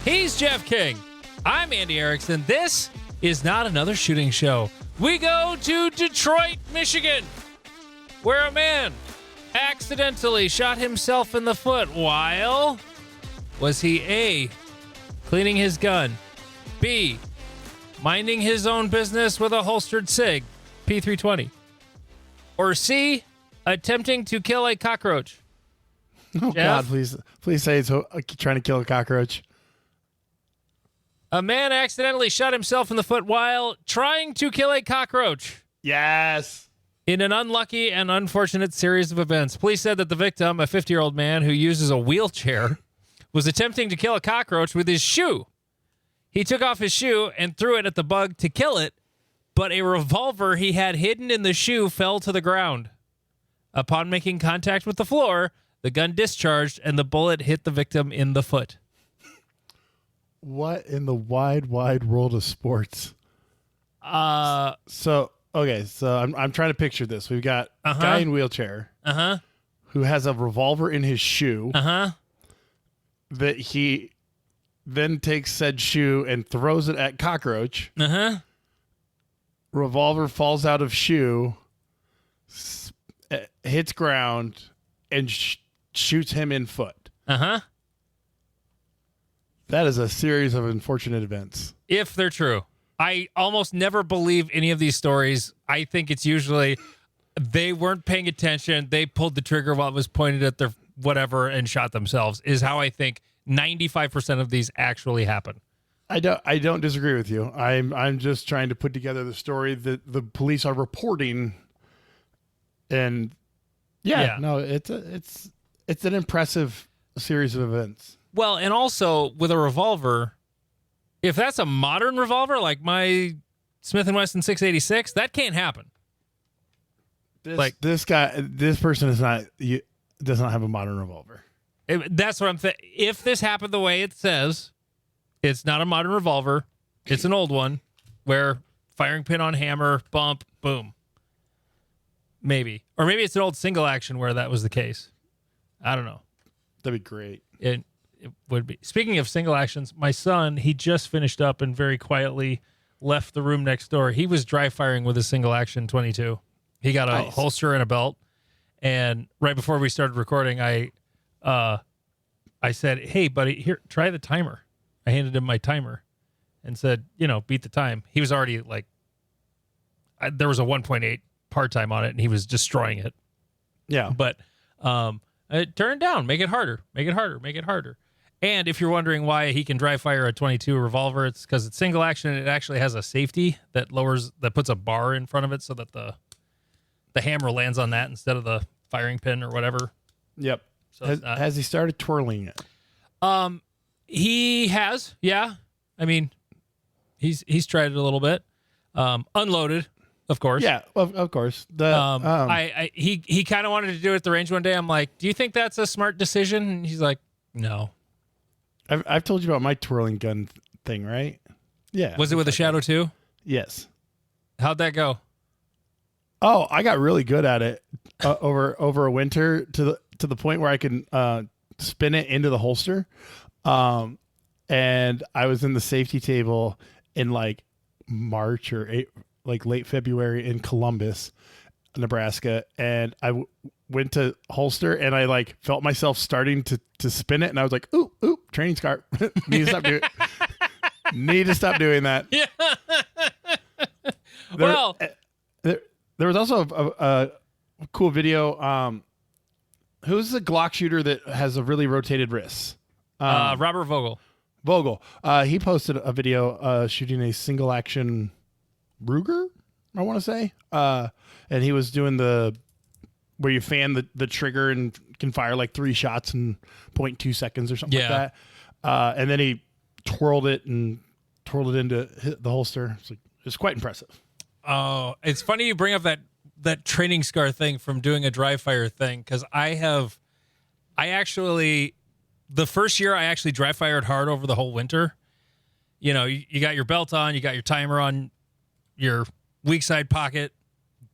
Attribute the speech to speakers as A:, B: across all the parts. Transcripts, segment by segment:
A: He's Jeff King. I'm Andy Erickson. This is not another shooting show. We go to Detroit, Michigan, where a man accidentally shot himself in the foot while... Was he A, cleaning his gun, B, minding his own business with a holstered SIG, P320, or C, attempting to kill a cockroach?
B: Oh,
A: Jeff?
B: God, please say it's trying to kill a cockroach.
A: A man accidentally shot himself in the foot while trying to kill a cockroach.
B: Yes.
A: In an unlucky and unfortunate series of events, police said that the victim, a 50-year-old man who uses a wheelchair, was attempting to kill a cockroach with his shoe. He took off his shoe and threw it at the bug to kill it, but a revolver he had hidden in the shoe fell to the ground. Upon making contact with the floor, the gun discharged and the bullet hit the victim in the foot.
B: What in the wide world of sports? I'm trying to picture this. We've got a guy in a wheelchair who has a revolver in his shoe that he then takes said shoe and throws it at cockroach. Revolver falls out of shoe, hits ground, and shoots him in foot. That is a series of unfortunate events.
A: If they're true. I almost never believe any of these stories. I think it's usually they weren't paying attention. They pulled the trigger while it was pointed at their whatever and shot themselves, is how I think 95% of these actually happen.
B: I don't disagree with you. I'm just trying to put together the story that the police are reporting. And no, it's an impressive series of events.
A: Well, and also with a revolver, if that's a modern revolver like my Smith & Wesson 686, that can't happen.
B: This person does not have a modern revolver.
A: That's what I'm thinking. If this happened the way it says, it's not a modern revolver. It's an old one where firing pin on hammer, bump, boom. Maybe. Or maybe it's an old single action where that was the case. I don't know.
B: That'd be great.
A: It would be. Speaking of single actions, my son, he just finished up and very quietly left the room next door. He was dry firing with a single action 22. He got a holster and a belt. And right before we started recording, I said, "Hey, buddy, here, try the timer." I handed him my timer and said, beat the time. He was already there was a 1.8 part time on it, and he was destroying it.
B: Yeah.
A: But turn it down, make it harder, make it harder, make it harder. And if you're wondering why he can dry fire a 22 revolver, it's because it's single action. And it actually has a safety that puts a bar in front of it so that the hammer lands on that instead of the firing pin or whatever.
B: Yep. So has he started twirling it?
A: He has, yeah. I mean, he's tried it a little bit. Unloaded, of course.
B: Yeah, of course.
A: He kind of wanted to do it at the range one day. I'm like, do you think that's a smart decision? And he's like, no.
B: I've told you about my twirling gun thing, right? Yeah.
A: Was it with a Shadow 2?
B: Yes.
A: How'd that go?
B: Oh, I got really good at it over a winter to the point where I can spin it into the holster. And I was in the safety table in March or late February in Columbus, Nebraska, and I went to holster and I felt myself starting to spin it, and I was like, "Ooh, training scar." Need to stop doing that.
A: Yeah.
B: There was also a cool video. Who's the Glock shooter that has a really rotated wrist?
A: Robert Vogel.
B: He posted a video shooting a single action Ruger, I want to say. And he was doing where you fan the trigger and can fire 3 shots in 0.2 seconds or something like that. And then he twirled it into the holster. It's quite impressive.
A: Oh, it's funny you bring up that training scar thing from doing a dry fire thing, because the first year I actually dry fired hard over the whole winter. You got your belt on, you got your timer on your weak side pocket,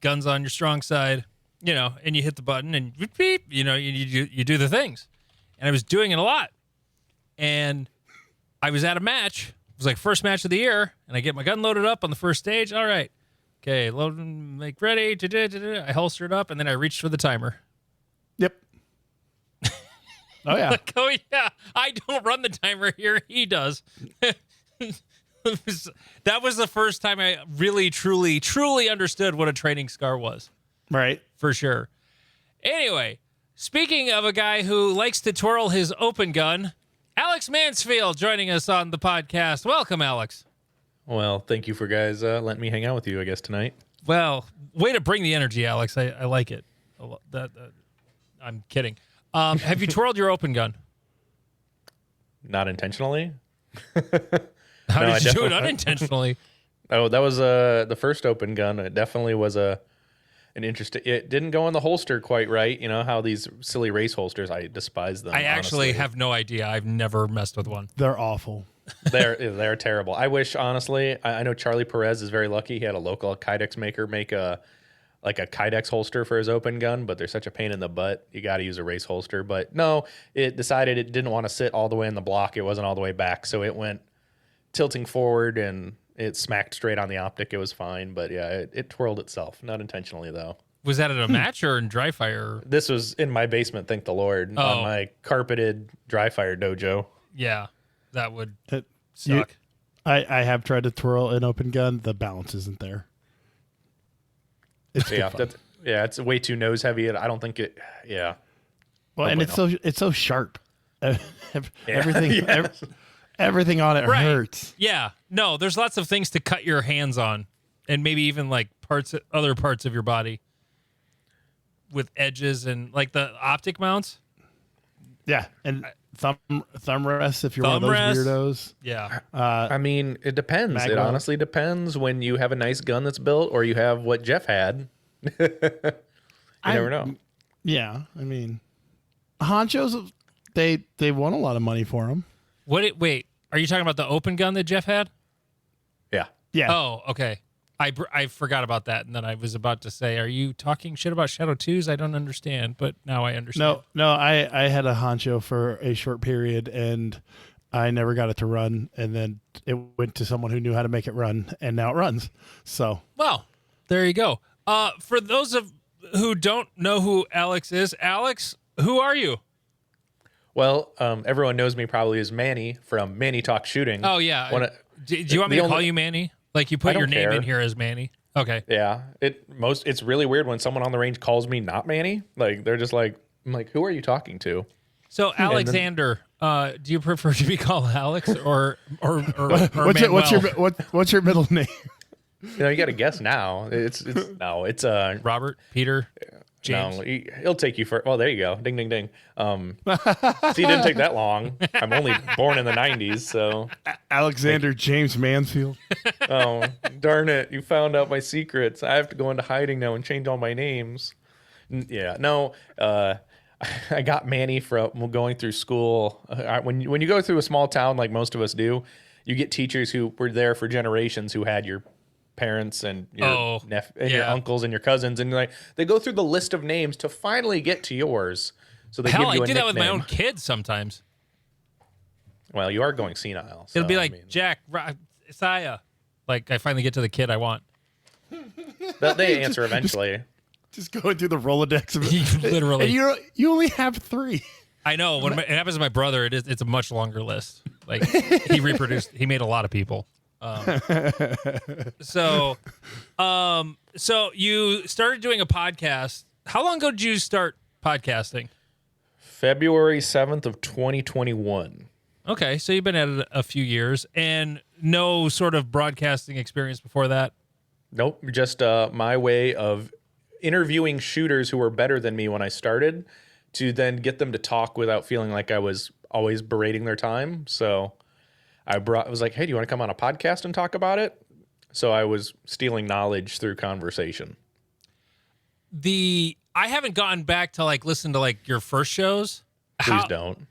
A: guns on your strong side, and you hit the button and beep, you do the things. And I was doing it a lot. And I was at a match. It was like first match of the year, and I get my gun loaded up on the first stage. All right. Okay, load, make ready. I holster it up, and then I reached for the timer.
B: Yep. Oh, yeah.
A: Like, oh, yeah. I don't run the timer here. He does. That was the first time I really, truly, truly understood what a training scar was.
B: Right.
A: For sure. Anyway, speaking of a guy who likes to twirl his open gun, Alex Mansfield joining us on the podcast. Welcome, Alex.
C: Well, thank you for guys letting me hang out with you, I guess, tonight.
A: Well, way to bring the energy, Alex. I like it. I'm kidding. Have you twirled your open gun?
C: Not intentionally.
A: How
C: No,
A: did you do it unintentionally?
C: Oh, that was the first open gun. It definitely was an interesting. It didn't go in the holster quite right. You know how these silly race holsters, I despise them.
A: I actually
C: honestly.
A: have no idea. I've never messed with one.
B: They're awful.
C: They're terrible. I wish, honestly, I know Charlie Perez is very lucky. He had a local Kydex maker make a Kydex holster for his open gun, but they're such a pain in the butt. You got to use a race holster. But no, it decided it didn't want to sit all the way in the block. It wasn't all the way back, so it went tilting forward and it smacked straight on the optic. It was fine, but yeah, it twirled itself. Not intentionally, though.
A: Was that at a match or in dry fire?
C: This was in my basement, thank the Lord, on my carpeted dry fire dojo.
A: Yeah, that would
B: It-
A: suck.
B: I have tried to twirl an open gun. The balance isn't there. It's good fun.
C: It's way too nose heavy. I don't think it. Yeah.
B: Well, and it's so sharp. Everything
C: Yeah.
B: everything on it
A: Right.
B: hurts.
A: Yeah. No, there's lots of things to cut your hands on, and maybe even like other parts of your body with edges and like the optic mounts.
B: Yeah, and thumb rests if you're one of
A: Thumb
B: those
A: rests.
B: weirdos.
A: Yeah.
C: I mean, it depends. It
B: Magwell.
C: honestly depends when you have a nice gun that's built or you have what Jeff had. You never know.
B: Yeah, I mean, honchos, they won a lot of money for them.
A: Wait, are you talking about the open gun that Jeff had?
C: Yeah.
B: Yeah.
A: Oh, okay. I forgot about that, and then I was about to say, are you talking shit about Shadow 2s? I don't understand, but now I understand.
B: No, I had a honcho for a short period, and I never got it to run, and then it went to someone who knew how to make it run, and now it runs. So,
A: Well, there you go. For those who don't know who Alex is, Alex, who are you?
C: Well, everyone knows me probably as Manny from Manny Talk Shooting.
A: Oh, yeah. Do you want me to call you Manny? Like you
C: I
A: put
C: don't
A: your name
C: care.
A: in here as Manny? Okay.
C: Yeah. It's really weird when someone on the range calls me not Manny. Like they're just like, I'm like, who are you talking to?
A: So, Alexander, do you prefer to be called Alex or
B: what's your middle name?
C: You know, you got to guess now. It's
A: Robert, Peter, James?
C: No, he'll take you for. Well, there you go. Ding, ding, ding. See, it didn't take that long. I'm only born in the 90s, so.
B: Alexander James Mansfield.
C: Oh, darn it. You found out my secrets. I have to go into hiding now and change all my names. Yeah, no. I got Manny from going through school. When you go through a small town like most of us do, you get teachers who were there for generations who had your parents and your your uncles and your cousins, and like they go through the list of names to finally get to yours. So they give you a
A: I do
C: nickname.
A: that with my own kids sometimes.
C: Well, you are going senile. So,
A: It'll be like Jack, Isaiah. Like I finally get to the kid I want.
C: they answer eventually.
B: Just going through the Rolodex of it.
A: Literally.
B: And you only have 3.
A: I know when it happens to my brother, it's a much longer list. Like he made a lot of people. So you started doing a podcast. How long ago did you start podcasting?
C: February 7th of 2021.
A: Okay, so you've been at it a few years and no sort of broadcasting experience before that?
C: Nope, just my way of interviewing shooters who were better than me when I started to then get them to talk without feeling like I was always berating their time. So I was like, hey, do you want to come on a podcast and talk about it? So I was stealing knowledge through conversation.
A: I haven't gotten back to like listen to like your first shows.
C: Please don't.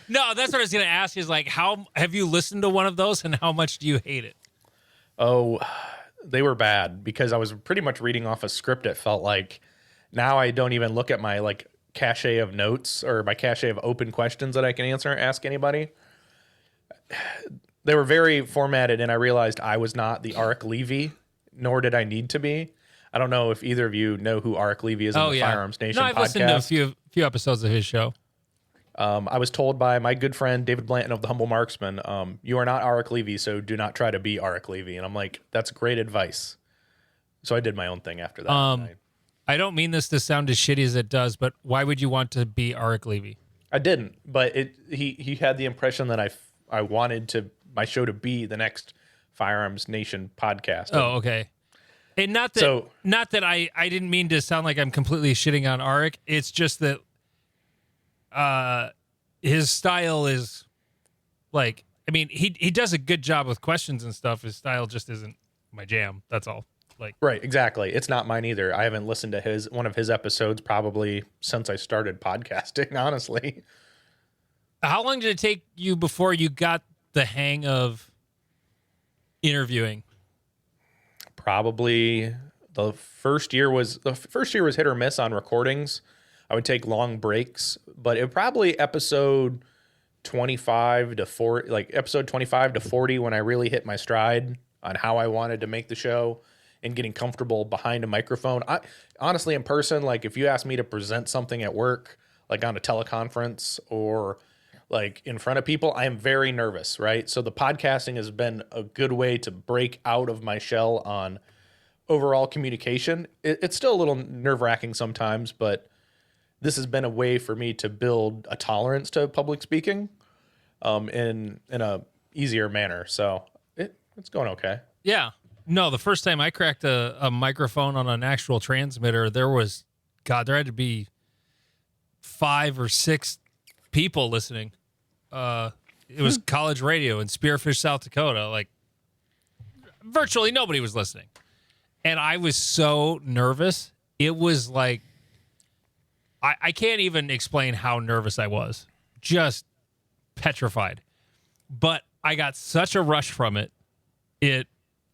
A: No, that's what I was going to ask you is like, how have you listened to one of those and how much do you hate it?
C: Oh, they were bad because I was pretty much reading off a script. It felt like now I don't even look at my like cache of notes or my cache of open questions that I can ask anybody. they were very formatted, and I realized I was not the Arik Levy, nor did I need to be. I don't know if either of you know who Arik Levy is on the Firearms Nation
A: I've
C: podcast.
A: listened to a few episodes of his show.
C: I was told by my good friend David Blanton of the Humble Marksman, you are not Arik Levy, so do not try to be Arik Levy. And I'm like, that's great advice. So I did my own thing after that.
A: I don't mean this to sound as shitty as it does, but why would you want to be Arik Levy?
C: I didn't, but he had the impression that I wanted my show to be the next Firearms Nation podcast.
A: Oh, okay. And not that I didn't mean to sound like I'm completely shitting on Arik. It's just that his style is like, I mean, he does a good job with questions and stuff. His style just isn't my jam. That's all. Like,
C: right, exactly. It's not mine either. I haven't listened to one of his episodes probably since I started podcasting, honestly.
A: How long did it take you before you got the hang of interviewing?
C: Probably the first year was hit or miss on recordings. I would take long breaks, but it probably episode 25 to 40, like episode 25 to 40 when I really hit my stride on how I wanted to make the show and getting comfortable behind a microphone. I honestly, in person, like if you ask me to present something at work, like on a teleconference or like in front of people, I am very nervous, right? So the podcasting has been a good way to break out of my shell on overall communication. It's still a little nerve-wracking sometimes, but this has been a way for me to build a tolerance to public speaking in a easier manner. So it's going okay.
A: Yeah. No, the first time I cracked a microphone on an actual transmitter, there had to be 5 or 6 people listening. It was college radio in Spearfish, South Dakota. Like, virtually nobody was listening. And I was so nervous. It was like, I can't even explain how nervous I was. Just petrified. But I got such a rush from it.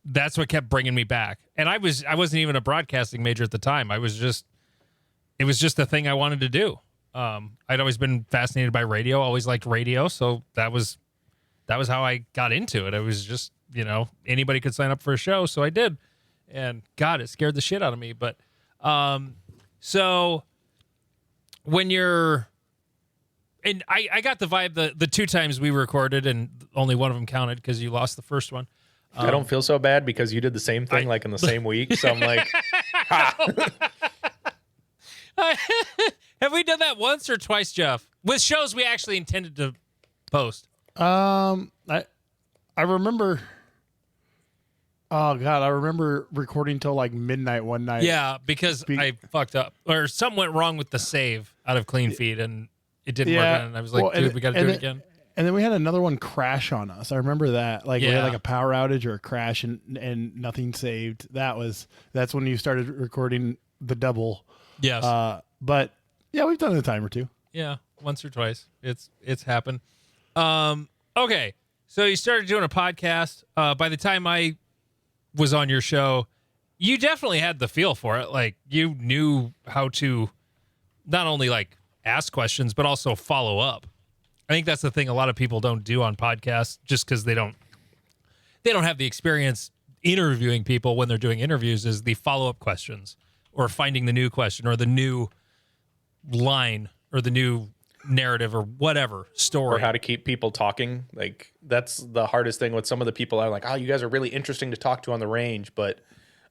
A: That's what kept bringing me back. And I wasn't even a broadcasting major at the time. It was just the thing I wanted to do. I'd always been fascinated by radio, always liked radio. So that was how I got into it. It was just, anybody could sign up for a show. So I did. And God, it scared the shit out of me. But, so when you're, and I got the vibe the 2 times we recorded and only one of them counted because you lost the first one.
C: I don't feel so bad because you did the same thing like in the same week. So I'm like,
A: have we done that once or twice, Jeff? With shows we actually intended to post.
B: I remember. Oh God, I remember recording till like midnight one night.
A: Yeah, because I fucked up or something went wrong with the save out of Clean Feed and it didn't work. And I was like, dude, we got to do it again.
B: And then we had another one crash on us. I remember that. Like we had like a power outage or a crash and nothing saved. That's when you started recording the double.
A: Yes.
B: But yeah, we've done it a time or two.
A: Yeah, once or twice. It's happened. Okay. So you started doing a podcast. By the time I was on your show, you definitely had the feel for it. Like you knew how to not only like ask questions, but also follow up. I think that's the thing a lot of people don't do on podcasts just because they don't have the experience interviewing people when they're doing interviews is the follow-up questions or finding the new question or the new line or the new narrative or whatever story.
C: Or how to keep people talking. Like that's the hardest thing with some of the people I'm like, oh, you guys are really interesting to talk to on the range, but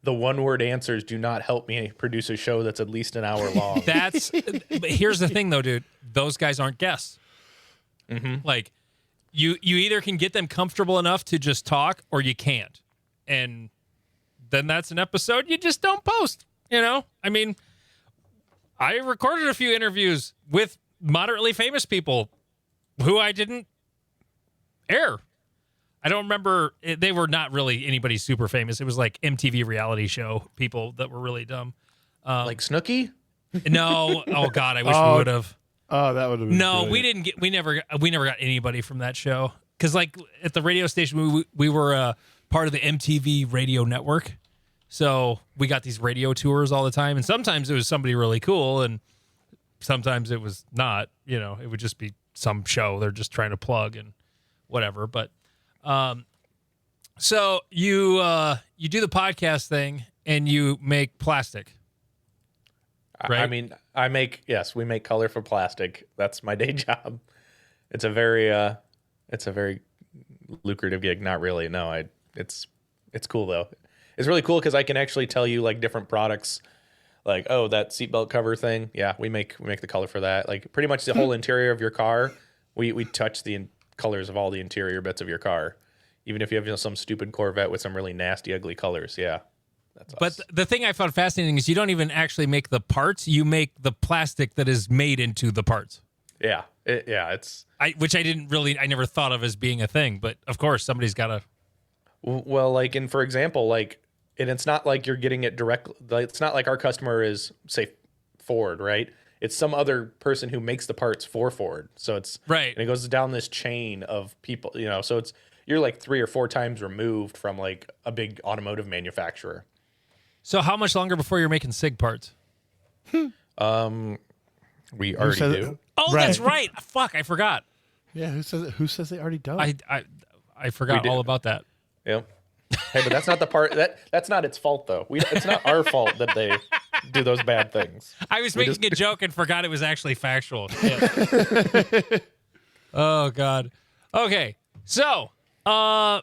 C: the one-word answers do not help me produce a show that's at least an hour long.
A: But here's the thing though, dude. Those guys aren't guests.
C: Mm-hmm.
A: Like you either can get them comfortable enough to just talk or you can't. And then that's an episode you just don't post, I mean, I recorded a few interviews with moderately famous people who I didn't air. I don't remember. They were not really anybody super famous. It was like MTV reality show people that were really dumb.
C: Like Snooki?
A: No. Oh God, I wish we would have.
B: Oh, that would have been
A: No,
B: brilliant.
A: we never got anybody from that show. Because like at the radio station, we were part of the MTV radio network. So we got these radio tours all the time. And sometimes it was somebody really cool. And sometimes it was not, it would just be some show they're just trying to plug. And whatever. But so you do the podcast thing and you make plastic. Right?
C: I mean, we make color for plastic. That's my day job. It's a very lucrative gig. Not really. No, it's cool though. It's really cool because I can actually tell you like different products, like, oh, that seatbelt cover thing. Yeah, we make the color for that. Like pretty much the whole interior of your car. We touch the colors of all the interior bits of your car. Even if you have some stupid Corvette with some really nasty, ugly colors. Yeah. That's
A: but
C: us.
A: The thing I found fascinating is you don't even actually make the parts. You make the plastic that is made into the parts.
C: Yeah. It's...
A: Which I never thought of as being a thing. But, of course, somebody's got to...
C: Well, like, and for example, like, and it's not like you're getting it directly. Like, it's not like our customer is, say, Ford, right? It's some other person who makes the parts for Ford. So it's...
A: Right.
C: And it goes down this chain of people, so it's... You're like 3 or 4 times removed from, like, a big automotive manufacturer.
A: So how much longer before you're making SIG parts?
C: We already do.
A: Oh,
B: Right.
A: that's right. Fuck, I forgot.
B: Yeah, who says they already don't?
A: I forgot all about that.
C: Yep. Hey, but that's not the part that's not its fault though. It's not our fault that they do those bad things.
A: I was making a joke and forgot it was actually factual. Yeah. Oh God. Okay. So, I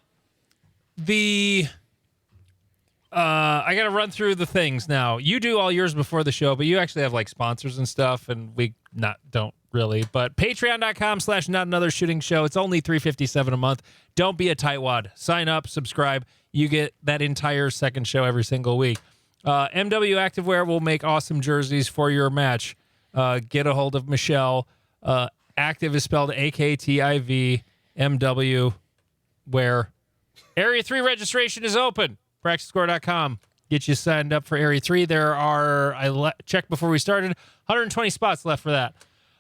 A: gotta run through the things now. You do all yours before the show, but you actually have like sponsors and stuff, and we don't really. But patreon.com/notanothershootingshow. It's only $3.57 a month. Don't be a tightwad. Sign up, subscribe. You get that entire second show every single week. MW Activewear will make awesome jerseys for your match. Get a hold of Michelle. Active is spelled AKTIV. MW Wear. Area 3 registration is open. PracticeScore.com. Get you signed up for Area 3. There are, checked before we started, 120 spots left for that.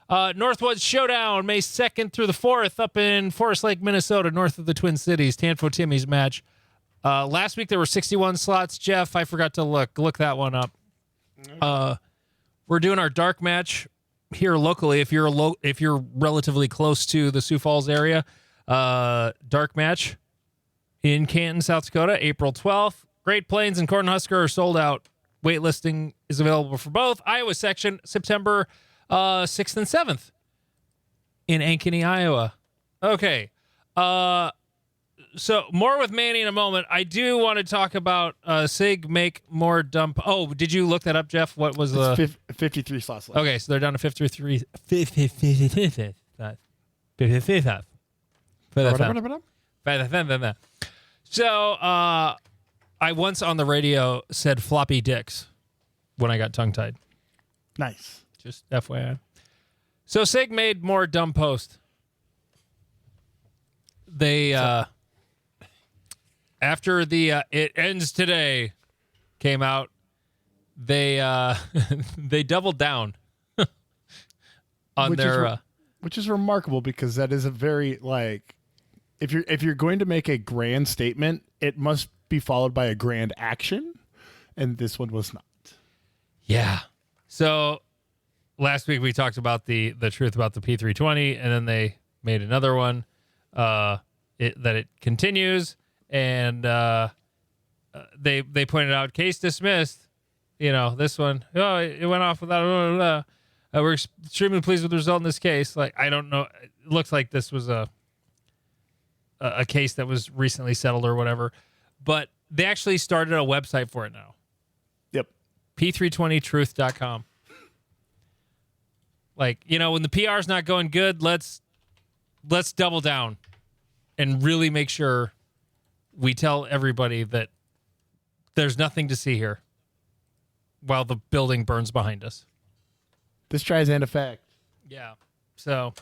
A: Northwoods Showdown, May 2nd through the 4th up in Forest Lake, Minnesota, north of the Twin Cities. Tanfo Timmy's match. Last week there were 61 slots. Jeff, I forgot to look that one up. We're doing our dark match here locally. If you're relatively close to the Sioux Falls area, dark match in Canton, South Dakota, April 12th. Great Plains and Cornhusker are sold out. Waitlisting is available for both. Iowa section, September 6th and 7th in Ankeny, Iowa. Okay. So more with Manny in a moment. I do want to talk about SIG make more dump. Oh, did you look that up, Jeff? What was the
B: 53 slots left?
A: Okay, so they're down to 53. So, I once on the radio said floppy dicks when I got tongue-tied.
B: Nice.
A: Just FYI. So SIG made more dumb posts. They, after the It Ends Today came out, they they doubled down on
B: which is remarkable because that is a very, like, if you're going to make a grand statement, it must be followed by a grand action, and this one was not.
A: Yeah. So last week we talked about the truth about the P320, and then they made another one that it continues, and they pointed out case dismissed. This one, it went off without blah, blah, blah. We're extremely pleased with the result in this case. Like, I don't know, it looks like this was a case that was recently settled or whatever, but they actually started a website for it now.
B: Yep.
A: P320truth.com. Like, when the PR is not going good, let's double down and really make sure we tell everybody that there's nothing to see here while the building burns behind us.
B: This tries and effect.
A: Yeah. So,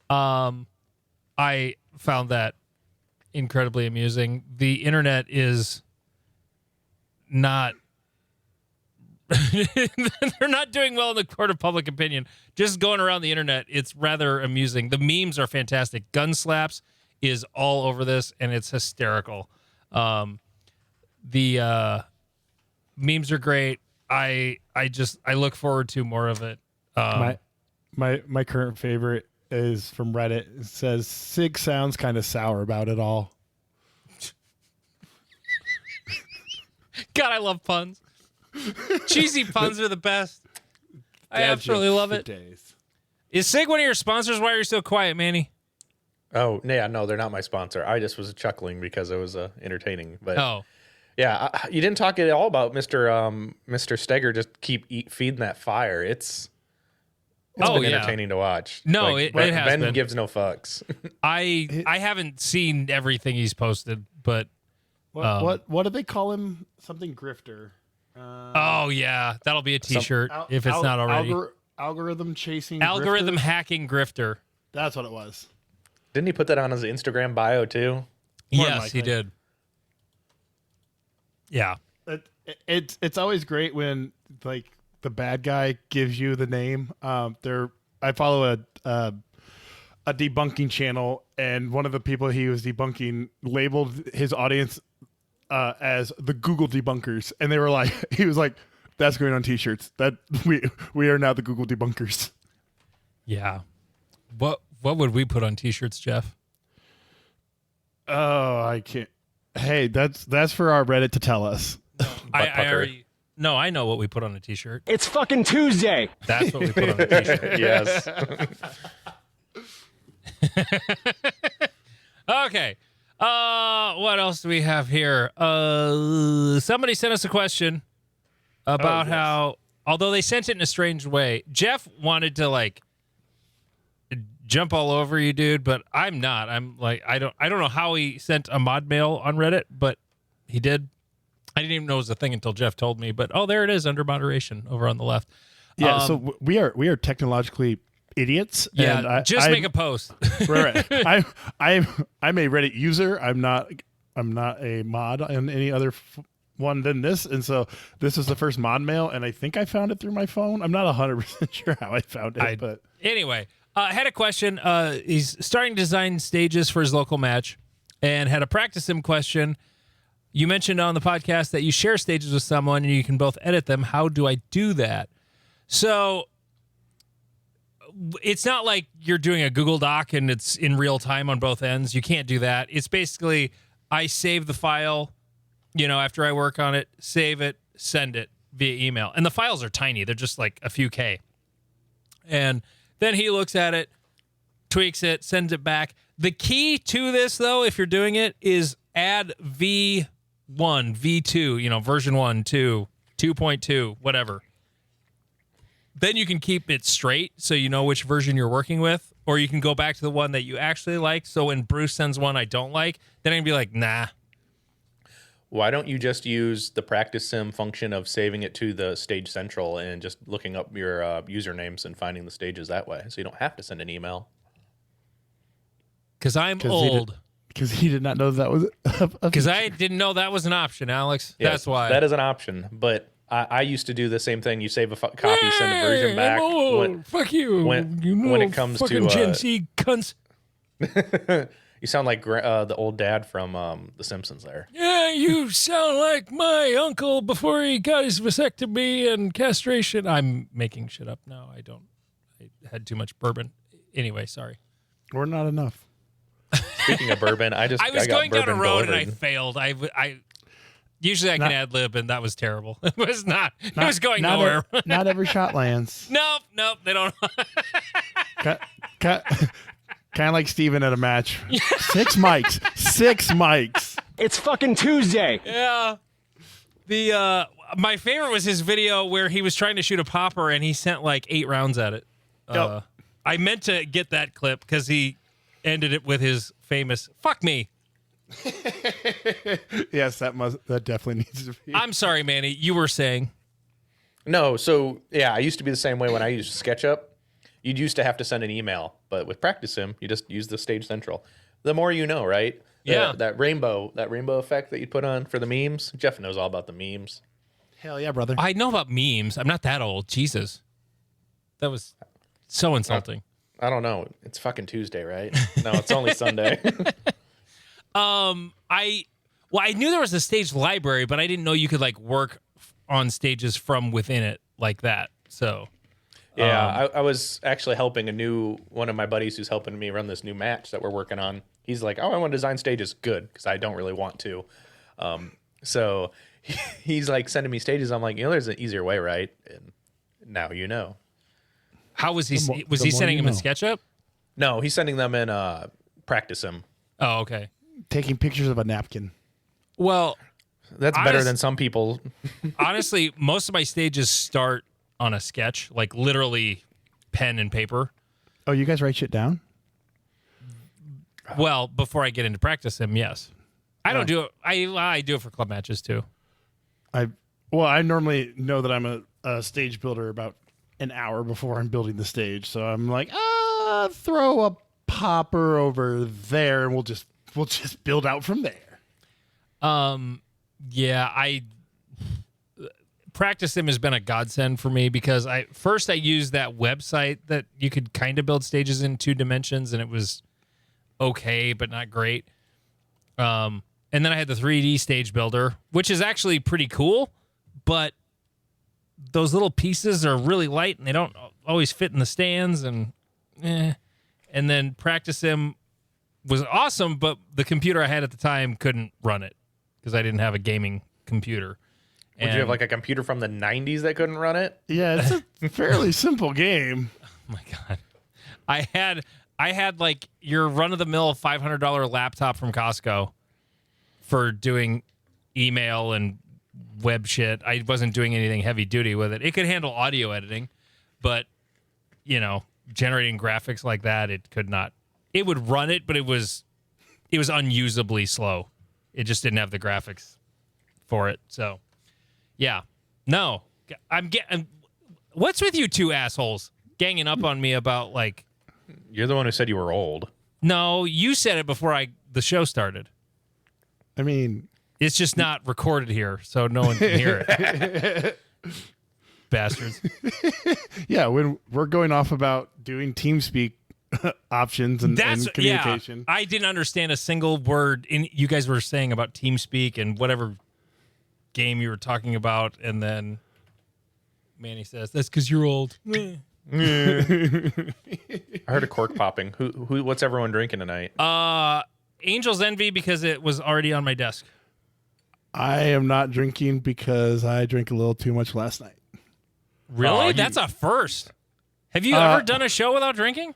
A: I found that incredibly amusing. The internet is not they're not doing well in the court of public opinion. Just going around the internet, it's rather amusing. The memes are fantastic. Gun slaps is all over this, and it's hysterical. The memes are great. I look forward to more of it.
B: My current favorite is from Reddit. It says, Sig sounds kind of sour about it all.
A: God, I love puns. Cheesy puns are the best. I
B: Dad
A: absolutely
B: jokes
A: love
B: for
A: it.
B: days.
A: Is Sig one of your sponsors? Why are you so quiet, Manny?
C: Oh, yeah, no, they're not my sponsor. I just was chuckling because it was entertaining. But
A: Oh,
C: yeah, you didn't talk at all about Mr. Steger just feeding that fire. It's been entertaining to watch.
A: No, it has
C: Ben
A: been.
C: gives no fucks.
A: I haven't seen everything he's posted, but
B: What do they call him? Something grifter.
A: oh yeah, that'll be a T-shirt if it's not already.
B: Algorithm chasing.
A: Algorithm
B: grifter?
A: hacking grifter.
B: That's what it was.
C: Didn't he put that on his Instagram bio too?
A: Yes, he did. Yeah.
B: It's always great when like the bad guy gives you the name. I follow a debunking channel, and one of the people he was debunking labeled his audience as the Google debunkers, and they were like, he was like, "That's going on T-shirts. That we are now the Google debunkers."
A: Yeah. What would we put on T-shirts, Jeff?
B: Oh, I can't. Hey, that's for our Reddit to tell us.
A: I already. No, I know what we put on a T-shirt.
D: It's fucking Tuesday.
A: That's what we put on a T-shirt.
C: Yes.
A: Okay. What else do we have here? Somebody sent us a question about how, although they sent it in a strange way, Jeff wanted to like jump all over you, dude, but I'm not. I'm like, I don't know how he sent a mod mail on Reddit, but he did. I didn't even know it was a thing until Jeff told me, but there it is under moderation over on the left.
B: Yeah, so we are technologically idiots.
A: Yeah,
B: and
A: just make a post.
B: Right. I'm a Reddit user. I'm not a mod on any other one than this, and so this is the first mod mail, and I think I found it through my phone. I'm not 100% sure how I found it, but
A: anyway, I had a question. He's starting to design stages for his local match, and had a practice sim question. You mentioned on the podcast that you share stages with someone and you can both edit them. How do I do that? So it's not like you're doing a Google Doc and it's in real time on both ends. You can't do that. It's basically I save the file, after I work on it, save it, send it via email. And the files are tiny. They're just like a few K. And then he looks at it, tweaks it, sends it back. The key to this, though, if you're doing it, is add V1, V2, version 1, 2, 2.2, whatever. Then you can keep it straight so you know which version you're working with, or you can go back to the one that you actually like. So when Bruce sends one I don't like, then I can be like, nah.
C: Why don't you just use the practice sim function of saving it to the stage central and just looking up your usernames and finding the stages that way, so you don't have to send an email?
A: Because I'm old.
B: Because he did not know that was
A: because I didn't know that was an option, Alex.
C: Yes,
A: that's why.
C: That is an option, but I used to do the same thing. You save a copy, send a version back.
A: Fuck you.
C: When it comes
A: fucking
C: to
A: Gen Z cunts.
C: You sound like the old dad from The Simpsons there.
A: Yeah, you sound like my uncle before he got his vasectomy and castration. I'm making shit up now. I had too much bourbon. Anyway, sorry.
B: or not enough.
C: Speaking of bourbon, I
A: was going down a road
C: delivered.
A: and I failed. I usually I can ad lib, and that was terrible. It was not. It was going nowhere.
B: Not every shot lands.
A: Nope. They don't.
B: Kind of like Steven at a match. 6 mics.
D: It's fucking Tuesday.
A: Yeah. The my favorite was his video where he was trying to shoot a popper and he sent like 8 rounds at it.
B: Yep.
A: I meant to get that clip because he ended it with his famous "fuck me."
B: Yes, that definitely needs to be.
A: I'm sorry, Manny. You were saying.
C: No, so yeah, I used to be the same way when I used SketchUp. You'd used to have to send an email, but with Practice Sim, you just use the Stage Central. The more you know, right?
A: Yeah.
C: That rainbow effect that you put on for the memes. Jeff knows all about the memes.
B: Hell yeah, brother.
A: I know about memes. I'm not that old. Jesus. That was so insulting.
C: I don't know. It's fucking Tuesday, right? No, it's only Sunday.
A: I knew there was a stage library, but I didn't know you could like work on stages from within it like that. So
C: Yeah, I was actually helping one of my buddies who's helping me run this new match that we're working on. He's like, "Oh, I want to design stages." Good, because I don't really want to. So he's like sending me stages. I'm like, there's an easier way, right? And now you know.
A: How was he? Was he sending him in SketchUp?
C: No, he's sending them in Practice Him.
A: Oh, okay.
B: Taking pictures of a napkin.
A: Well,
C: that's better than some people.
A: Honestly, most of my stages start on a sketch, like literally pen and paper.
B: Oh, you guys write shit down?
A: Well, before I get into Practice Him, yes. I don't do it. I do it for club matches too.
B: I normally know that I'm a stage builder about an hour before I'm building the stage, so I'm like, throw a popper over there, and we'll just build out from there.
A: Yeah, Practice Him has been a godsend for me because I used that website that you could kind of build stages in 2 dimensions, and it was okay but not great. And then I had the 3D stage builder, which is actually pretty cool, but those little pieces are really light and they don't always fit in the stands, and then Practice Him was awesome, but the computer I had at the time couldn't run it because I didn't have a gaming computer.
C: Would you have like a computer from the 90s that couldn't run it?
B: Yeah, it's a fairly simple game.
A: Oh my God. I had like your run-of-the-mill $500 laptop from Costco for doing email and web shit. I wasn't doing anything heavy duty with it. It could handle audio editing, but generating graphics like that, it could not. It would run it, but it was unusably slow. It just didn't have the graphics for it. So, yeah. No. I'm getting. What's with you two assholes ganging up on me about like?
C: You're the one who said you were old.
A: No, you said it before the show started.
B: I mean,
A: it's just not recorded here, so no one can hear it. Bastards.
B: Yeah, when we're going off about doing TeamSpeak options and communication.
A: Yeah, I didn't understand a single word you guys were saying about TeamSpeak and whatever game you were talking about, and then Manny says, "That's because you're old."
C: I heard a cork popping. Who? What's everyone drinking tonight?
A: Angel's Envy because it was already on my desk.
B: I am not drinking because I drank a little too much last night.
A: Really? That's a first. Have you ever done a show without drinking?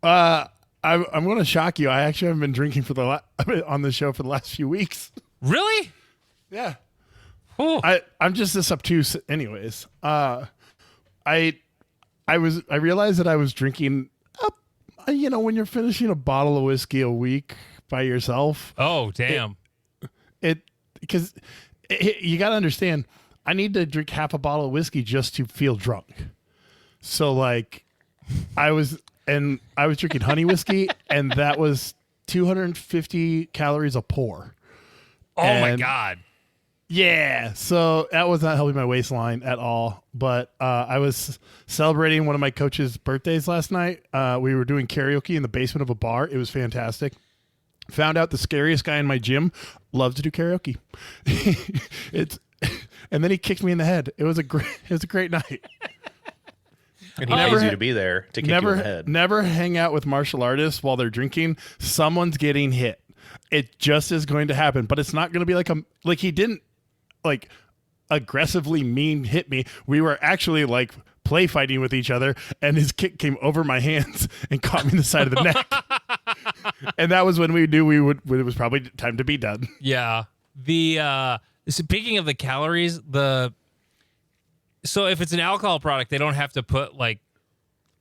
B: I'm going to shock you. I actually haven't been drinking on the show for the last few weeks.
A: Really?
B: Yeah.
A: Ooh.
B: I'm just this obtuse anyways. I realized that I was drinking when you're finishing a bottle of whiskey a week by yourself.
A: Oh, damn.
B: Because you got to understand, I need to drink half a bottle of whiskey just to feel drunk. So like I was drinking honey whiskey, and that was 250 calories a pour.
A: Oh my God.
B: Yeah, so that was not helping my waistline at all. But I was celebrating one of my coach's birthdays last night. We were doing karaoke in the basement of a bar. It was fantastic. Found out the scariest guy in my gym loves to do karaoke. And then he kicked me in the head. It was a great night.
C: And he pays you to be there to kick you in the head.
B: Never hang out with martial artists while they're drinking. Someone's getting hit. It just is going to happen, but it's not going to be like he didn't like aggressively hit me. We were actually like play fighting with each other, and his kick came over my hands and caught me in the side of the neck. And that was when we knew it was probably time to be done.
A: Yeah. Speaking of the calories, so if it's an alcohol product, they don't have to put like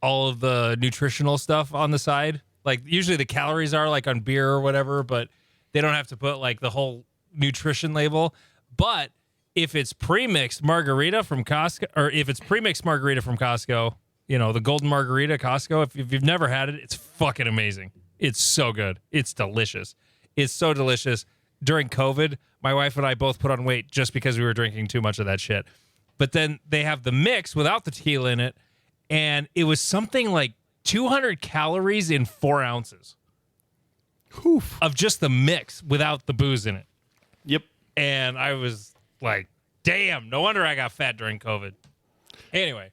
A: all of the nutritional stuff on the side. Like usually the calories are like on beer or whatever, but they don't have to put like the whole nutrition label. But if it's pre-mixed margarita from Costco, the golden margarita Costco, if you've never had it, it's fucking amazing. It's so good. It's delicious. It's so delicious. During COVID, my wife and I both put on weight just because we were drinking too much of that shit. But then they have the mix without the tequila in it, and it was something like 200 calories in 4 ounces.
B: Oof.
A: Of just the mix without the booze in it.
B: Yep.
A: And I was like, damn, no wonder I got fat during COVID. Anyway.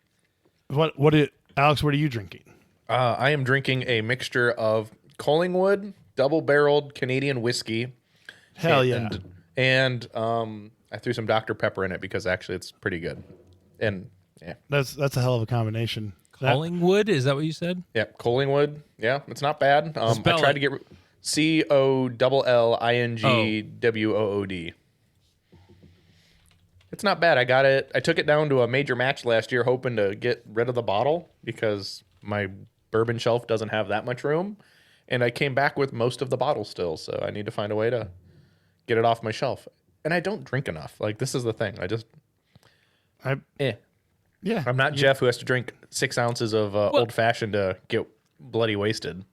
B: Alex, what are you drinking?
C: I am drinking a mixture of Collingwood double-barreled Canadian whiskey.
B: Hell yeah.
C: And I threw some Dr. Pepper in it because actually it's pretty good. And yeah.
B: That's a hell of a combination.
A: Collingwood, is that what you said?
C: Yeah, Collingwood. Yeah, it's not bad. I tried to get COLLINGWOOD. It's not bad. I got it. I took it down to a major match last year, hoping to get rid of the bottle because my bourbon shelf doesn't have that much room. And I came back with most of the bottle still, so I need to find a way to get it off my shelf. And I don't drink enough. Like, this is the thing.
B: Yeah.
C: I'm not Jeff who has to drink 6 ounces of old fashioned to get bloody wasted.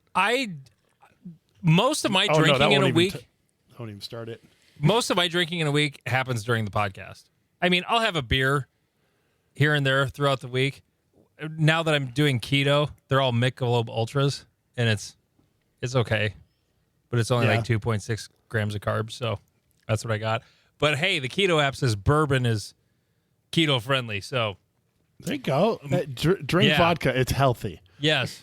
A: Most of my drinking in a week.
B: Don't even start it.
A: Most of my drinking in a week happens during the podcast. I mean, I'll have a beer here and there throughout the week. Now that I'm doing keto, they're all Michelob Ultras, and it's okay, but it's only like 2.6 grams of carbs, so that's what I got. But hey, the keto app says bourbon is keto friendly, so
B: there you go. Drink vodka; it's healthy.
A: Yes.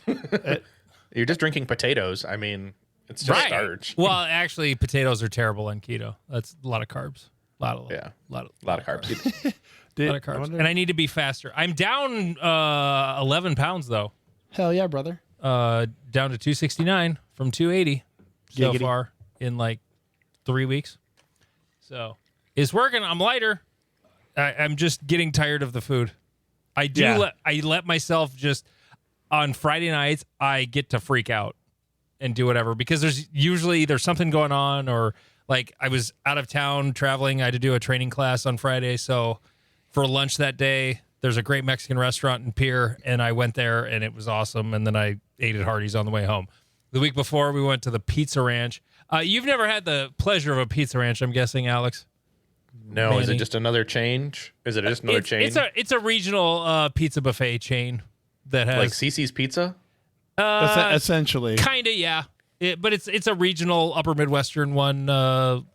C: You're just drinking potatoes. I mean, it's just starch.
A: Well, actually, potatoes are terrible on keto. That's a lot of carbs. A lot of carbs.
C: A lot of carbs.
A: And I need to be faster. I'm down 11 pounds though.
B: Hell yeah, brother.
A: Down to 269 from 280 so
B: Giggity.
A: far in like 3 weeks. So it's working. I'm lighter. I'm just getting tired of the food. I let myself just on Friday nights. I get to freak out and do whatever because there's something going on, or like I was out of town traveling. I had to do a training class on Friday, so for lunch that day, there's a great Mexican restaurant in Pierre, and I went there, and it was awesome. And then I ate at Hardee's on the way home. The week before, we went to the Pizza Ranch. You've never had the pleasure of a Pizza Ranch, I'm guessing, Alex?
C: No,
A: Manny.
C: Is it just another change? Is it just another chain?
A: It's a regional pizza buffet chain that has
C: like Cece's Pizza.
B: Essentially,
A: kind of, yeah. But it's a regional Upper Midwestern one.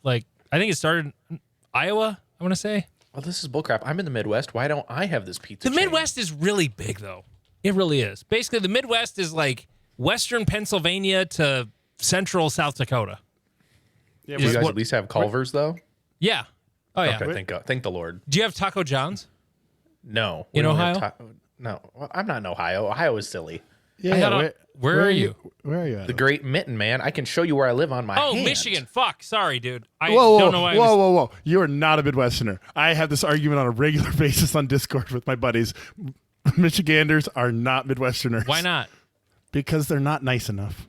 A: Like I think it started in Iowa. I want to say.
C: Well, this is bullcrap. I'm in the Midwest. Why don't I have this pizza?
A: The Midwest is really big, though. It really is. Basically, the Midwest is like Western Pennsylvania to Central South Dakota.
C: Yeah, you guys at least have Culver's, though.
A: Yeah. Oh yeah.
C: Okay, thank the Lord.
A: Do you have Taco John's?
C: No.
A: In Ohio?
C: No. Well, I'm not in Ohio. Ohio is silly.
B: Yeah.
A: Where are you?
B: Where are you at?
C: The Great Mitten, man. I can show you where I live on my hand.
A: Michigan. Fuck. Sorry, dude. I
B: Whoa,
A: don't know why.
B: Whoa. You are not a Midwesterner. I have this argument on a regular basis on Discord with my buddies. Michiganders are not Midwesterners.
A: Why not?
B: Because they're not nice enough.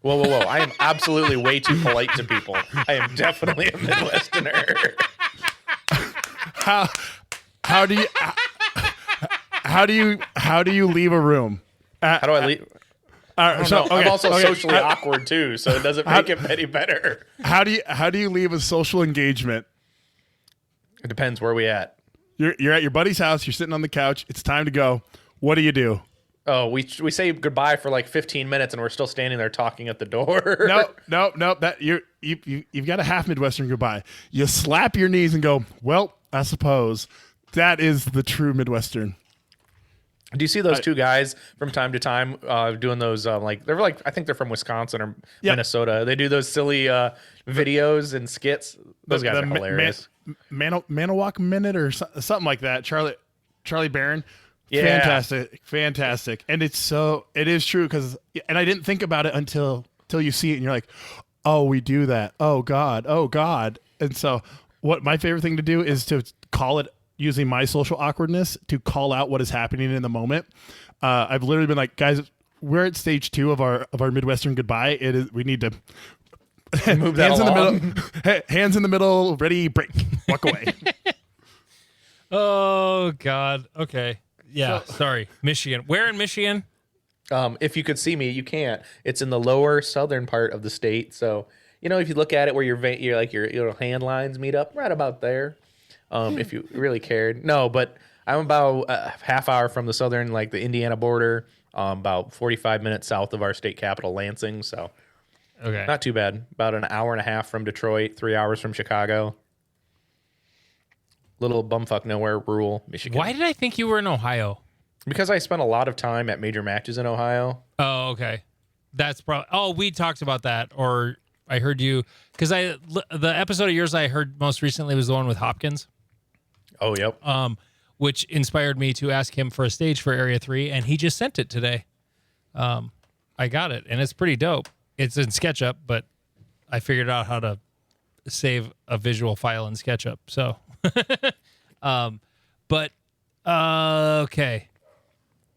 C: Whoa. I am absolutely way too polite to people. I am definitely a Midwesterner.
B: How do you leave a room?
C: How do I leave? I'm also socially awkward too, so it doesn't make it any better.
B: How do you leave a social engagement?
C: It depends where we at.
B: You're at your buddy's house. You're sitting on the couch. It's time to go. What do you do?
C: Oh, we say goodbye for like 15 minutes, and we're still standing there talking at the door.
B: No. That you've got a half Midwestern goodbye. You slap your knees and go, well, I suppose. That is the true Midwestern.
C: Do you see those two guys from time to time doing those? I think they're from Wisconsin or Minnesota. They do those silly videos and skits. Those guys are hilarious.
B: Manawak Minute or something like that. Charlie Barron.
C: Yeah.
B: Fantastic. And it is true because, and I didn't think about it until you see it and you're like, oh, we do that. Oh God. And so what my favorite thing to do is to call it, using my social awkwardness to call out what is happening in the moment. I've literally been like, guys, we're at stage 2 of our Midwestern goodbye. We need to
C: move that
B: hands
C: along.
B: in the middle, hands in the middle, ready, break, walk away.
A: Oh God. Okay. Yeah. Sorry. Michigan. Where in Michigan?
C: If you could see me, you can't. It's in the lower southern part of the state. So, if you look at it where your hand lines meet up, right about there. If you really cared. No, but I'm about a half hour from the southern, like the Indiana border, about 45 minutes south of our state capital, Lansing. So,
A: okay,
C: not too bad. About an hour and a half from Detroit, 3 hours from Chicago. Little bumfuck nowhere, rural Michigan.
A: Why did I think you were in Ohio?
C: Because I spent a lot of time at major matches in Ohio.
A: Oh, okay. That's probably. Oh, we talked about that, or I heard you because the episode of yours I heard most recently was the one with Hopkins.
C: Oh, yep.
A: Which inspired me to ask him for a stage for Area 3, and he just sent it today. I got it, and it's pretty dope. It's in SketchUp, but I figured out how to save a visual file in SketchUp. So, okay.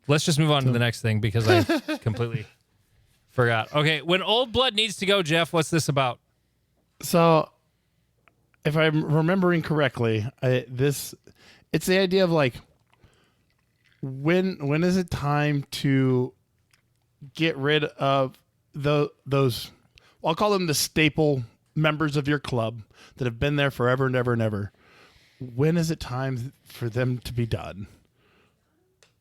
A: Let's just move on to the next thing because I completely forgot. Okay, when old blood needs to go, Jeff, what's this about?
B: So, if I'm remembering correctly, it's the idea of like when is it time to get rid of those I'll call them the staple members of your club that have been there forever and ever and ever. When is it time for them to be done?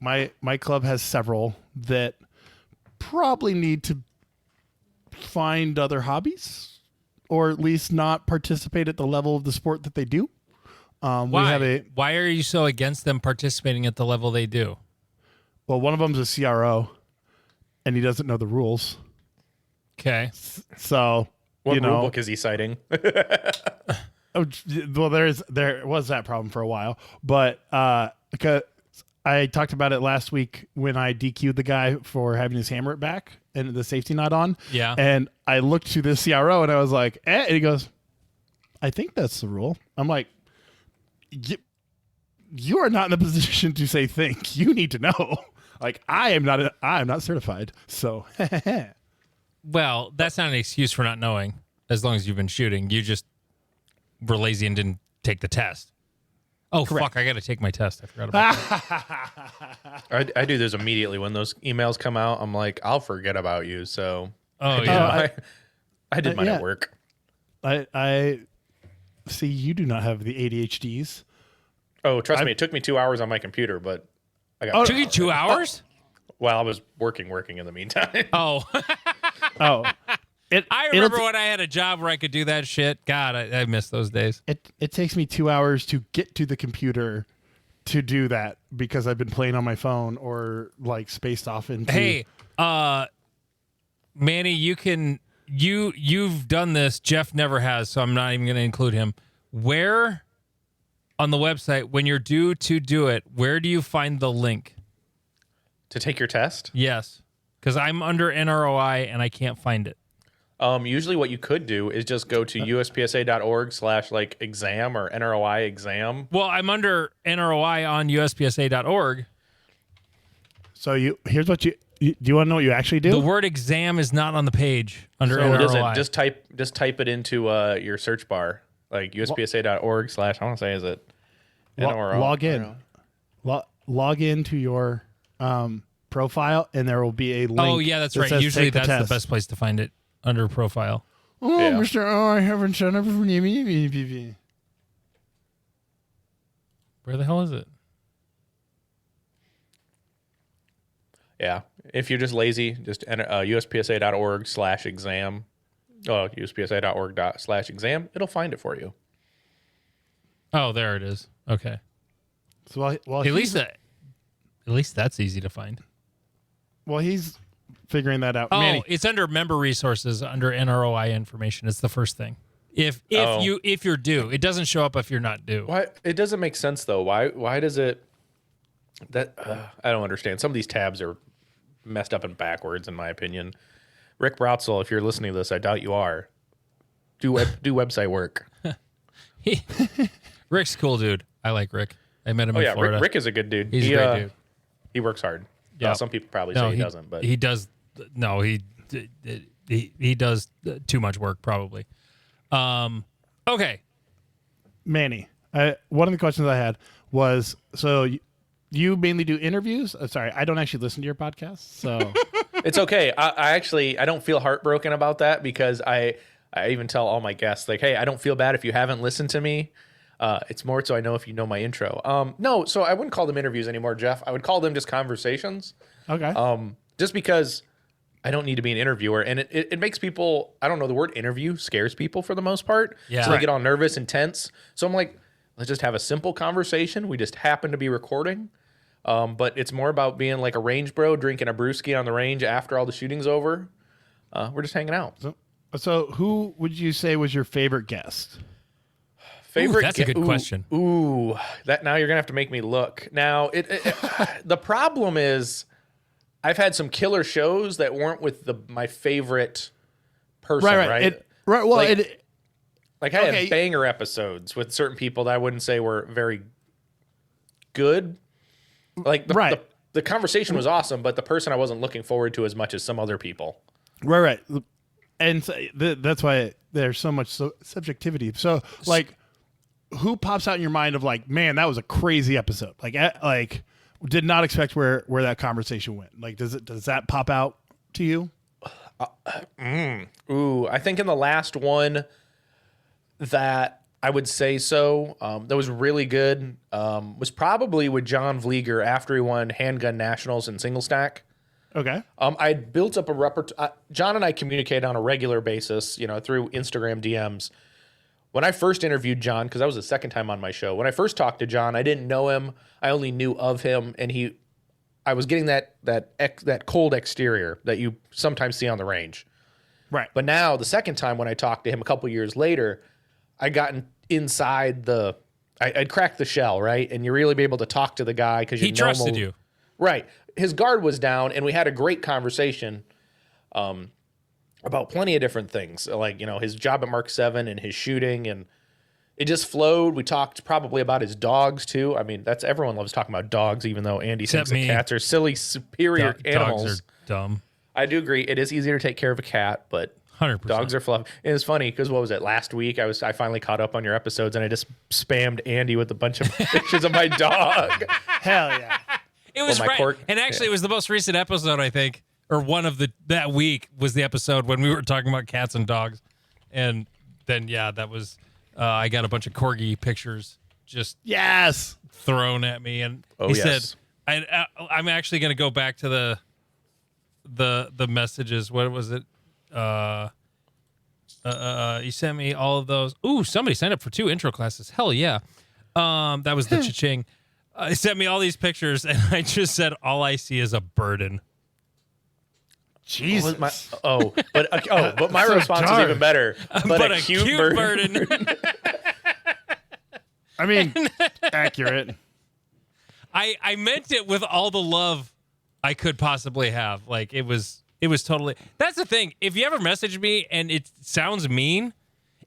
B: My club has several that probably need to find other hobbies, or at least not participate at the level of the sport that they do.
A: Why? Why are you so against them participating at the level they do?
B: Well, one of them's a CRO, and he doesn't know the rules.
A: Okay.
B: So,
C: What rule book is he citing?
B: Well, there was that problem for a while, but because I talked about it last week when I DQ'd the guy for having his hammer back and the safety not on.
A: Yeah.
B: And I looked to the CRO and I was like, and he goes, I think that's the rule. I'm like, you are not in a position to say think. You need to know. Like, I am not certified. So,
A: Well, that's not an excuse for not knowing. As long as you've been shooting, you just were lazy and didn't take the test. Oh,
B: Correct.
A: fuck, I got to take my test. I forgot about that.
C: I do this immediately when those emails come out. I'm like, I'll forget about you. So,
A: Oh, yeah.
C: I did mine
B: yeah.
C: at work.
B: I see you do not have the ADHDs.
C: Oh, trust me, it took me 2 hours on my computer, but I got.
A: Took you 2 hours?
C: Well, I was working in the meantime.
A: Oh.
B: Oh,
A: I remember when I had a job where I could do that shit. God, I miss those days.
B: It takes me 2 hours to get to the computer to do that because I've been playing on my phone or like spaced off into.
A: Hey, Manny, you've done this. Jeff never has, so I'm not even going to include him. Where on the website, when you're due to do it, where do you find the link?
C: To take your test?
A: Yes, because I'm under NROI and I can't find it.
C: Usually what you could do is just go to uspsa.org/exam or NROI exam.
A: Well, I'm under NROI on uspsa.org.
B: So here's what do you want to know what you actually do?
A: The word exam is not on the page under
C: So
A: NROI.
C: it isn't. Just type it into your search bar, like uspsa.org/ I want to say, is it NRO?
B: Log in. Log into your profile, and there will be a link.
A: Oh, yeah, that's
B: that
A: right.
B: says
A: Usually
B: take the
A: that's
B: test.
A: the best place to find it, under profile.
B: Oh,
C: Yeah.
B: Mr. Oh, I haven't shown up for me.
A: Where the hell is it?
C: Yeah. If you're just lazy, just enter uspsa.org/exam. uspsa.org/exam. It'll find it for you.
A: Oh, there it is. Okay.
B: So well,
A: At least that's easy to find.
B: Well, he's figuring that out.
A: Oh,
B: Manny,
A: it's under member resources under NROI information. It's the first thing. If you're due, it doesn't show up if you're not due.
C: Why? It doesn't make sense though. Why does it? That I don't understand. Some of these tabs are messed up and backwards, in my opinion. Rick Brotzel, if you're listening to this, I doubt you are. Do website work.
A: Rick's a cool dude. I like Rick. I met him
C: Oh
A: in
C: yeah,
A: Florida.
C: Rick is a good dude.
A: He's a great dude.
C: He works hard.
A: Yeah.
C: Some people probably say he doesn't, but
A: he does. No, he does too much work probably. Okay.
B: Manny, one of the questions I had was, so you mainly do interviews? Sorry, I don't actually listen to your podcast, so
C: it's okay. I don't feel heartbroken about that because I even tell all my guests, like, hey, I don't feel bad if you haven't listened to me. It's more so I know if you know my intro. No, so I wouldn't call them interviews anymore, Jeff. I would call them just conversations.
B: okay.
C: Just because I don't need to be an interviewer. And it makes people, I don't know, the word interview scares people for the most part.
A: Yeah.
C: So they get all nervous and tense. So I'm like, let's just have a simple conversation. We just happen to be recording. But it's more about being like a range bro, drinking a brewski on the range after all the shooting's over. We're just hanging out.
B: So who would you say was your favorite guest?
C: Favorite?
A: That's a good question.
C: Ooh, that now you're gonna have to make me look. Now, the problem is, I've had some killer shows that weren't with my favorite person. Right.
B: Well,
C: like I had banger episodes with certain people that I wouldn't say were very good. Like the conversation was awesome, but the person I wasn't looking forward to as much as some other people.
B: Right. And so that's why there's so much subjectivity. So, like, who pops out in your mind of like, man, that was a crazy episode. Like did not expect where that conversation went. Like, does that pop out to you?
C: Ooh, I think in the last one that I would say so, that was really good, was probably with John Vlieger after he won Handgun Nationals in single stack.
B: Okay.
C: I built up a repertoire. John and I communicate on a regular basis, through Instagram DMs. When I first interviewed John, because that was the second time on my show, when I first talked to John, I didn't know him. I only knew of him, and I was getting that cold exterior that you sometimes see on the range.
B: Right.
C: But now the second time when I talked to him a couple years later, I got inside I'd cracked the shell, right? And you really be able to talk to the guy because
A: he trusted you.
C: Right. His guard was down, and we had a great conversation about plenty of different things, like, his job at Mark 7 and his shooting, and it just flowed. We talked probably about his dogs too. I mean, everyone loves talking about dogs, even though Andy thinks that cats are silly, superior animals.
A: Dogs are dumb.
C: I do agree. It is easier to take care of a cat, but
A: 100%.
C: Dogs are fluff. And it's funny because what was it? Last week I finally caught up on your episodes, and I just spammed Andy with a bunch of pictures of my dog.
B: Hell yeah.
A: It was right. And actually, it was the most recent episode, I think, or one of that week was the episode when we were talking about cats and dogs. And then, that was, I got a bunch of corgi pictures just thrown at me. And he said, I'm actually going to go back to the messages. What was it? He sent me all of those. Ooh, somebody signed up for 2 intro classes. Hell yeah. That was the cha-ching. He sent me all these pictures, and I just said, all I see is a burden.
B: Jesus.
C: But my response is even better. But a cute burden.
B: I mean, accurate.
A: I meant it with all the love I could possibly have. Like, it was totally. That's the thing. If you ever message me and it sounds mean,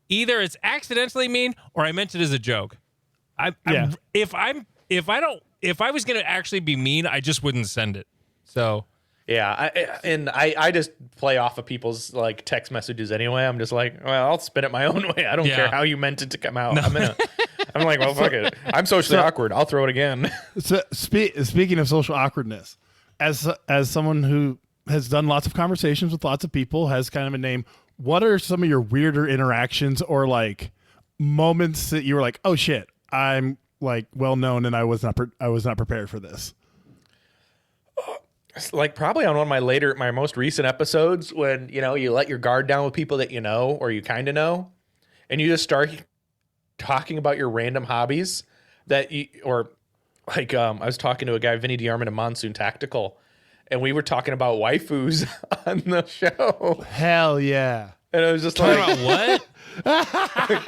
A: either it's accidentally mean or I meant it as a joke. If I was gonna actually be mean, I just wouldn't send it. So
C: yeah, I just play off of people's like text messages anyway. I'm just like, well, I'll spin it my own way. I don't care how you meant it to come out. No. I'm like, well, fuck it. I'm socially awkward. I'll throw it again.
B: So speaking of social awkwardness, as someone who has done lots of conversations with lots of people, has kind of a name, what are some of your weirder interactions or like moments that you were like, oh shit, I'm like well known and I was not prepared for this?
C: Like probably on one of my most recent episodes when, you let your guard down with people that you know or you kind of know, and you just start talking about your random hobbies I was talking to a guy, Vinny DiArmond of Monsoon Tactical, and we were talking about waifus on the show.
B: Hell yeah.
C: And I was just like, what?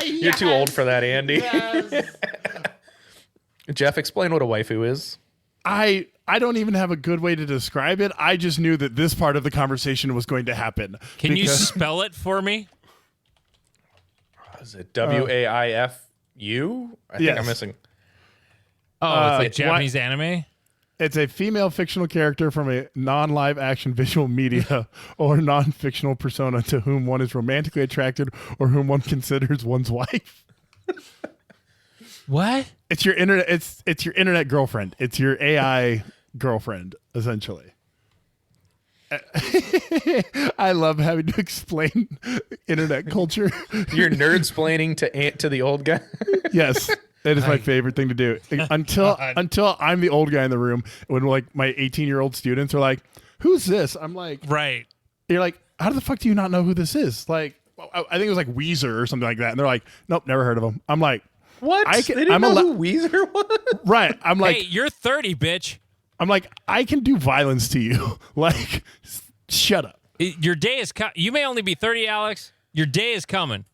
C: You're too old for that, Andy. Yes. Jeff, explain what a waifu is.
B: I don't even have a good way to describe it. I just knew that this part of the conversation was going to happen.
A: Can you spell it for me?
C: Is it WAIFU? I think I'm missing.
A: Oh, it's like Japanese anime?
B: It's a female fictional character from a non-live action visual media or non-fictional persona to whom one is romantically attracted or whom one considers one's wife.
A: What?
B: It's your internet. It's your internet girlfriend. It's your AI girlfriend, essentially. I love having to explain internet culture.
C: You're nerd-splaining to the old guy.
B: Yes, that is my favorite thing to do. Until I'm the old guy in the room. When like my 18-year-old students are like, "Who's this?" I'm like,
A: "Right."
B: You're like, "How the fuck do you not know who this is?" Like, I think it was like Weezer or something like that, and they're like, "Nope, never heard of him." I'm like,
C: "What?" They didn't know who Weezer was.
B: Right. I'm like,
A: "Hey, you're 30, bitch."
B: I'm like, I can do violence to you. Like, shut up.
A: Your day is you may only be 30, Alex. Your day is coming.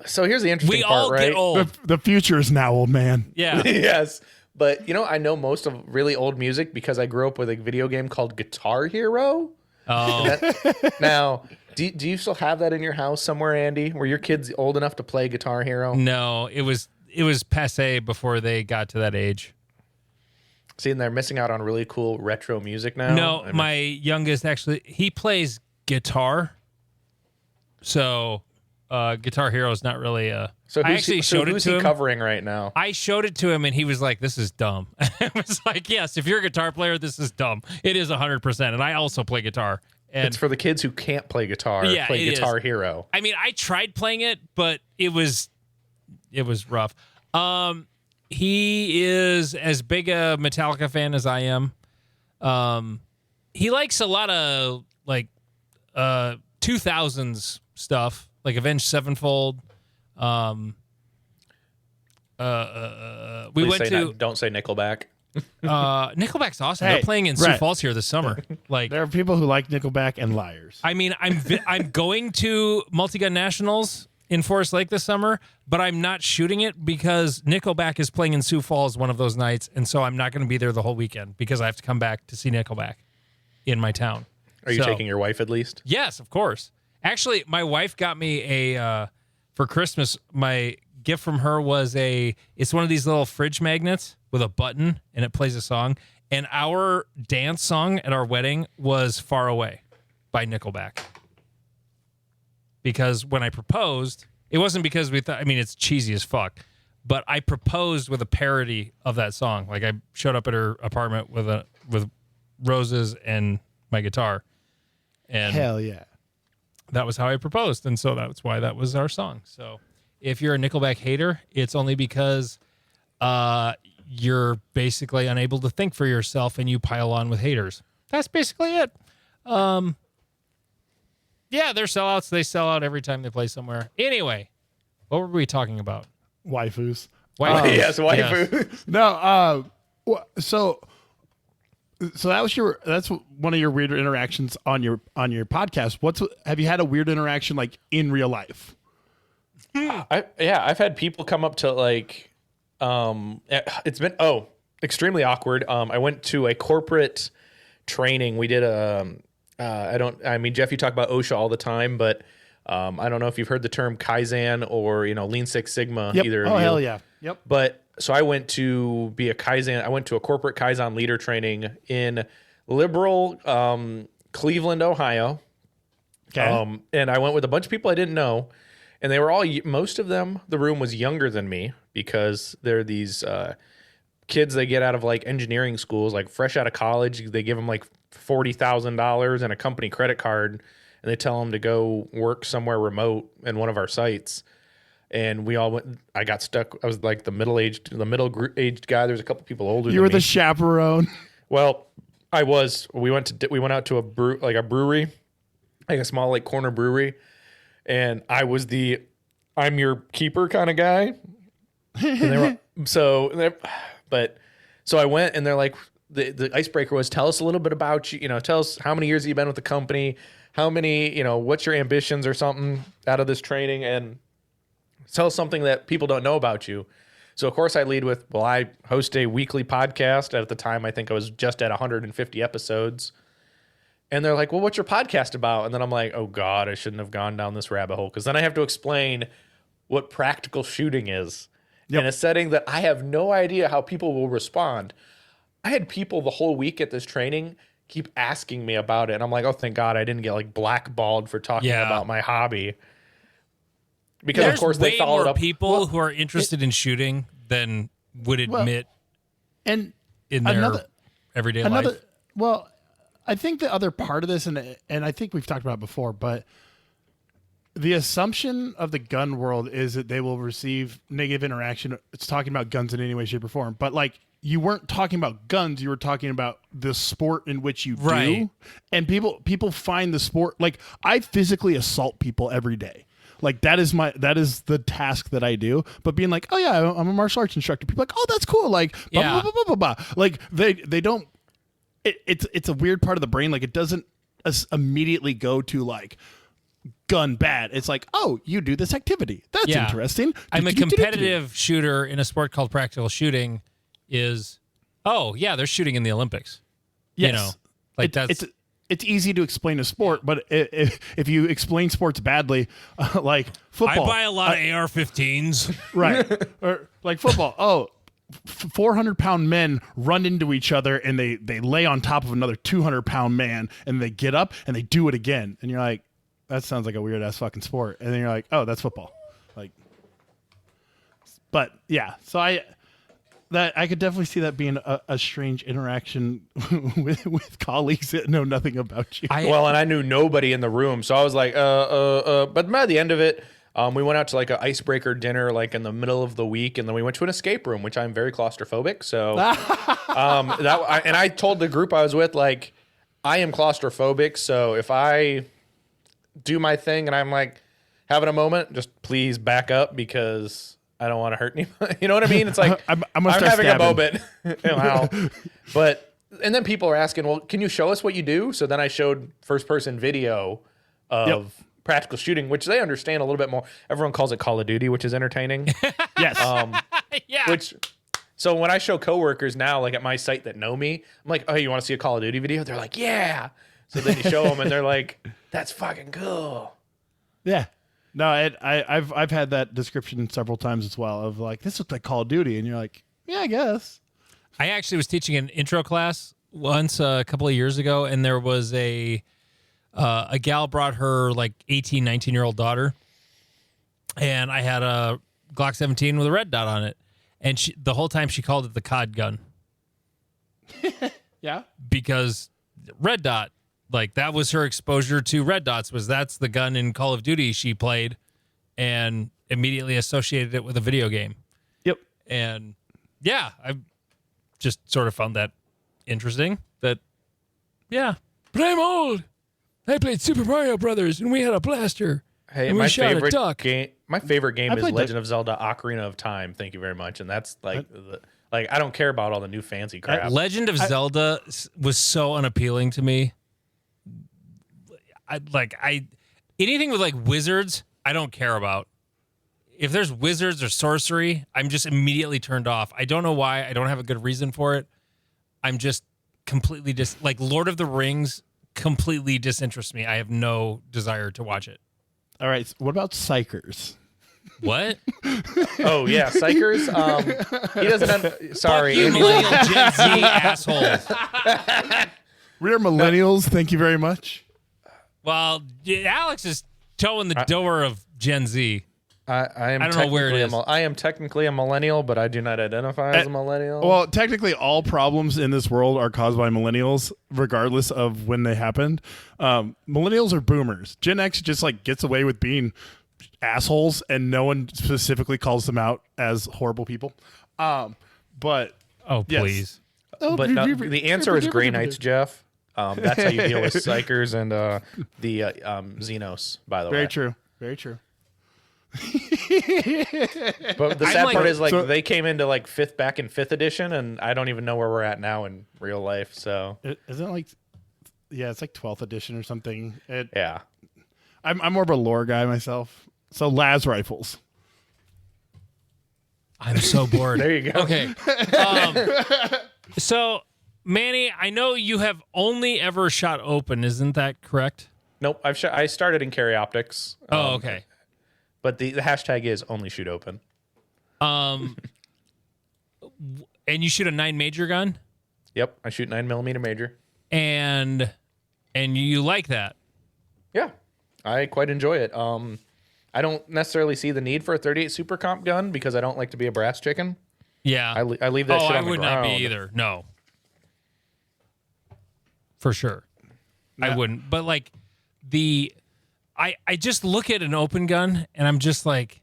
C: So here's the interesting
A: We
C: part,
A: all
C: right?
A: get old.
B: The future is now, old man.
A: Yeah.
C: Yes. But, I know most of really old music because I grew up with a video game called Guitar Hero.
A: Oh.
C: Now, do you still have that in your house somewhere, Andy? Were your kids old enough to play Guitar Hero?
A: No, it was passe before they got to that age.
C: See, and they're missing out on really cool retro music now.
A: No, my youngest actually, he plays guitar. So, Guitar Hero is not really a.
C: So
A: I actually showed it
C: who's
A: to
C: he
A: him.
C: covering right now?
A: I showed it to him, and he was like, "This is dumb." I was like, "Yes, if you're a guitar player, this is dumb. It is 100%." And I also play guitar. And
C: It's for the kids who can't play guitar.
A: Yeah,
C: play
A: it
C: Guitar
A: is.
C: Hero.
A: I mean, I tried playing it, but it was rough. He is as big a Metallica fan as I am. He likes a lot of like 2000s stuff, like Avenged Sevenfold. We
C: Please
A: went to
C: don't say Nickelback.
A: Nickelback's awesome.
B: Hey,
A: They're playing in Sioux
B: Brett.
A: Falls here this summer. Like,
B: There are people who like Nickelback and liars.
A: I mean, I'm going to Multi-Gun Nationals in Forest Lake this summer, but I'm not shooting it because Nickelback is playing in Sioux Falls one of those nights, and so I'm not going to be there the whole weekend because I have to come back to see Nickelback in my town.
C: Are you
A: So-
C: taking your wife at least?
A: Yes, of course. Actually, my wife got me for Christmas, my gift from her was it's one of these little fridge magnets with a button, and it plays a song. And our dance song at our wedding was Far Away by Nickelback. Because when I proposed, it wasn't because we thought, I mean, it's cheesy as fuck, but I proposed with a parody of that song. Like, I showed up at her apartment with roses and my guitar. And
B: Hell yeah.
A: that was how I proposed. And so that's why that was our song. So if you're a Nickelback hater, it's only because you're basically unable to think for yourself and you pile on with haters. That's basically it. Yeah, they're sellouts. They sell out every time they play somewhere. Anyway, what were we talking about?
B: Waifus.
C: Yes, waifu.
B: No, so that's one of your weirder interactions on your podcast. Have you had a weird interaction like in real life?
C: I've had people come up to like, it's been extremely awkward. I went to a corporate training. We did Jeff, you talk about OSHA all the time, but I don't know if you've heard the term Kaizen or Lean Six Sigma.
B: Yep.
C: Either
B: Oh
C: of you.
B: hell yeah. Yep.
C: But so I went to be a Kaizen. I went to a corporate Kaizen leader training in liberal Cleveland, Ohio.
B: Okay.
C: And I went with a bunch of people I didn't know, and they were all, most of them, the room was younger than me because they're these kids they get out of like engineering schools, like fresh out of college. They give them like $40,000 and a company credit card, and they tell them to go work somewhere remote in one of our sites. And we all went. I got stuck. I was like the middle-aged guy. There's a couple people older
B: You
C: than
B: were
C: me.
B: the chaperone.
C: Well, I was. We went out to a brewery, like a small like corner brewery, and I was I'm your keeper kind of guy. And they were so I went, and they're like, the icebreaker was, tell us a little bit about you. Tell us how many years have you been with the company, how many, what's your ambitions or something out of this training, and tell us something that people don't know about you. So, of course, I lead with, well, I host a weekly podcast. At the time, I think I was just at 150 episodes. And they're like, well, what's your podcast about? And then I'm like, oh, God, I shouldn't have gone down this rabbit hole. Because then I have to explain what practical shooting is in a setting that I have no idea how people will respond. I had people the whole week at this training keep asking me about it. And I'm like, oh, thank God I didn't get like blackballed for talking about my hobby. Because
A: There's
C: of course they
A: way
C: followed
A: more
C: up.
A: people who are interested in shooting than would admit
B: And
A: in their
B: another-
A: everyday life.
B: Well, I think the other part of this, and I think we've talked about it before, but the assumption of the gun world is that they will receive negative interaction. It's talking about guns in any way, shape, or form. But like, you weren't talking about guns. You were talking about the sport in which you
A: Right.
B: do. And people find the sport, like, I physically assault people every day. Like, that is the task that I do. But being like, oh yeah, I'm a martial arts instructor. People are like, oh, that's cool. Like, blah,
A: Yeah.
B: blah, blah, blah, blah, blah. Like, they don't it's a weird part of the brain. Like it doesn't immediately go to like gun bad. It's like, oh, you do this activity. That's interesting.
A: I'm a competitive shooter in a sport called practical shooting. Is they're shooting in the Olympics.
B: Yes.
A: You know, like
B: it's easy to explain a sport, but if you explain sports badly, like football,
A: I buy a lot of AR-15s.
B: Right, or like football. 400-pound men run into each other and they lay on top of another 200-pound man and they get up and they do it again. And you're like, that sounds like a weird ass fucking sport. And then you're like, oh, that's football. Like, but yeah, so I could definitely see that being a strange interaction with colleagues that know nothing about you.
C: And I knew nobody in the room, so I was like, But by the end of it, we went out to like an icebreaker dinner, like in the middle of the week, and then we went to an escape room, which I'm very claustrophobic. So, I told the group I was with, like, I am claustrophobic. So if I do my thing and I'm like having a moment, just please back up because I don't want to hurt anybody. You know what I mean? It's like I'm having a moment. Wow. But and then people are asking, well, can you show us what you do? So then I showed first person video of practical shooting, which they understand a little bit more. Everyone calls it Call of Duty, which is entertaining.
B: Yes.
C: So when I show coworkers now, like at my site that know me, I'm like, oh, you want to see a Call of Duty video? They're like, yeah. So then you show them and they're like, that's fucking cool.
B: Yeah. No, I've had that description several times as well of like, this looks like Call of Duty. And you're like, yeah, I guess.
A: I actually was teaching an intro class once a couple of years ago, and there was a gal brought her like 18, 19-year-old daughter, and I had a Glock 17 with a red dot on it. And the whole time she called it the COD gun.
B: Yeah.
A: Because red dot, like that was her exposure to red dots, that's the gun in Call of Duty she played and immediately associated it with a video game.
B: Yep.
A: And yeah, I just sort of found that interesting but I'm old. I played Super Mario Brothers and we had a blaster.
C: Hey,
A: and
C: my
A: we shot a
C: favorite
A: duck.
C: game. My favorite game is
B: played
C: Legend of Zelda: Ocarina of Time. Thank you very much. And that's like, I don't care about all the new fancy crap.
A: Legend of Zelda was so unappealing to me. Anything with like wizards, I don't care about. If there's wizards or sorcery, I'm just immediately turned off. I don't know why. I don't have a good reason for it. I'm just completely like Lord of the Rings completely disinterests me. I have no desire to watch it.
B: All right. So what about Psychers?
A: What?
C: Oh yeah, Psychers. He doesn't. Sorry,
A: Fuck you, millennial Gen Z assholes.
B: We are millennials. Thank you very much.
A: Well, Alex is toeing the door of Gen Z.
C: I
A: don't know where it is.
C: I am technically a millennial, but I do not identify as a millennial.
B: Well, technically, all problems in this world are caused by millennials, regardless of when they happened. Millennials are boomers. Gen X just like gets away with being assholes, and no one specifically calls them out as horrible people. But
A: oh,
B: yes.
A: Please.
C: But no, the answer is Grey Knights, Jeff. That's how you deal with Psychers and the Xenos, by the way.
B: Very true. Very true.
C: But the sad part is they came into like back in 5th edition, and I don't even know where we're at now in real life. So
B: isn't it like, yeah, it's like 12th edition or something.
C: Yeah,
B: I'm more of a lore guy myself. So las rifles.
A: I'm so bored.
C: There you go.
A: Okay. So Manny, I know you have only ever shot open. Isn't that correct?
C: Nope. I started in carry optics.
A: Oh, okay.
C: But the hashtag is only shoot open.
A: And you shoot a 9 major gun?
C: Yep, I shoot 9mm major.
A: And you like that?
C: Yeah, I quite enjoy it. I don't necessarily see the need for a 38 Super Comp gun because I don't like to be a brass chicken.
A: Yeah.
C: I leave that shit on the ground.
A: I would not be either. No. For sure. No. I wouldn't. But like I just look at an open gun and I'm just like,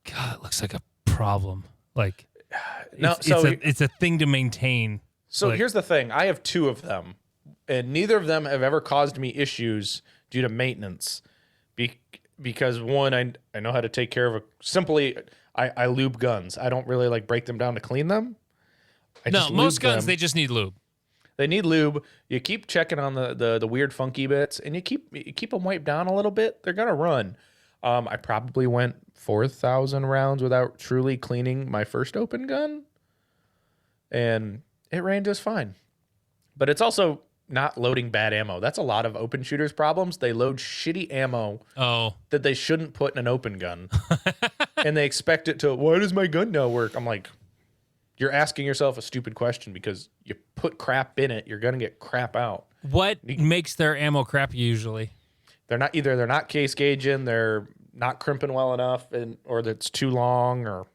A: God, it looks like a problem. Like, it's a thing to maintain.
C: So
A: like,
C: here's the thing. I have 2 of them, and neither of them have ever caused me issues due to maintenance. Because one, I know how to take care of I lube guns. I don't really like break them down to clean them.
A: Most guns, they just need lube.
C: They need lube. You keep checking on the weird funky bits, and you keep them wiped down a little bit. They're gonna run. I probably went 4,000 rounds without truly cleaning my first open gun, and it ran just fine. But it's also not loading bad ammo. That's a lot of open shooters' problems. They load shitty ammo that they shouldn't put in an open gun, and they expect it to. Why does my gun now work? I'm like, you're asking yourself a stupid question because you put crap in it. You're gonna get crap out.
A: What makes their ammo crappy usually?
C: They're not case gauging, they're not crimping well enough, or it's too long, or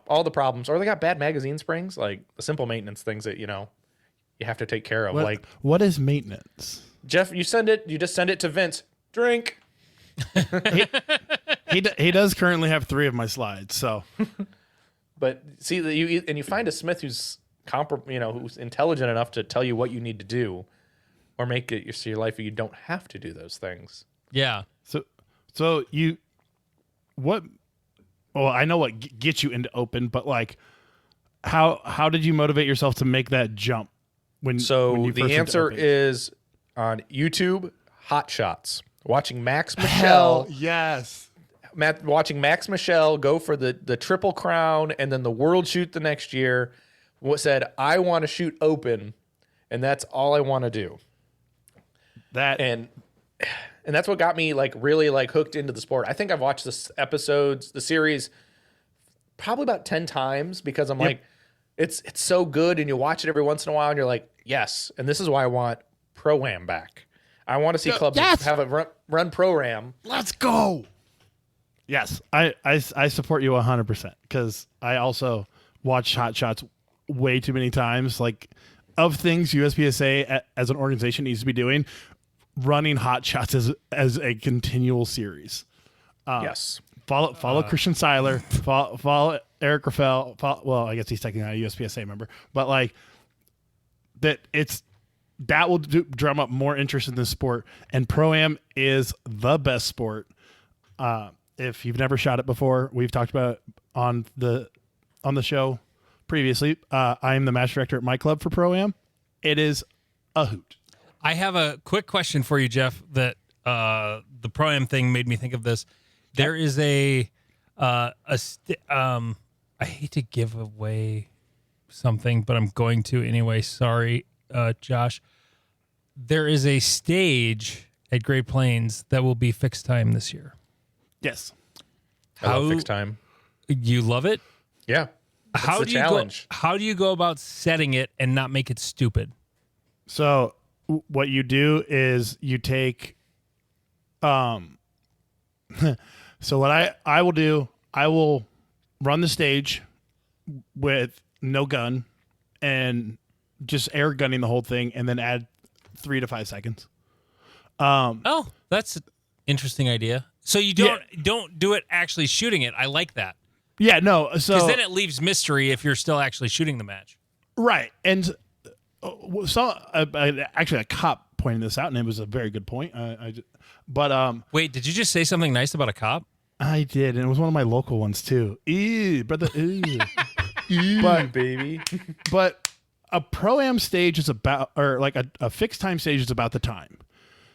C: all the problems. Or they got bad magazine springs, like the simple maintenance things that you have to take care of.
B: What is maintenance?
C: Jeff, you just send it to Vince. Drink.
B: He does currently have 3 of my slides, so.
C: But see, you find a smith who's who's intelligent enough to tell you what you need to do, or make it your life where you don't have to do those things.
A: Yeah.
B: So what? Well, I know what gets you into open, but like, how did you motivate yourself to make that jump? When
C: the answer is on YouTube, Hot Shots, watching Max Michelle.
B: Hell yes.
C: Watching Max Michelle go for the Triple Crown and then the World Shoot the next year. Said, I want to shoot open, and that's all I want to do. And that's what got me really hooked into the sport. I think I've watched the series probably about 10 times because I'm like, it's so good, and you watch it every once in a while and you're like, yes. And this is why I want Pro-Am back. I want to see clubs have a run Pro-Am.
B: Let's go. Yes, I support you 100% because I also watched Hot Shots way too many times. Like, of things USPSA as an organization needs to be doing, running Hot Shots as a continual series.
C: Yes.
B: Follow Christian Seiler. Follow Eric Raffel. Well, I guess he's technically not a USPSA member, but like that will drum up more interest in this sport. And Pro-Am is the best sport. If you've never shot it before, we've talked about it on the show previously. I am the match director at my club for Pro-Am. It is a hoot.
A: I have a quick question for you, Jeff, that the Pro-Am thing made me think of this. There is I hate to give away something, but I'm going to anyway. Sorry, Josh. There is a stage at Great Plains that will be fixed time this year.
B: Yes.
C: I love fixed time.
A: You love it?
C: Yeah. How do
B: you
A: go about setting it and not make it stupid?
B: So what you do is you take so what I will do, I will run the stage with no gun and just air gunning the whole thing, and then add 3 to 5 seconds.
A: That's an interesting idea. So you don't do it actually shooting it. I like that.
B: Yeah, no. So
A: because then it leaves mystery if you're still actually shooting the match.
B: Right. And actually a cop pointed this out, and it was a very good point.
A: Wait, did you just say something nice about a cop?
B: I did, and it was one of my local ones too. Ew, brother. Ew.
C: Baby.
B: But a Pro-Am stage is about, or like a fixed time stage is about the time.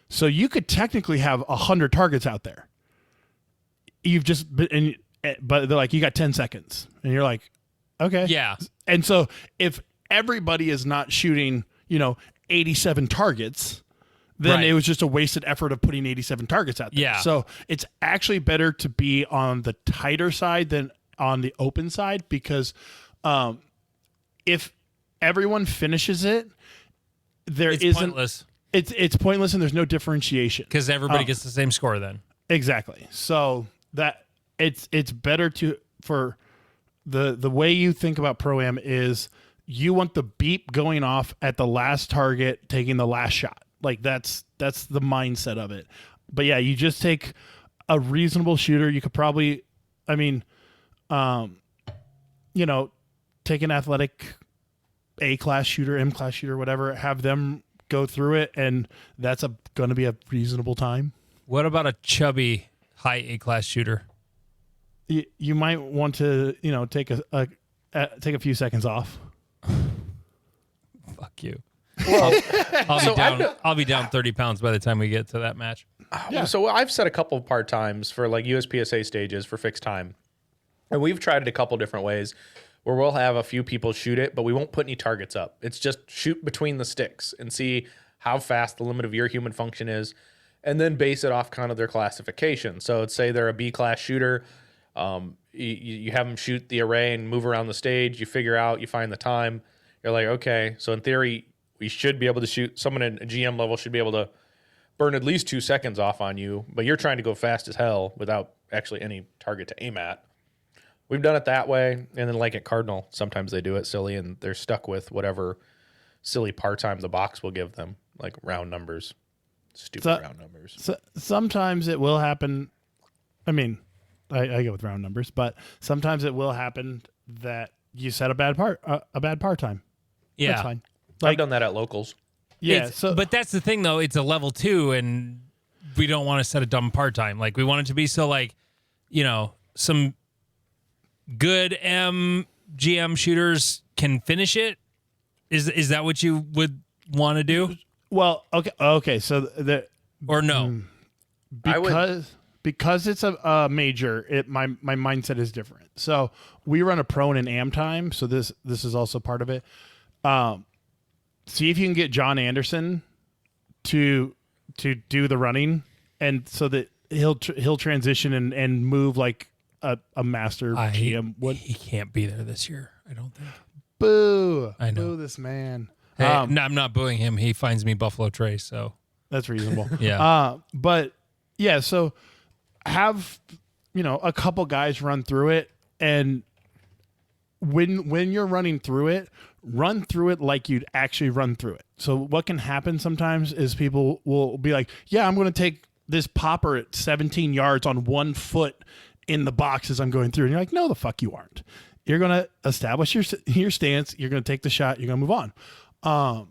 B: So you could technically have 100 targets out there. But they're like, you got 10 seconds, and you're like, okay,
A: yeah.
B: And so if everybody is not shooting, 87 targets, then it was just a wasted effort of putting 87 targets out there.
A: Yeah.
B: So it's actually better to be on the tighter side than on the open side, because if everyone finishes it,
A: it's pointless.
B: It's pointless, and there's no differentiation
A: because everybody gets the same score then.
B: Exactly. So that it's better for the way you think about Pro-Am is you want the beep going off at the last target, taking the last shot. Like that's the mindset of it. But yeah, you just take a reasonable shooter. You could probably, take an athletic A-class shooter, M-class shooter, whatever, have them go through it, and that's going to be a reasonable time.
A: What about a chubby high A-class shooter?
B: You might want to, take a few seconds off.
A: Fuck Fuck you.
C: Well,
A: I'll be down 30 pounds by the time we get to that match.
C: So I've set a couple of part times for like USPSA stages for fixed time. And we've tried it a couple different ways where we'll have a few people shoot it, but we won't put any targets up. It's just shoot between the sticks and see how fast the limit of your human function is, and then base it off kind of their classification. So let's say they're a B class shooter. You have them shoot the array and move around the stage. You figure out, you find the time. You're like, okay, so in theory, we should be able to shoot. Someone in a GM level should be able to burn at least 2 seconds off on you, but you're trying to go fast as hell without actually any target to aim at. We've done it that way, and then like at Cardinal, sometimes they do it silly, and they're stuck with whatever silly part time the box will give them, like round numbers, stupid round numbers.
B: So, sometimes it will happen. I mean, I go with round numbers, but sometimes it will happen that you set a bad part time.
A: Yeah,
B: that's fine.
C: I've done that at locals.
B: Yeah,
A: but that's the thing though. It's a level 2, and we don't want to set a dumb part time. Like we want it to be so like, some good GM shooters can finish it. Is that what you would want to do?
B: Well, okay. So
A: or no?
B: Because it's a major, my mindset is different. So we run a prone and am time. So this is also part of it. See if you can get John Anderson to do the running, and so that he'll transition and move like a master GM would.
A: He can't be there this year, I don't think.
B: Boo!
A: I know.
B: Boo this man.
A: Hey, no, I'm not booing him. He finds me Buffalo Trace, so
B: that's reasonable.
A: Yeah.
B: But yeah, so have a couple guys run through it, and when you're running through it, run through it like you'd actually run through it. So what can happen sometimes is people will be like, yeah, I'm going to take this popper at 17 yards on 1 foot in the box as I'm going through. And you're like, no, the fuck you aren't. You're going to establish your stance. You're going to take the shot. You're going to move on.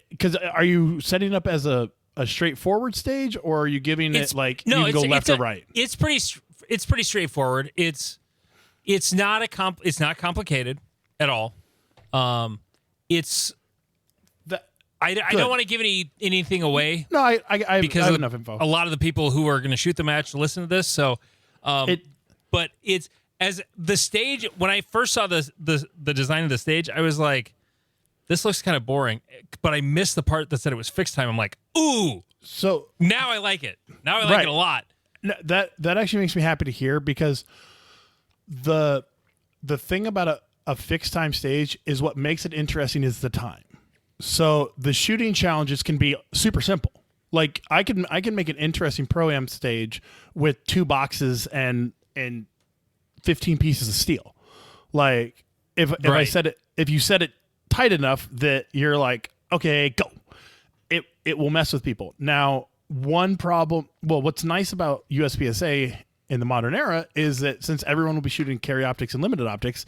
B: Because are you setting up as a straightforward stage, or are you giving it like you can go left or right?
A: It's pretty straightforward. It's not complicated at all. I don't want to give anything away.
B: No, I have enough info.
A: A lot of the people who are going to shoot the match listen to this. So, but it's as the stage. When I first saw the design of the stage, I was like, this looks kind of boring. But I missed the part that said it was fixed time. I'm like, ooh.
B: So
A: now I like it. Now I like it a lot.
B: That actually makes me happy to hear, because the thing about a fixed time stage is what makes it interesting is the time. So the shooting challenges can be super simple. Like I can make an interesting pro-am stage with 2 boxes and 15 pieces of steel. Like if you set it tight enough that you're like, okay, go. It will mess with people. Now, one problem, what's nice about USPSA in the modern era is that since everyone will be shooting carry optics and limited optics,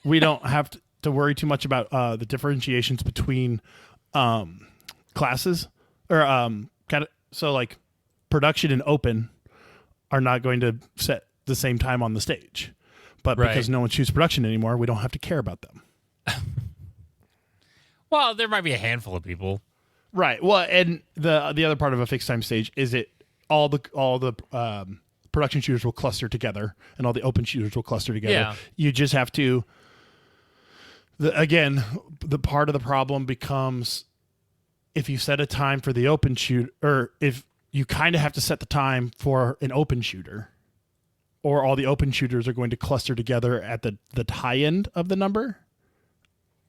B: we don't have to worry too much about the differentiations between classes, or so like production and open are not going to set the same time on the stage, but because no one shoots production anymore, we don't have to care about them.
A: Well, there might be a handful of people,
B: right? Well, and the other part of a fixed time stage is all the production shooters will cluster together, and all the open shooters will cluster together.
A: Yeah.
B: You just have to. The part of the problem becomes if you set a time for the open shoot, or if you kind of have to set the time for an open shooter, or all the open shooters are going to cluster together at the high end of the number,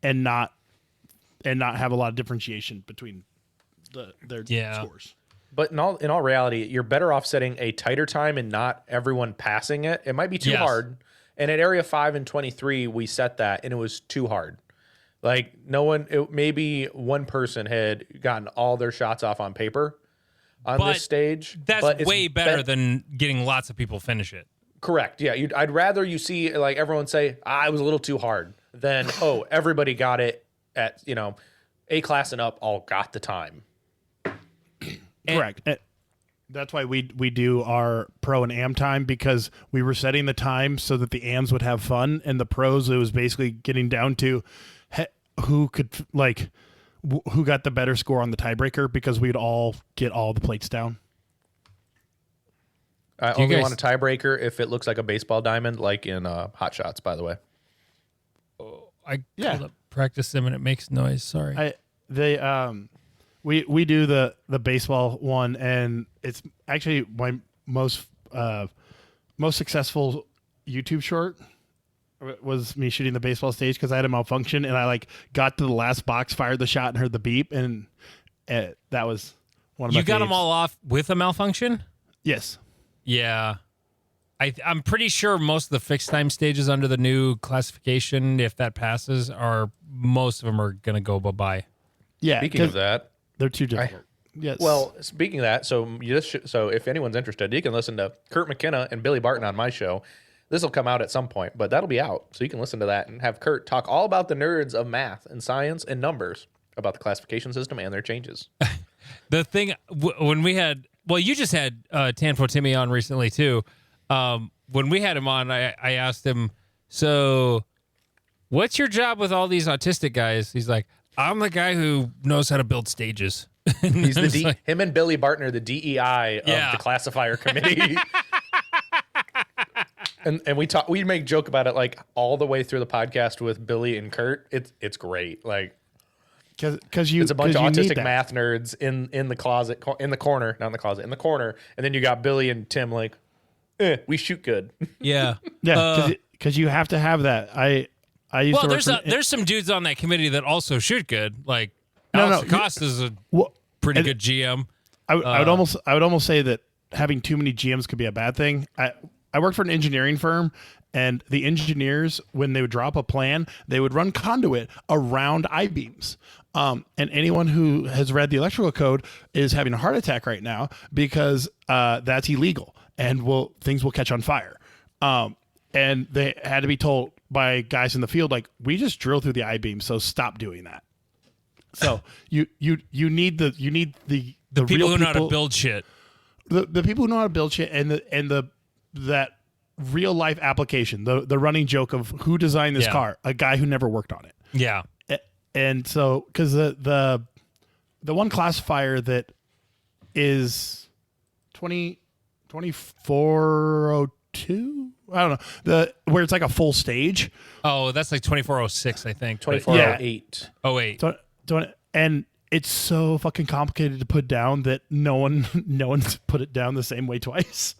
B: and not have a lot of differentiation between their scores.
C: But in all reality, you're better off setting a tighter time and not everyone passing it. It might be too hard. And at Area 5 and 23, we set that, and it was too hard. Like, maybe one person had gotten all their shots off on paper on this stage.
A: That's way better than getting lots of people finish it.
C: Correct. Yeah. I'd rather you see, like, everyone say, it was a little too hard, than, everybody got it at, A class and up all got the time.
B: Correct. That's why we do our pro and am time, because we were setting the time so that the ams would have fun, and the pros, it was basically getting down to who could who got the better score on the tiebreaker, because we'd all get all the plates down.
C: I only want a tiebreaker if it looks like a baseball diamond, like in Hot Shots, by the way.
A: I called up practice sim and it makes noise. Sorry.
B: We do the baseball one, and it's actually my most successful YouTube short was me shooting the baseball stage, because I had a malfunction and I got to the last box, fired the shot, and heard the beep, and that was one of my. You
A: got them all off with a malfunction?
B: Yes.
A: Yeah. I'm pretty sure most of the fixed time stages under the new classification, if that passes, most of them are going to go bye-bye.
B: Yeah.
C: Speaking of that,
B: they're too difficult. Yes.
C: Well, speaking of that, so if anyone's interested, you can listen to Kurt McKenna and Billy Barton on my show. This will come out at some point, but that'll be out. So you can listen to that and have Kurt talk all about the nerds of math and science and numbers, about the classification system and their changes.
A: The thing, when we had, you just had Tanfo Timmy on recently too. When we had him on, I asked him, so what's your job with all these autistic guys? He's like, I'm the guy who knows how to build stages.
C: He's him and Billy Barton are the DEI of the classifier committee. and we make joke about it all the way through the podcast with Billy and Kurt. It's great.
B: Because
C: it's a bunch of autistic math nerds in the closet, in the corner, not in the closet, in the corner, and then you got Billy and Tim we shoot good.
A: Yeah.
B: Yeah, because you have to have that. I used to work
A: there's some dudes on that committee that also shoot good. Like Alex Acosta's a pretty good GM.
B: I would almost say that having too many GMs could be a bad thing. I worked for an engineering firm, and the engineers, when they would drop a plan, they would run conduit around I-beams. And anyone who has read the electrical code is having a heart attack right now, because that's illegal, and things will catch on fire. And they had to be told by guys in the field, we just drill through the I-beam, so stop doing that. So you need the
A: people who know how to build shit.
B: The people who know how to build shit, and that real life application, the running joke of who designed this car, a guy who never worked on it.
A: Yeah.
B: And so, because the one classifier that is 2402, I don't know, where it's like a full stage.
A: Oh, that's 2406, I think.
C: 2408.
A: 08.
B: And it's so fucking complicated to put down that no one's put it down the same way twice.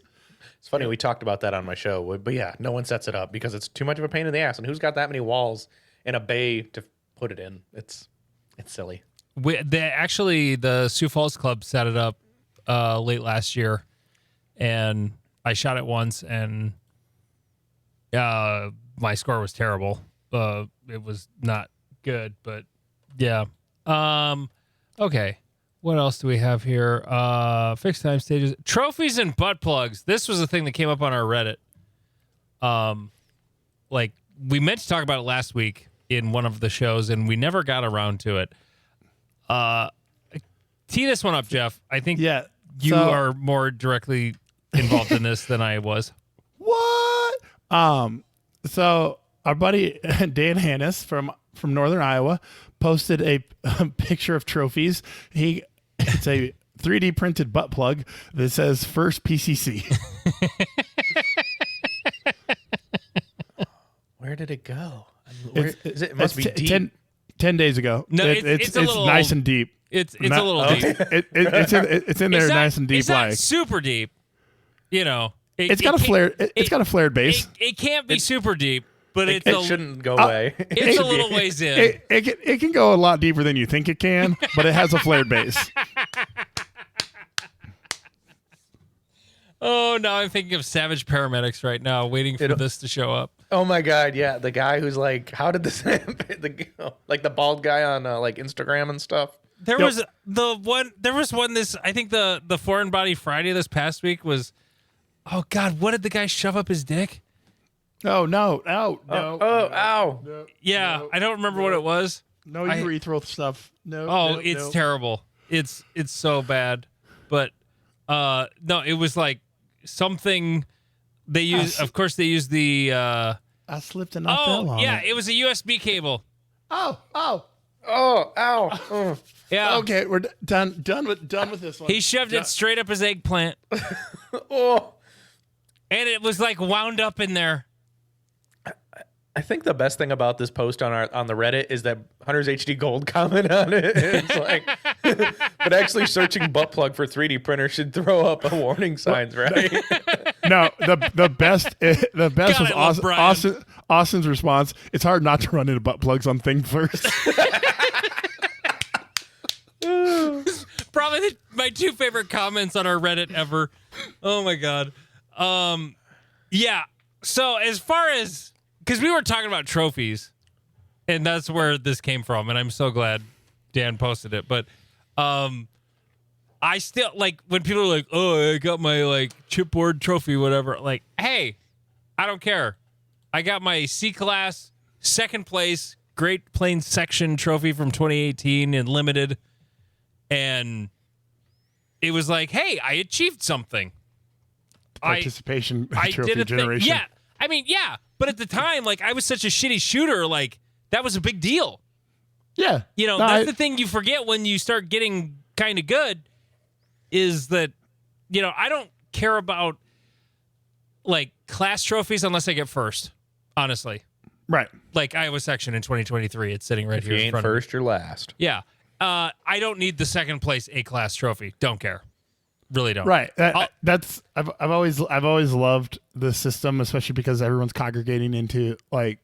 C: It's funny, we talked about that on my show, but yeah, no one sets it up because it's too much of a pain in the ass. And who's got that many walls in a bay to put it in? It's silly.
A: The Sioux Falls Club set it up late last year, and I shot it once, and my score was terrible. It was not good, but yeah. Okay. What else do we have here? Fixed time stages, trophies, and butt plugs. This was a thing that came up on our Reddit. We meant to talk about it last week in one of the shows, and we never got around to it. Tee this one up, Jeff. I think you are more directly involved in this than I was.
B: What? So our buddy Dan Hannes from Northern Iowa posted a picture of trophies. It's a 3D printed butt plug that says first PCC.
C: Where did it go? It must be deep.
B: 10 days ago.
A: No,
B: it's nice and deep.
A: It's a little deep.
B: It's in there nice and deep.
A: It's not super deep.
B: It's got a flared base.
A: It can't be super deep, but it
C: shouldn't go away.
A: It's a little ways in.
B: It can go a lot deeper than you think it can, but it has a flared base.
A: Oh, now I'm thinking of Savage Paramedics right now, waiting for this to show up.
C: Oh my God, yeah, the guy who's like, how did this happen? The bald guy on Instagram and stuff.
A: There was one. I think the Foreign Body Friday this past week was. Oh God, what did the guy shove up his dick?
B: Oh no! Ow!
C: Ow!
A: Yeah, I don't remember what it was.
B: No urethral stuff. No.
A: It's terrible. It's so bad. But No, it was like something they use. Of course, they use the.
B: I slipped and I fell on
A: yeah,
B: it.
A: it was a USB cable.
B: Oh.
C: Oh, ow.
A: Yeah.
B: Okay, we're done with this one.
A: He shoved it straight up his eggplant,
C: Oh.
A: and it was like wound up in there.
C: I think the best thing about this post on the Reddit is that Hunter's HD Gold comment on it. It's like, but actually searching butt plug for 3D printer should throw up a warning signs, right?
B: No, the best
A: God, I love
B: was
A: Brian.
B: Austin's response. It's hard not to run into butt plugs on thing first.
A: Probably my two favorite comments on our Reddit ever. Oh my god. Yeah. So as far as, because we were talking about trophies, and that's where this came from, and I'm so glad Dan posted it. But I still like when people are like, "Oh, I got my like chipboard trophy, whatever." Like, hey, I don't care. I got my C class second place Great Plains section trophy from 2018 in limited, and it was like, hey, I achieved something.
B: Participation
A: I
B: trophy
A: did a
B: generation.
A: thing. Yeah, I mean, yeah, but at the time, like, I was such a shitty shooter, like that was a big deal.
B: Yeah.
A: You know,
B: No,
A: that's the thing you forget when you start getting kind of good is that, you know, I don't care about like class trophies unless I get first, honestly.
B: Right.
A: Like Iowa section in 2023, it's sitting right
C: If
A: here
C: you
A: in
C: ain't
A: front of me.
C: first, you're last.
A: Yeah. I don't need the second place A class trophy. Don't care. Really don't.
B: Right. That's I've always loved the system, especially because everyone's congregating into like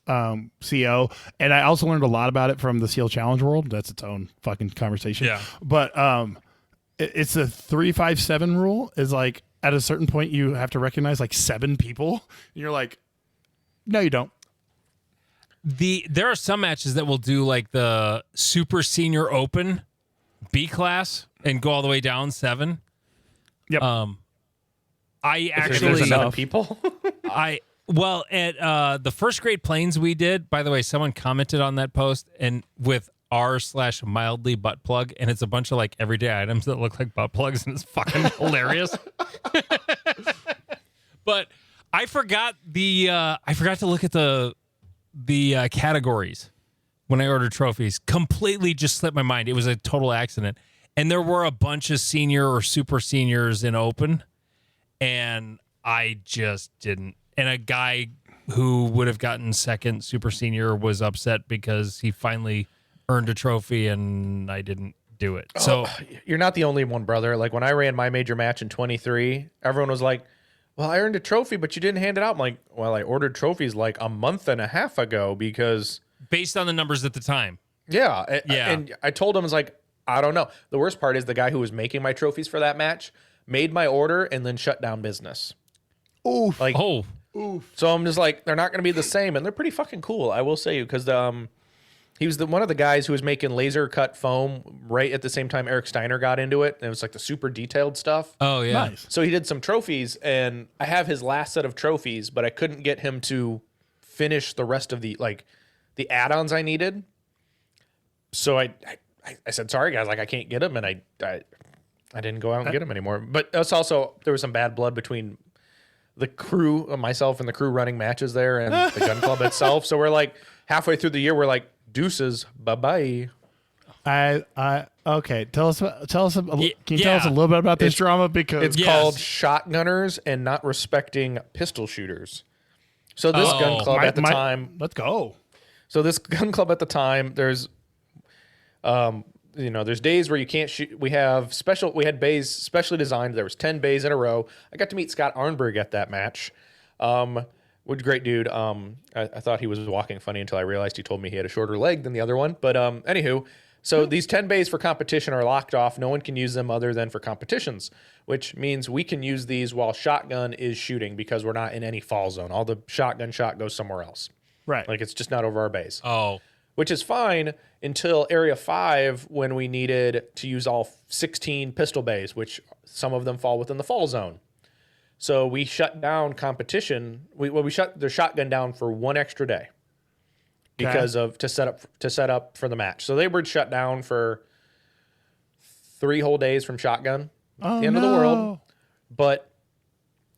B: CO, and I also learned a lot about it from the Seal Challenge world. That's its own fucking conversation.
A: Yeah.
B: But it's a 3-5-7 rule. Is like at a certain point you have to recognize like 7 people. And you're like, no, you don't.
A: There are some matches that will do like the Super Senior Open B class and go all the way down 7.
B: Yep.
A: I
C: There's
A: actually
C: enough people.
A: at the first Great Plains we did, by the way, someone commented on that post and with r/mildly butt plug, and it's a bunch of like everyday items that look like butt plugs, and it's fucking hilarious. But I forgot to look at the categories when I ordered trophies. Completely just slipped my mind. It was a total accident. And there were a bunch of senior or super seniors in open, and I just didn't. And a guy who would have gotten second super senior was upset because he finally earned a trophy and I didn't do it. So
C: You're not the only one, brother. Like when I ran my major match in 23, everyone was like, well, I earned a trophy, but you didn't hand it out. I'm like, well, I ordered trophies like a month and a half ago because...
A: based on the numbers at the time.
C: Yeah.
A: Yeah.
C: And I told him, I was like, I don't know. The worst part is the guy who was making my trophies for that match made my order and then shut down business.
B: Oof.
C: Like,
A: Oh,
C: so I'm just like, they're not going to be the same. And they're pretty fucking cool, I will say, because he was one of the guys who was making laser cut foam right at the same time Eric Steiner got into it. And it was like the super detailed stuff.
A: oh yeah.
B: Nice.
C: So he did some trophies, and I have his last set of trophies, but I couldn't get him to finish the rest of the add-ons I needed. So I said, sorry guys, like I can't get them, and I didn't go out and get them anymore. But it's also, there was some bad blood between the crew, myself and the crew running matches there, and the gun club itself. So we're like halfway through the year, we're like, deuces, bye-bye.
B: Okay. Tell us. Can you tell us a
A: yeah.
B: little bit about this drama? Because
C: It's
A: Yes.
C: called shotgunners and not respecting pistol shooters. So this
A: Oh.
C: gun club at the time,
B: let's go.
C: so this gun club at the time, there's, there's days where you can't shoot. We had bays specially designed. There was 10 bays in a row. I got to meet Scott Arnberg at that match. Great dude. I thought he was walking funny until I realized he told me he had a shorter leg than the other one. But anywho, so these 10 bays for competition are locked off. No one can use them other than for competitions, which means we can use these while shotgun is shooting because we're not in any fall zone. All the shotgun shot goes somewhere else.
B: Right.
C: Like it's just not over our bays.
A: Oh,
C: Which is fine until Area 5 when we needed to use all 16 pistol bays, which some of them fall within the fall zone. So we shut down competition. We shut the shotgun down for one extra day because of to set up for the match. So they were shut down for 3 whole days from shotgun the end of the world.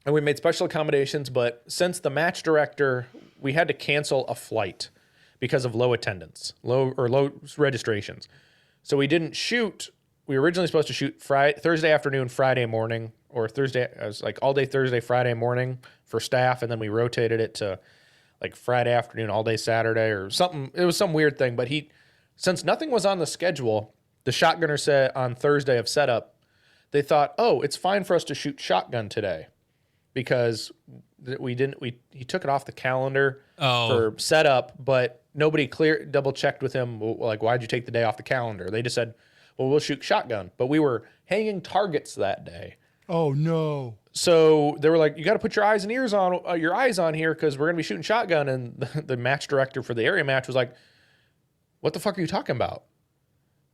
C: And we made special accommodations, but since the match director, we had to cancel a flight because of low attendance, low registrations. So we didn't shoot. We were originally supposed to shoot Thursday afternoon, Friday morning, or Thursday. It was like all day Thursday, Friday morning for staff, and then we rotated it to like Friday afternoon, all day Saturday, or something. It was some weird thing. But since nothing was on the schedule, the shotgunner said on Thursday of setup, they thought, oh, it's fine for us to shoot shotgun today, because he took it off the calendar for setup, but nobody double checked with him, like, why'd you take the day off the calendar? They just said, well, we'll shoot shotgun. But we were hanging targets that day.
B: Oh no.
C: So they were like, you got to put your eyes on here, because we're going to be shooting shotgun. And the match director for the area match was like, what the fuck are you talking about?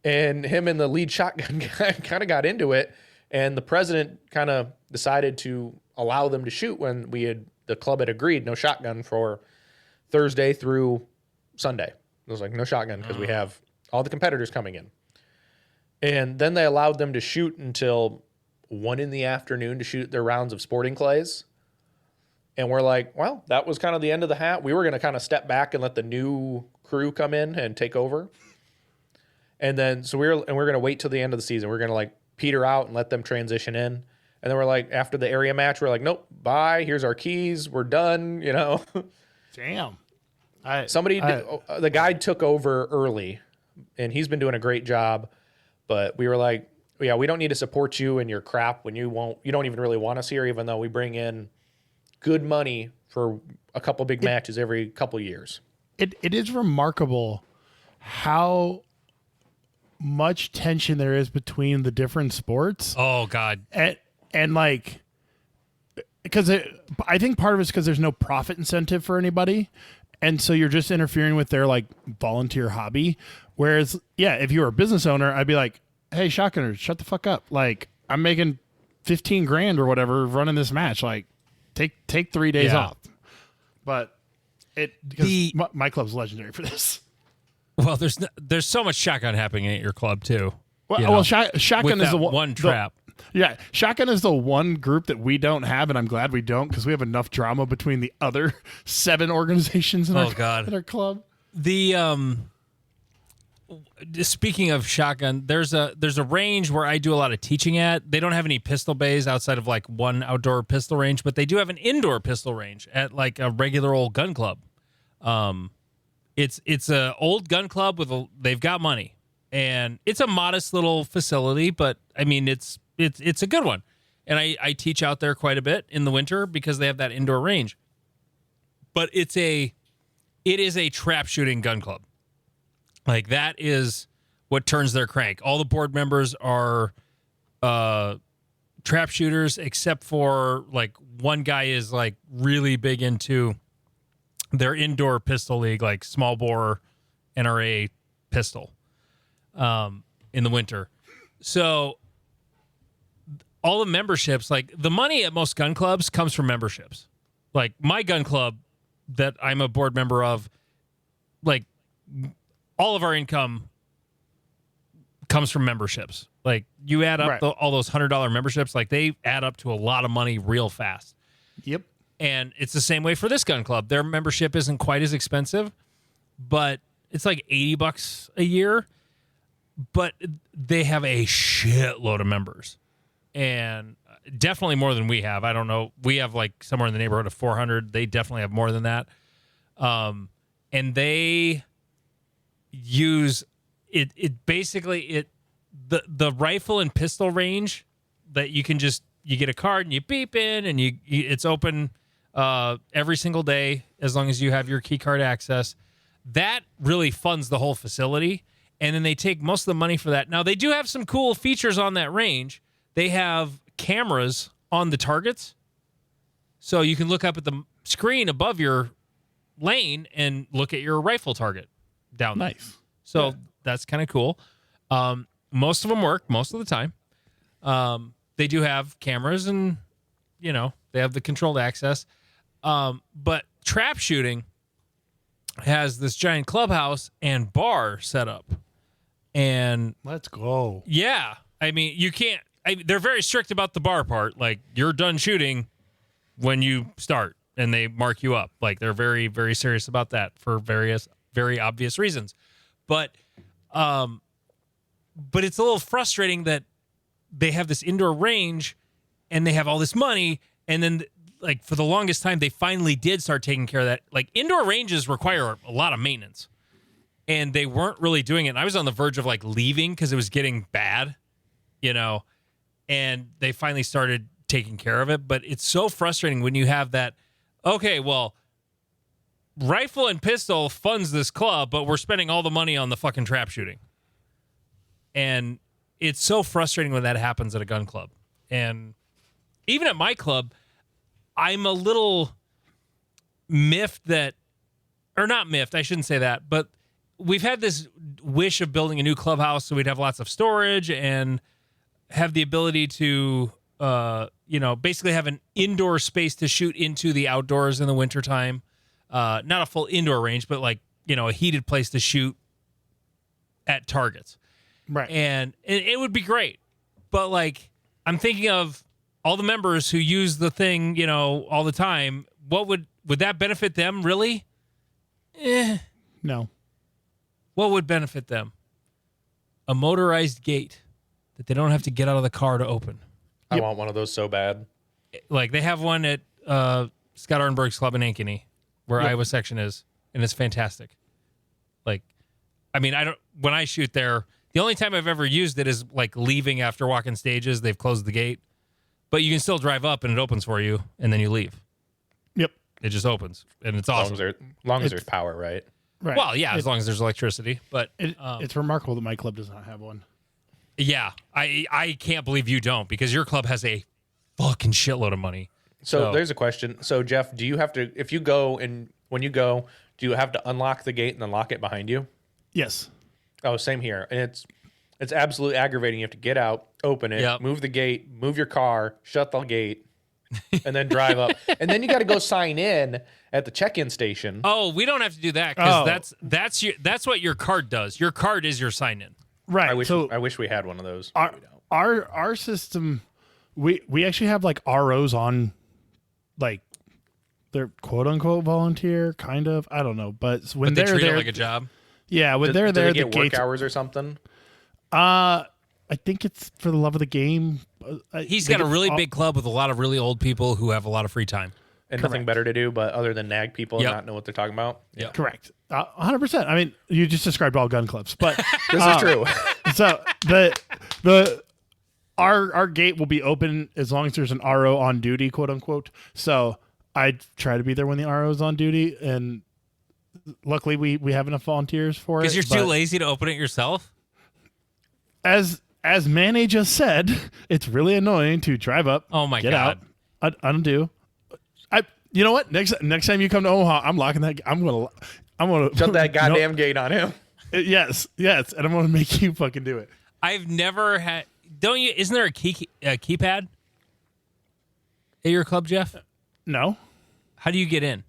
C: And him and the lead shotgun guy kind of got into it. And the president kind of decided to allow them to shoot when the club had agreed no shotgun for Thursday through Sunday. It was like no shotgun because we have all the competitors coming in. And then they allowed them to shoot until 1 PM to shoot their rounds of sporting clays. And we're like, well, that was kind of the end of the hat. We were going to kind of step back and let the new crew come in and take over. And then, we're going to wait till the end of the season. We're going to like peter out and let them transition in. And then we're like, after the area match, we're like, nope, bye. Here's our keys. We're done.
B: Damn.
C: The guy took over early, and he's been doing a great job. But we were like, yeah, we don't need to support you and your crap when you don't even really want us here, even though we bring in good money for a couple big matches every couple years.
B: It is remarkable how much tension there is between the different sports.
A: Oh God.
B: And like, because I think part of it's because there's no profit incentive for anybody. And so you're just interfering with their like volunteer hobby. Whereas, yeah, if you were a business owner, I'd be like, hey, shotgunners, shut the fuck up. Like, I'm making 15 grand or whatever running this match. Like, take 3 days off. But my club's legendary for this.
A: Well, there's so much shotgun happening at your club too.
B: Well, shotgun is the
A: one trap.
B: Shotgun is the one group that we don't have, and I'm glad we don't, because we have enough drama between the other 7 organizations in our club.
A: Speaking of shotgun, there's a range where I do a lot of teaching at. They don't have any pistol bays outside of like one outdoor pistol range, but they do have an indoor pistol range at like a regular old gun club. It's a old gun club they've got money, and it's a modest little facility, but I mean it's a good one. And I teach out there quite a bit in the winter because they have that indoor range. But it is a trap shooting gun club. Like, that is what turns their crank. All the board members are trap shooters, except for like one guy is like really big into their indoor pistol league, like small bore NRA pistol in the winter. So all the memberships, like the money at most gun clubs comes from memberships. Like my gun club that I'm a board member of, like all of our income comes from memberships. Like you add up all those $100 memberships, like they add up to a lot of money real fast.
B: Yep.
A: And it's the same way for this gun club. Their membership isn't quite as expensive, but it's like $80 a year. But they have a shitload of members, and definitely more than we have. I don't know. We have like somewhere in the neighborhood of 400. They definitely have more than that. And they use it. The rifle and pistol range that you get a card and you beep in, and it's open every single day as long as you have your key card access. That really funds the whole facility. And then they take most of the money for that. Now, they do have some cool features on that range. They have cameras on the targets. So you can look up at the screen above your lane and look at your rifle target down there.
B: Nice.
A: So that's kind of cool. Most of them work most of the time. They do have cameras and, they have the controlled access. But trap shooting has this giant clubhouse and bar set up. And
B: let's go.
A: Yeah. I mean, you can't, they're very strict about the bar part. Like, you're done shooting when you start, and they mark you up. Like, they're very, very serious about that for various, very obvious reasons. But it's a little frustrating that they have this indoor range and they have all this money, and then like for the longest time they finally did start taking care of that. Like, indoor ranges require a lot of maintenance, and they weren't really doing it. And I was on the verge of like leaving because it was getting bad, and they finally started taking care of it. But it's so frustrating when you have that, okay, well, rifle and pistol funds this club, but we're spending all the money on the fucking trap shooting. And it's so frustrating when that happens at a gun club. And even at my club, I'm a little miffed that, or not miffed, I shouldn't say that, but we've had this wish of building a new clubhouse so we'd have lots of storage and have the ability to, basically have an indoor space to shoot into the outdoors in the wintertime. Not a full indoor range, but like, a heated place to shoot at targets.
B: Right.
A: And it would be great. But like, I'm thinking of all the members who use the thing, all the time. What would that benefit them really?
B: No.
A: What would benefit them? A motorized gate that they don't have to get out of the car to open.
C: I want one of those so bad.
A: Like, they have one at Scott Arnberg's club in Ankeny, where Iowa section is, and it's fantastic. Like, I mean, when I shoot there, the only time I've ever used it is like leaving after walking stages. They've closed the gate, but you can still drive up and it opens for you, and then you leave.
B: Yep.
A: It just opens, and it's awesome.
C: As long as there's power, right?
B: Right.
A: Well, yeah, as long as there's electricity. But
B: it's remarkable that my club does not have one.
A: Yeah, I can't believe you don't, because your club has a fucking shitload of money.
C: So there's a question. So Jeff, do you have to, if you go and when you go, do you have to unlock the gate and then lock it behind you?
B: Yes.
C: Oh, same here. And it's absolutely aggravating. You have to get out, open it, move the gate, move your car, shut the gate, and then drive up. And then you got to go sign in at the check-in station.
A: Oh, we don't have to do that, because that's what your card does. Your card is your sign-in.
B: Right.
C: I wish we had one of those.
B: Our system, we actually have like ROs on, like, they're quote unquote volunteer, kind of. I don't know, but when
A: they
B: they're
A: treat
B: there,
A: it like a job.
B: Yeah, when
C: Do
B: they're there,
C: they get
B: the
C: work
B: gates.
C: hours or something?
B: I think it's for the love of the game.
A: He's got a really big club with a lot of really old people who have a lot of free time.
C: And nothing better to do, but other than nag people and not know what they're talking about.
A: Yeah,
B: correct. 100%. I mean, you just described all gun clubs, but
C: This is true.
B: So our gate will be open as long as there's an RO on duty, quote unquote. So I try to be there when the RO is on duty, and luckily we have enough volunteers for it.
A: Because you're too lazy to open it yourself?
B: As Manny just said, it's really annoying to drive up.
A: Oh my
B: get
A: God.
B: out, undo. You know what? Next time you come to Omaha, I'm locking that. I'm gonna
C: Shut that goddamn gate on him.
B: Yes, and I'm gonna make you fucking do it.
A: I've never had. Don't you? Isn't there a keypad at your club, Jeff?
B: No.
A: How do you get in?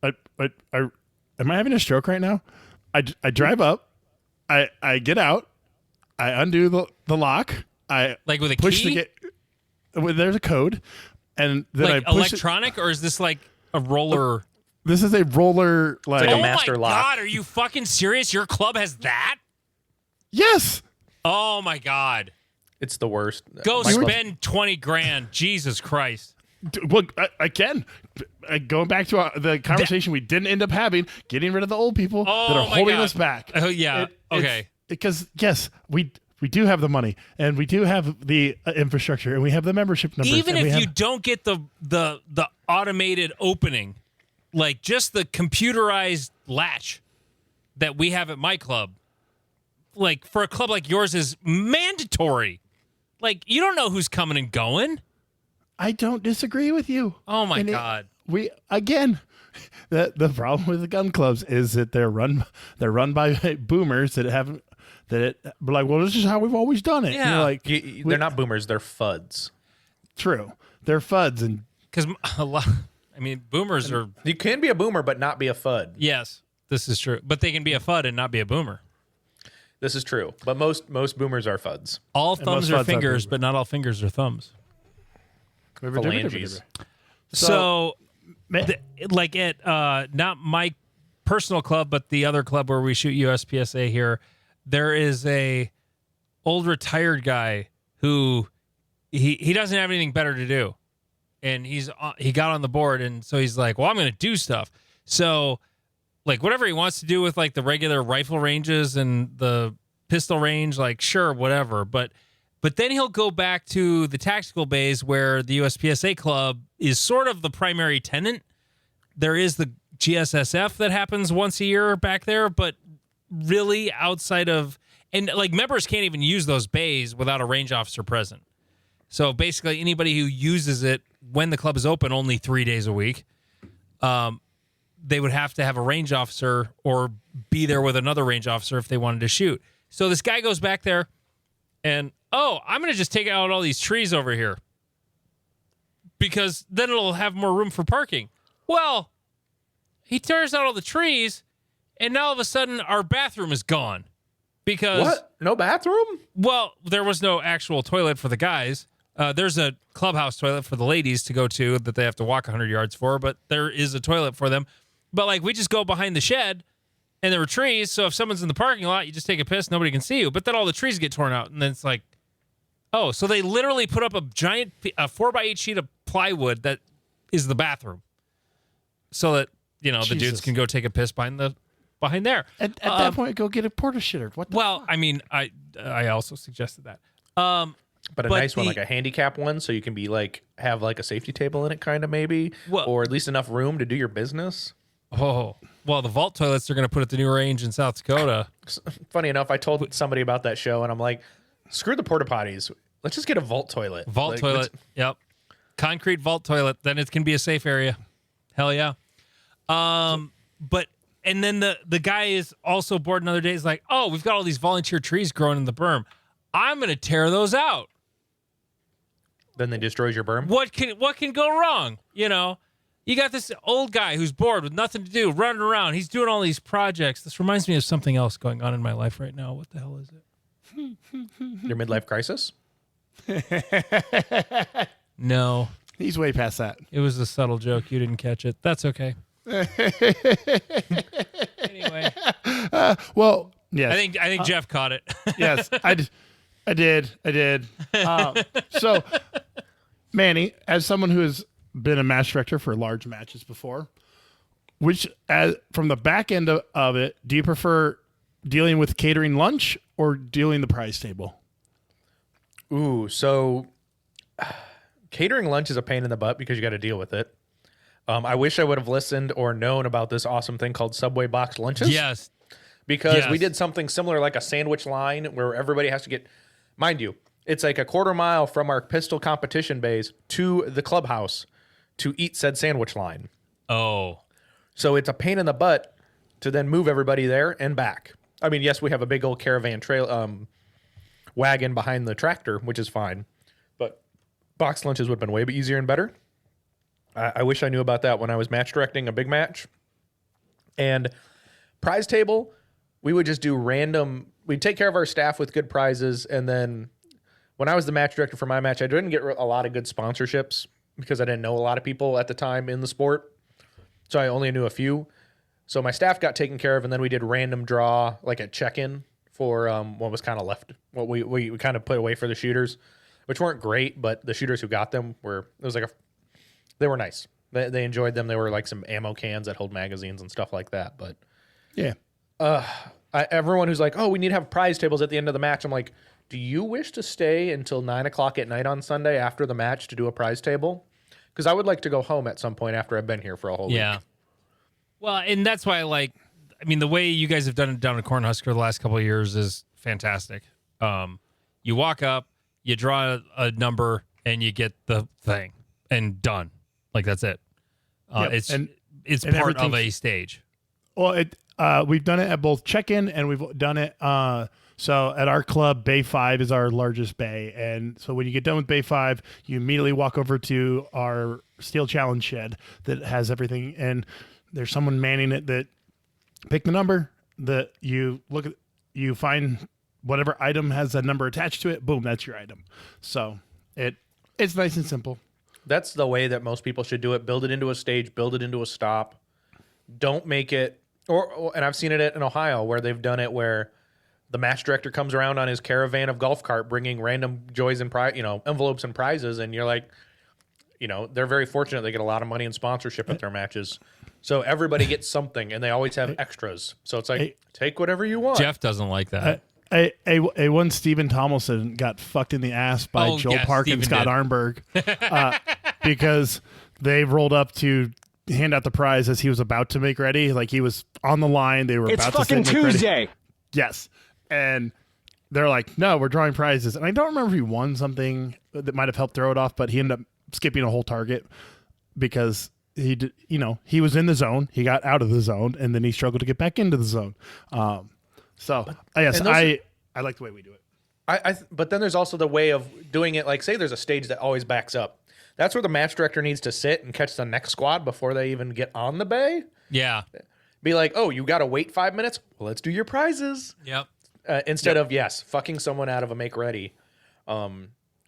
B: Am I having a stroke right now? I drive up, I get out, I undo the lock, I
A: Like with a
B: push
A: key?
B: the gate. There's a code, and then
A: Like
B: I push
A: electronic, or is this like a roller?
B: This is a roller, like,
C: like a
A: Oh
C: master
A: my
C: lock.
A: God, are you fucking serious? Your club has that?
B: yes.
A: Oh my God.
C: It's the worst.
A: Go
C: My club-
A: spend 20 grand. Jesus Christ.
B: Well, again, going back to the conversation we didn't end up having, getting rid of the old people that
A: Oh
B: are
A: my
B: holding
A: God.
B: us back.
A: Oh, yeah. Okay.
B: Because yes, we do have the money, and we do have the infrastructure, and we have the membership numbers.
A: Even
B: and
A: if
B: we
A: you
B: have,
A: don't get the automated opening, like just the computerized latch that we have at my club, like for a club like yours is mandatory. Like, you don't know who's coming and going.
B: I don't disagree with you.
A: Oh my
B: And
A: God.
B: The problem with the gun clubs is that they're run by boomers that haven't like, well, this is how we've always done it.
A: Yeah.
B: And you're like,
C: They're not boomers. They're fuds.
B: true. They're fuds, and
A: Because a lot, I mean, boomers are,
C: You can be a boomer, but not be a fud.
A: yes, this is true. But they can be a FUD and not be a boomer.
C: This is true. But most boomers are fuds.
A: All
B: most
A: thumbs
B: fuds
A: are
B: are
A: fingers,
B: boomers.
A: but not all fingers are thumbs.
C: Phalanges.
A: So like at not my personal club, but the other club where we shoot USPSA here, there is a old retired guy who he doesn't have anything better to do, and he got on the board, and so he's like, well, I'm going to do stuff. So like whatever he wants to do with like the regular rifle ranges and the pistol range, like sure, whatever, but then he'll go back to the tactical bays where the USPSA club is sort of the primary tenant. There is the GSSF that happens once a year back there, but really outside of, and like members can't even use those bays without a range officer present. So basically anybody who uses it when the club is open only 3 days a week, they would have to have a range officer or be there with another range officer if they wanted to shoot. So this guy goes back there and, I'm going to just take out all these trees over here because then it'll have more room for parking. Well, he tears out all the trees, and now all of a sudden our bathroom is gone because
C: What? No bathroom?
A: well, there was no actual toilet for the guys. There's a clubhouse toilet for the ladies to go to that they have to walk 100 yards for, but there is a toilet for them. But like we just go behind the shed, and there were trees, so if someone's in the parking lot, you just take a piss, nobody can see you. But then all the trees get torn out, and then it's like, oh, so they literally put up a giant 4x8 sheet of plywood that is the bathroom, so that the dudes
B: Jesus.
A: can go take a piss behind there.
B: At that point, go get a porta shitter. What the
A: Well,
B: fuck?
A: I mean, I also suggested that.
C: But a
A: But
C: nice one,
A: the-
C: like a handicap one, so you can be like have like a safety table in it, kind of maybe,
A: Well-
C: or at least enough room to do your business.
A: Oh, well, the vault toilets they're going to put at the new range in South Dakota.
C: Funny enough, I told somebody about that show, and I'm like, screw the porta potties. Let's just get a vault toilet.
A: Vault
C: Like,
A: toilet. Yep. Concrete vault toilet. Then it can be a safe area. Hell yeah. But and then the guy is also bored another day. He's like, oh, we've got all these volunteer trees growing in the berm. I'm going to tear those out.
C: Then they destroys your berm.
A: What can go wrong? You got this old guy who's bored with nothing to do, running around. He's doing all these projects. This reminds me of something else going on in my life right now. What the hell is it?
C: Your midlife crisis.
A: No,
B: He's way past that.
A: it was a subtle joke. You didn't catch it. That's okay. Anyway,
B: Well, yes.
A: I think Jeff caught it.
B: Yes, I did. So, Manny, as someone who has been a match director for large matches before, from the back end of it, do you prefer dealing with catering lunch or dealing the prize table?
C: Ooh, so catering lunch is a pain in the butt because you got to deal with it. I wish I would have listened or known about this awesome thing called Subway box lunches.
A: Yes.
C: Because we
A: Yes.
C: did something similar, like a sandwich line where everybody has to get, mind you, it's like a quarter mile from our pistol competition bays to the clubhouse to eat said sandwich line.
A: Oh.
C: So it's a pain in the butt to then move everybody there and back. I mean, yes, we have a big old caravan trail wagon behind the tractor, which is fine, but box lunches would have been way easier and better. I wish I knew about that when I was match directing a big match. And prize table, we would just do random. We'd take care of our staff with good prizes, and then when I was the match director for my match, I didn't get a lot of good sponsorships because I didn't know a lot of people at the time in the sport. So I only knew a few. So my staff got taken care of, and then we did random draw, like a check-in for what was kind of left, what we kind of put away for the shooters, which weren't great, but the shooters who got them they were nice. They enjoyed them. They were like some ammo cans that hold magazines and stuff like that. But
B: Yeah.
C: everyone who's like, oh, we need to have prize tables at the end of the match. I'm like, do you wish to stay until 9:00 at night on Sunday after the match to do a prize table? Because I would like to go home at some point after I've been here for a whole
A: Yeah.
C: week.
A: Well, and that's why the way you guys have done it down at Cornhusker the last couple of years is fantastic. You walk up, you draw a number, and you get the thing, and done. Like that's it.
B: Yep.
A: It's
B: And
A: part of a
B: everything's-
A: stage.
B: Well, we've done it at both check-in and we've done it. So at our club, Bay 5 is our largest bay. And so when you get done with Bay 5, you immediately walk over to our Steel Challenge shed that has everything. And there's someone manning it that pick the number that you look at, you find whatever item has a number attached to it, boom, that's your item. So it's nice and simple.
C: That's the way that most people should do it. Build it into a stage, build it into a stop. Don't make it, and I've seen it in Ohio where they've done it where the match director comes around on his caravan of golf cart bringing random joys and envelopes and prizes, and you're like, they're very fortunate they get a lot of money in sponsorship at their matches. So everybody gets something, and they always have extras. So it's like, take whatever you want.
A: Jeff doesn't like that.
B: A one Stephen Tomlinson got fucked in the ass by Joe Park and Scott Arnberg because they rolled up to hand out the prize as he was about to make ready. Like he was on the line. They were
D: It's
B: about
D: fucking
B: to make
D: Tuesday.
B: ready. Yes. And they're like, no, we're drawing prizes. And I don't remember if he won something that might have helped throw it off, but he ended up skipping a whole target because he did, he was in the zone. He got out of the zone and then he struggled to get back into the zone. Yes, I like the way we do it.
C: But then there's also the way of doing it. Like, say there's a stage that always backs up. That's where the match director needs to sit and catch the next squad before they even get on the bay.
A: Yeah.
C: Be like, oh, you got to wait 5 minutes? Well, let's do your prizes.
A: Yep.
C: Instead of, fucking someone out of a make ready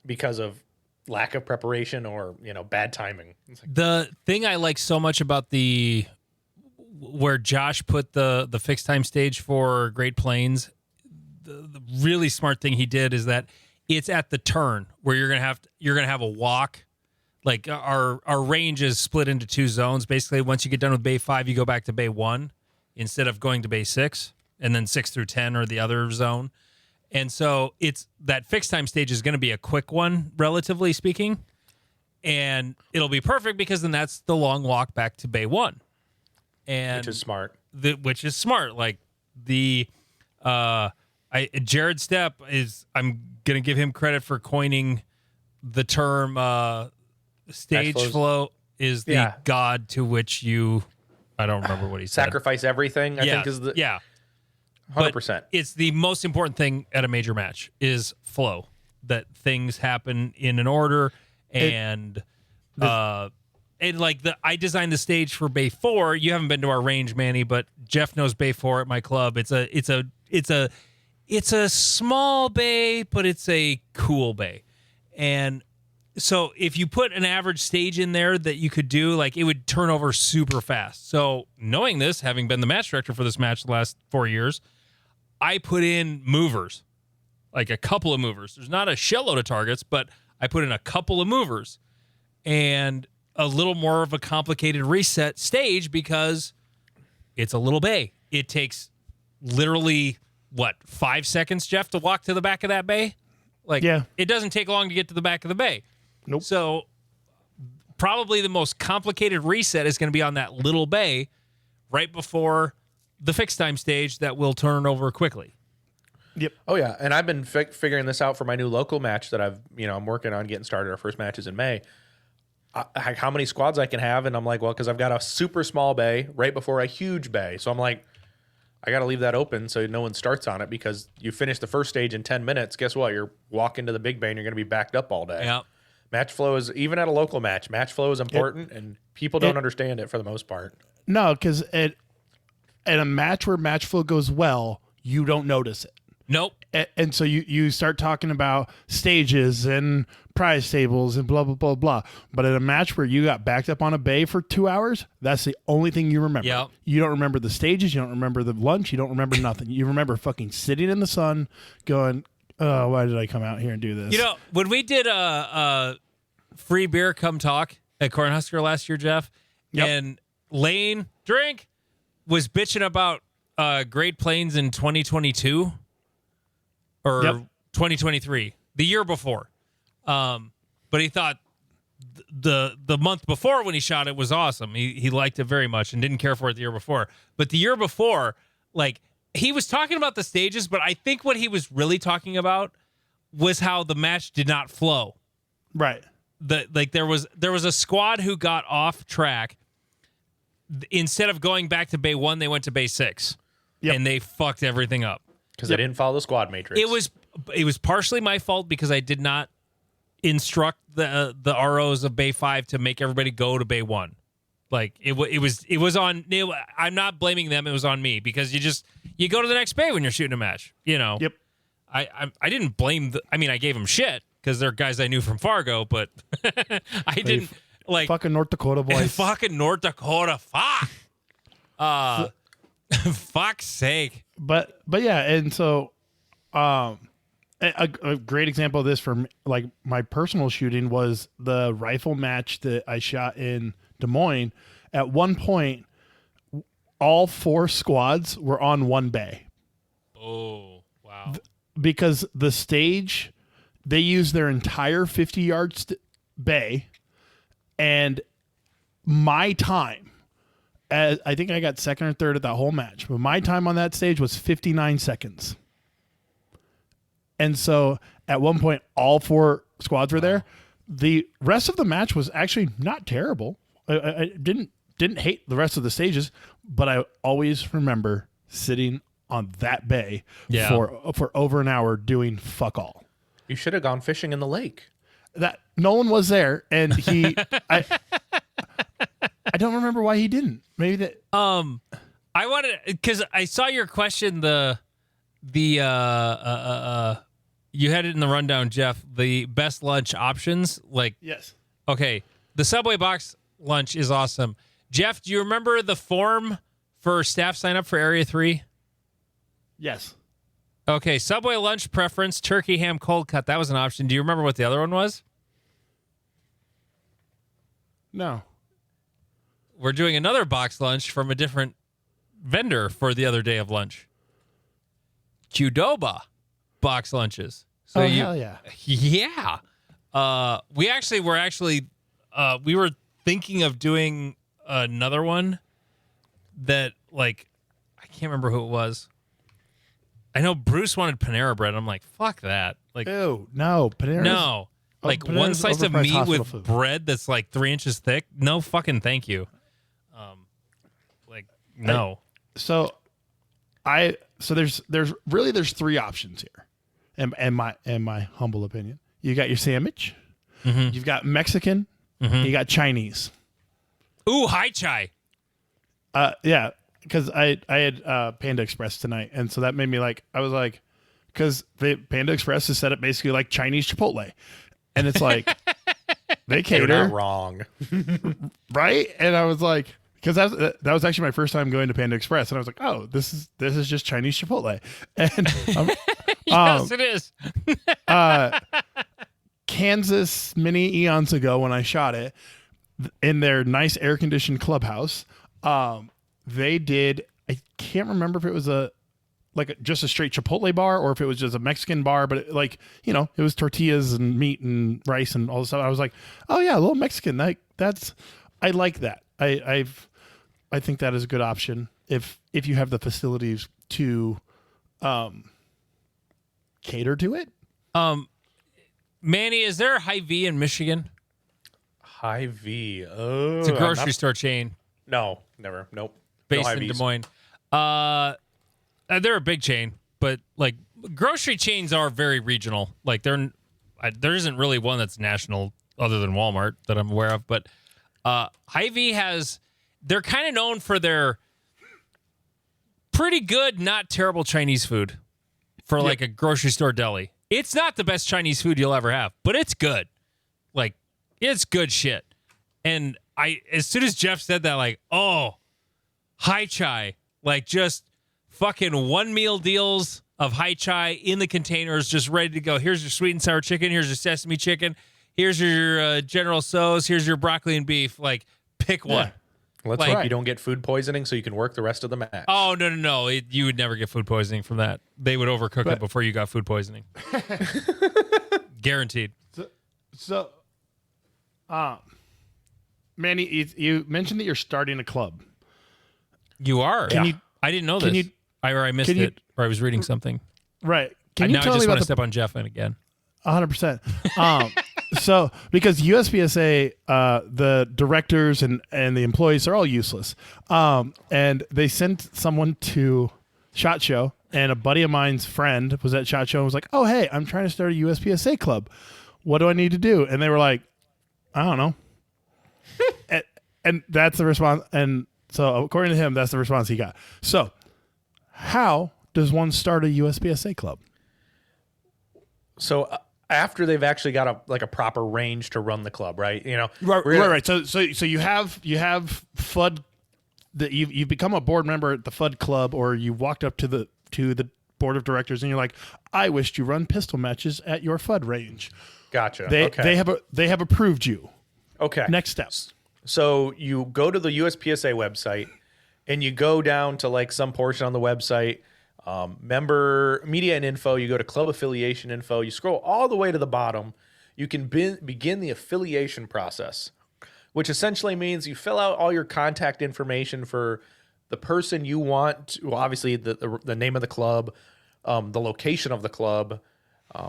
C: because of lack of preparation or, bad timing.
A: The thing I like so much about where Josh put the fixed time stage for Great Plains, the really smart thing he did is that it's at the turn where you're gonna have a walk. Like our range is split into two zones. Basically, once you get done with Bay 5, you go back to Bay 1 instead of going to Bay 6, and then 6 through 10 or the other zone. And so it's that fixed time stage is going to be a quick one, relatively speaking, and it'll be perfect because then that's the long walk back to Bay 1. And
C: Which is smart.
A: Which is smart. Like Jared Stepp I'm going to give him credit for coining the term stage flow is the god to which I don't remember what he said.
C: Sacrifice everything, I think is the 100%.
A: But it's the most important thing at a major match is flow, that things happen in an order I designed the stage for Bay 4. You haven't been to our range, Manny, but Jeff knows Bay 4 at my club. It's a small bay, but it's a cool bay. And so if you put an average stage in there that you could do, like, it would turn over super fast. So knowing this, having been the match director for this match the last 4 years, I put in movers, like a couple of movers. There's not a shell load of targets, but I put in a couple of movers and a little more of a complicated reset stage because it's a little bay. It takes literally, 5 seconds, Jeff, to walk to the back of that bay? It doesn't take long to get to the back of the bay.
B: Nope.
A: So probably the most complicated reset is going to be on that little bay right before the fixed time stage that will turn over quickly.
B: Yep.
C: Oh, yeah. And I've been figuring this out for my new local match that I'm working on getting started. Our first match is in May. How many squads I can have. And I'm like, well, because I've got a super small bay right before a huge bay. So I'm like, I got to leave that open so no one starts on it because you finish the first stage in 10 minutes. Guess what? You're walking to the big bay and you're going to be backed up all day.
A: Yeah.
C: Match flow is, even at a local match flow is important and people don't understand it for the most part.
B: No, because at a match where match flow goes well, you don't notice it.
A: Nope.
B: And so you start talking about stages and prize tables and blah, blah, blah, blah. But at a match where you got backed up on a bay for 2 hours, that's the only thing you remember.
A: Yep.
B: You don't remember the stages. You don't remember the lunch. You don't remember nothing. You remember fucking sitting in the sun going, oh, why did I come out here and do this?
A: When we did a free beer come talk at Cornhusker last year, Jeff, and Lane Drink was bitching about Great Plains in 2022 or 2023, the year before. But he thought the month before when he shot it was awesome. He liked it very much and didn't care for it the year before. But the year before, he was talking about the stages, but I think what he was really talking about was how the match did not flow.
B: Right.
A: There was a squad who got off track. Instead of going back to Bay 1, they went to Bay 6.
B: Yep.
A: And they fucked everything up.
C: Because they didn't follow the squad matrix.
A: It was partially my fault because I did not instruct the ROs of Bay 5 to make everybody go to Bay 1. It was on. I'm not blaming them. It was on me because you go to the next bay when you're shooting a match.
B: Yep.
A: I didn't blame I mean, I gave them shit because they're guys I knew from Fargo, but I didn't like
B: fucking North Dakota boys.
A: fucking North Dakota. Fuck. Fuck's sake.
B: But yeah, and so a great example of this from like my personal shooting was the rifle match that I shot in Des Moines. At one point, all 4 squads were on one bay.
A: Oh, wow.
B: Because the stage, they used their entire 50-yard bay, and my time, as I think I got second or third at that whole match, but my time on that stage was 59 seconds. And so at one point, all 4 squads were there. The rest of the match was actually not terrible. I didn't hate the rest of the stages, but I always remember sitting on that bay for over an hour doing fuck all.
C: You should have gone fishing in the lake.
B: That no one was there, and I don't remember why he didn't. Maybe that.
A: I wanted because I saw your question. You had it in the rundown, Jeff. The best lunch options, like
B: Yes.
A: okay, the Subway box lunch is awesome. Jeff, do you remember the form for staff sign up for Area 3?
B: Yes.
A: Okay, Subway lunch preference, turkey, ham, cold cut. That was an option. Do you remember what the other one was?
B: No.
A: We're doing another box lunch from a different vendor for the other day of lunch. Qdoba box lunches. So
B: hell yeah.
A: Yeah. We were thinking of doing another one that, like, I can't remember who it was. I know Bruce wanted Panera bread. I'm like, fuck that. Like,
B: Ew, no. Panera's,
A: no. Like
B: Panera's
A: one slice of
B: overpriced
A: meat
B: hospital
A: with
B: food.
A: bread that's like 3 inches thick. No fucking thank you. No.
B: So there's 3 options here, in my humble opinion. You got your sandwich, you've got Mexican, you got Chinese.
A: Ooh, hi chai.
B: Yeah, because I had Panda Express tonight, and so that made me because the Panda Express is set up basically like Chinese Chipotle, and it's like they
C: You're
B: cater,
C: not wrong.
B: right? And I was like, because that was actually my first time going to Panda Express, and I was like, oh, this is just Chinese Chipotle, and
A: Yes, it is.
B: Kansas many eons ago when I shot it in their nice air conditioned clubhouse, they did. I can't remember if it was just a straight Chipotle bar or if it was just a Mexican bar, but it was tortillas and meat and rice and all this stuff. I was like, oh yeah, a little Mexican. I like that. I think that is a good option if you have the facilities to cater to it.
A: Manny, is there a Hy-Vee in Michigan?
C: Hy-Vee. Oh,
A: It's a grocery store chain
C: No, never. Nope.
A: based
C: No
A: in Des
C: Hy-Vees.
A: Moines. They're a big chain, but like grocery chains are very regional. Like there isn't really one that's national other than Walmart that I'm aware of. But Hy-Vee they're kind of known for their pretty good, not terrible Chinese food for like a grocery store deli. It's not the best Chinese food you'll ever have, but it's good. Like, it's good shit. And as soon as Jeff said that, like, oh, hi chai, like just fucking 1 meal deals of hi chai in the containers, just ready to go. Here's your sweet and sour chicken. Here's your sesame chicken. Here's your General Tso's. Here's your broccoli and beef. Like, pick one.
C: Let's
A: Like-
C: hope you don't get food poisoning so you can work the rest of the match.
A: Oh, no. You would never get food poisoning from that. They would overcook it before you got food poisoning. Guaranteed.
B: So, Manny, you mentioned that you're starting a club.
A: You are.
B: Can you-
A: I didn't know
B: can
A: this.
B: you-
A: I missed
B: can you-
A: it, or I was reading something.
B: Right. Can you
A: Now I
B: tell me
A: just want
B: about
A: to step on Jeff in again.
B: 100%. So because USPSA, the directors and the employees are all useless. And they sent someone to SHOT Show, and a buddy of mine's friend was at SHOT Show and was like, oh, hey, I'm trying to start a USPSA club. What do I need to do? And they were like, I don't know. and that's the response. And so according to him, that's the response he got. So how does one start a USPSA club?
C: So after they've actually got a proper range to run the club, right?
B: Right. So you have FUD that you've become a board member at the FUD club, or you walked up to the board of directors and you're like, I wish to run pistol matches at your FUD range.
C: Gotcha.
B: They have approved you.
C: Okay.
B: Next steps.
C: So you go to the USPSA website and you go down to like some portion on the website, member media and info. You go to club affiliation info. You scroll all the way to the bottom. You can begin the affiliation process, which essentially means you fill out all your contact information for the person you want. Well, obviously the name of the club, the location of the club,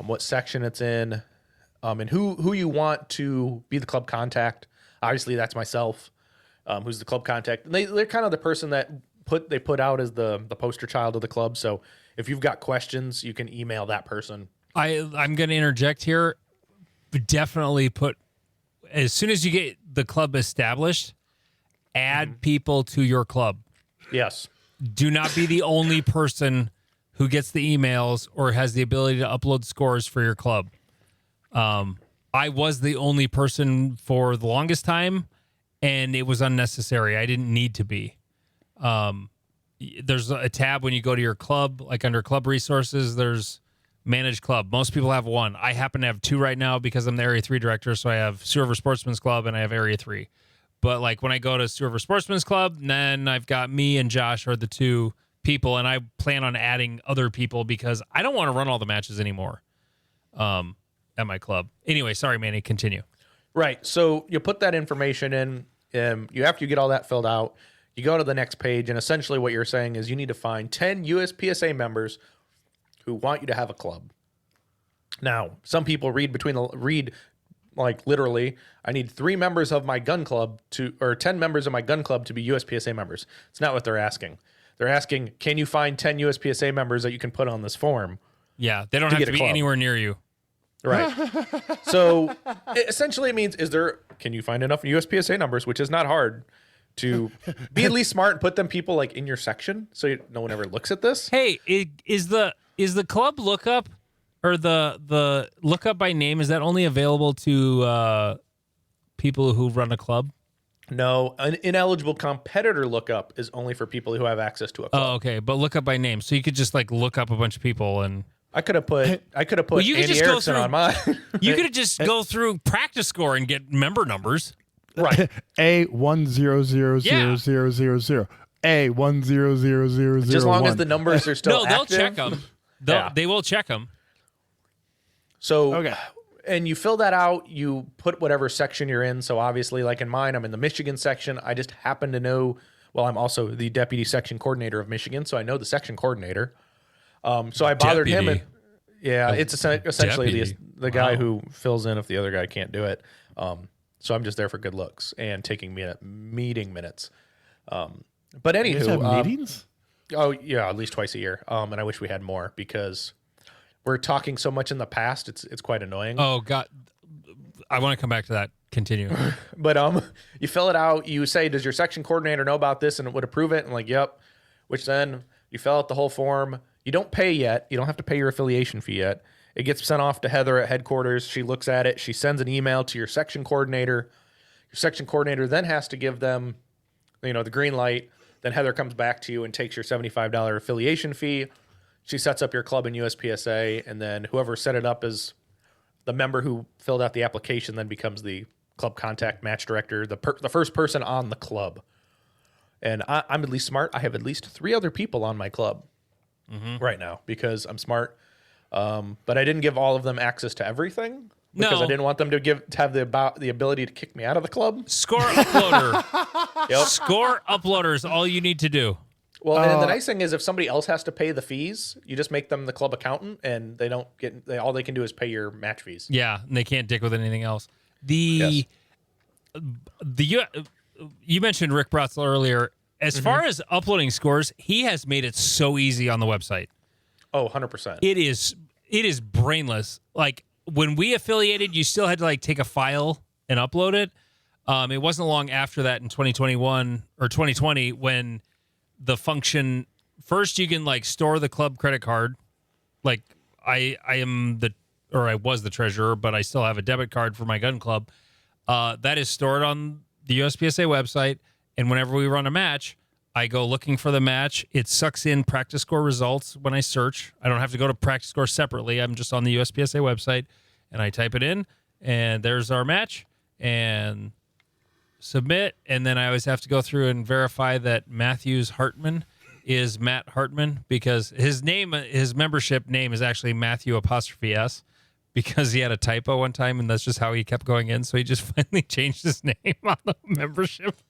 C: what section it's in, and who you want to be the club contact. Obviously, that's myself, who's the club contact. And they're kind of the person that they put out as the poster child of the club. So if you've got questions, you can email that person.
A: I'm going to interject here. Definitely put, as soon as you get the club established, add people to your club.
C: Yes.
A: Do not be the only person who gets the emails or has the ability to upload scores for your club. I was the only person for the longest time, and it was unnecessary. I didn't need to be. There's a tab when you go to your club, like under club resources, there's manage club. Most people have one. I happen to have two right now because I'm the Area 3 director, so I have Sioux River Sportsman's Club and I have Area 3. But like when I go to Sioux River Sportsman's Club, then I've got me and Josh are the two people, and I plan on adding other people because I don't want to run all the matches anymore. At my club. Anyway, sorry, Manny, continue.
C: Right. So you put that information in, after you get all that filled out, you go to the next page, and essentially what you're saying is you need to find 10 USPSA members who want you to have a club. Now, some people read like literally, I need 3 members of my gun club or 10 members of my gun club to be USPSA members. It's not what they're asking. They're asking, can you find 10 USPSA members that you can put on this form?
A: Yeah, they don't have to be anywhere near you.
C: Right. So essentially it means, can you find enough USPSA numbers, which is not hard, to be at least smart and put them people like in your section so no one ever looks at this?
A: Hey, is the club lookup or the lookup by name, is that only available to people who run a club?
C: No, an ineligible competitor lookup is only for people who have access to a club.
A: Oh, okay. But lookup by name. So you could just like look up a bunch of people and
C: I could have put
A: you could
C: Andy
A: just go
C: Erickson
A: through,
C: on mine.
A: You could just go through practice score and get member numbers.
C: Right.
B: A1000000. A1000001.
C: Just as long as the numbers are still
A: they'll
C: active.
A: check them. They will check them.
C: So,
B: okay.
C: And you fill that out, you put whatever section you're in. So obviously, like in mine, I'm in the Michigan section. I just happen to know, well, I'm also the deputy section coordinator of Michigan, so I know the section coordinator. So I bothered him. And, it's essentially the guy who fills in if the other guy can't do it. So I'm just there for good looks and taking meeting minutes. But anywho,
B: You guys have meetings?
C: Oh yeah, at least twice a year. And I wish we had more because we're talking so much in the past. It's quite annoying.
A: Oh God, I want to come back to that. Continue.
C: But you fill it out. You say, does your section coordinator know about this and would approve it? And like, yep. Which then you fill out the whole form. You don't pay yet. You don't have to pay your affiliation fee yet. It gets sent off to Heather at headquarters. She looks at it. She sends an email to your section coordinator. Your section coordinator then has to give them, the green light. Then Heather comes back to you and takes your $75 affiliation fee. She sets up your club in USPSA, and then whoever set it up as the member who filled out the application then becomes the club contact match director, the first person on the club. And I'm at least smart. I have at least 3 other people on my club right now because I'm smart. But I didn't give all of them access to everything because I didn't want them to have the ability to kick me out of the club.
A: Score uploader. Yep. Score uploader is all you need to do.
C: Well, and the nice thing is if somebody else has to pay the fees, you just make them the club accountant and they don't get, all they can do is pay your match fees.
A: Yeah, and they can't dick with anything else. You mentioned Rick Brotzel earlier. As far as uploading scores, he has made it so easy on the website.
C: Oh, 100%.
A: It is brainless. Like when we affiliated, you still had to like take a file and upload it. It wasn't long after that in 2021 or 2020 when the function first you can like store the club credit card. Like I am or I was the treasurer, but I still have a debit card for my gun club. That is stored on the USPSA website. And whenever we run a match, I go looking for the match. It sucks in practice score results when I search. I don't have to go to practice score separately. I'm just on the USPSA website, and I type it in, and there's our match, and submit. And then I always have to go through and verify that Matthews Hartman is Matt Hartman, because his membership name is actually Matthew 'S, because he had a typo one time, and that's just how he kept going in. So he just finally changed his name on the membership.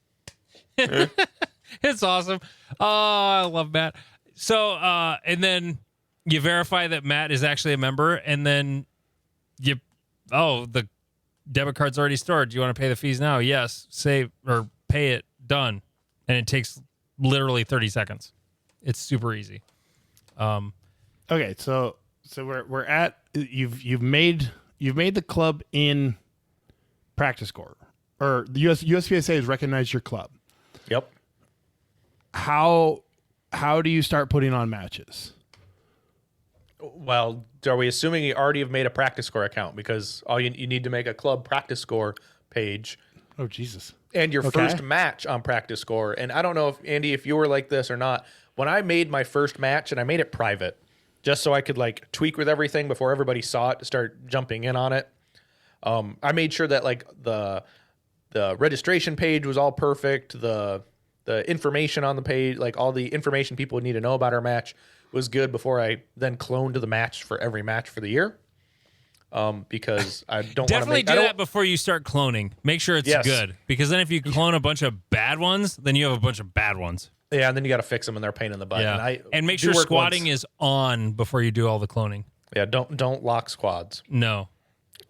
A: It's awesome. Oh, I love Matt. So, and then you verify that Matt is actually a member, and then the debit card's already stored. Do you want to pay the fees now? Yes. Save or pay it. Done. And it takes literally 30 seconds. It's super easy.
B: Okay, so we're at you've made the club in practice score, or the USPSA has recognized your club.
C: Yep.
B: How do you start putting on matches?
C: Well, are we assuming you already have made a practice score account? Because all you need to make a club practice score page.
B: Oh, Jesus.
C: And your first match on practice score. And I don't know if, Andy, if you were like this or not. When I made my first match, and I made it private, just so I could like tweak with everything before everybody saw it to start jumping in on it. I made sure that like the registration page was all perfect. The information on the page, like all the information people would need to know about our match, was good before I then cloned the match for every match for the year. Because I don't
A: definitely do that before you start cloning. Make sure it's good, because then if you clone a bunch of bad ones, then you have a bunch of bad ones.
C: Yeah, and then you got to fix them, and they're a pain in the butt.
A: Yeah. And make sure squatting is on before you do all the cloning.
C: Yeah, don't lock squads.
A: No,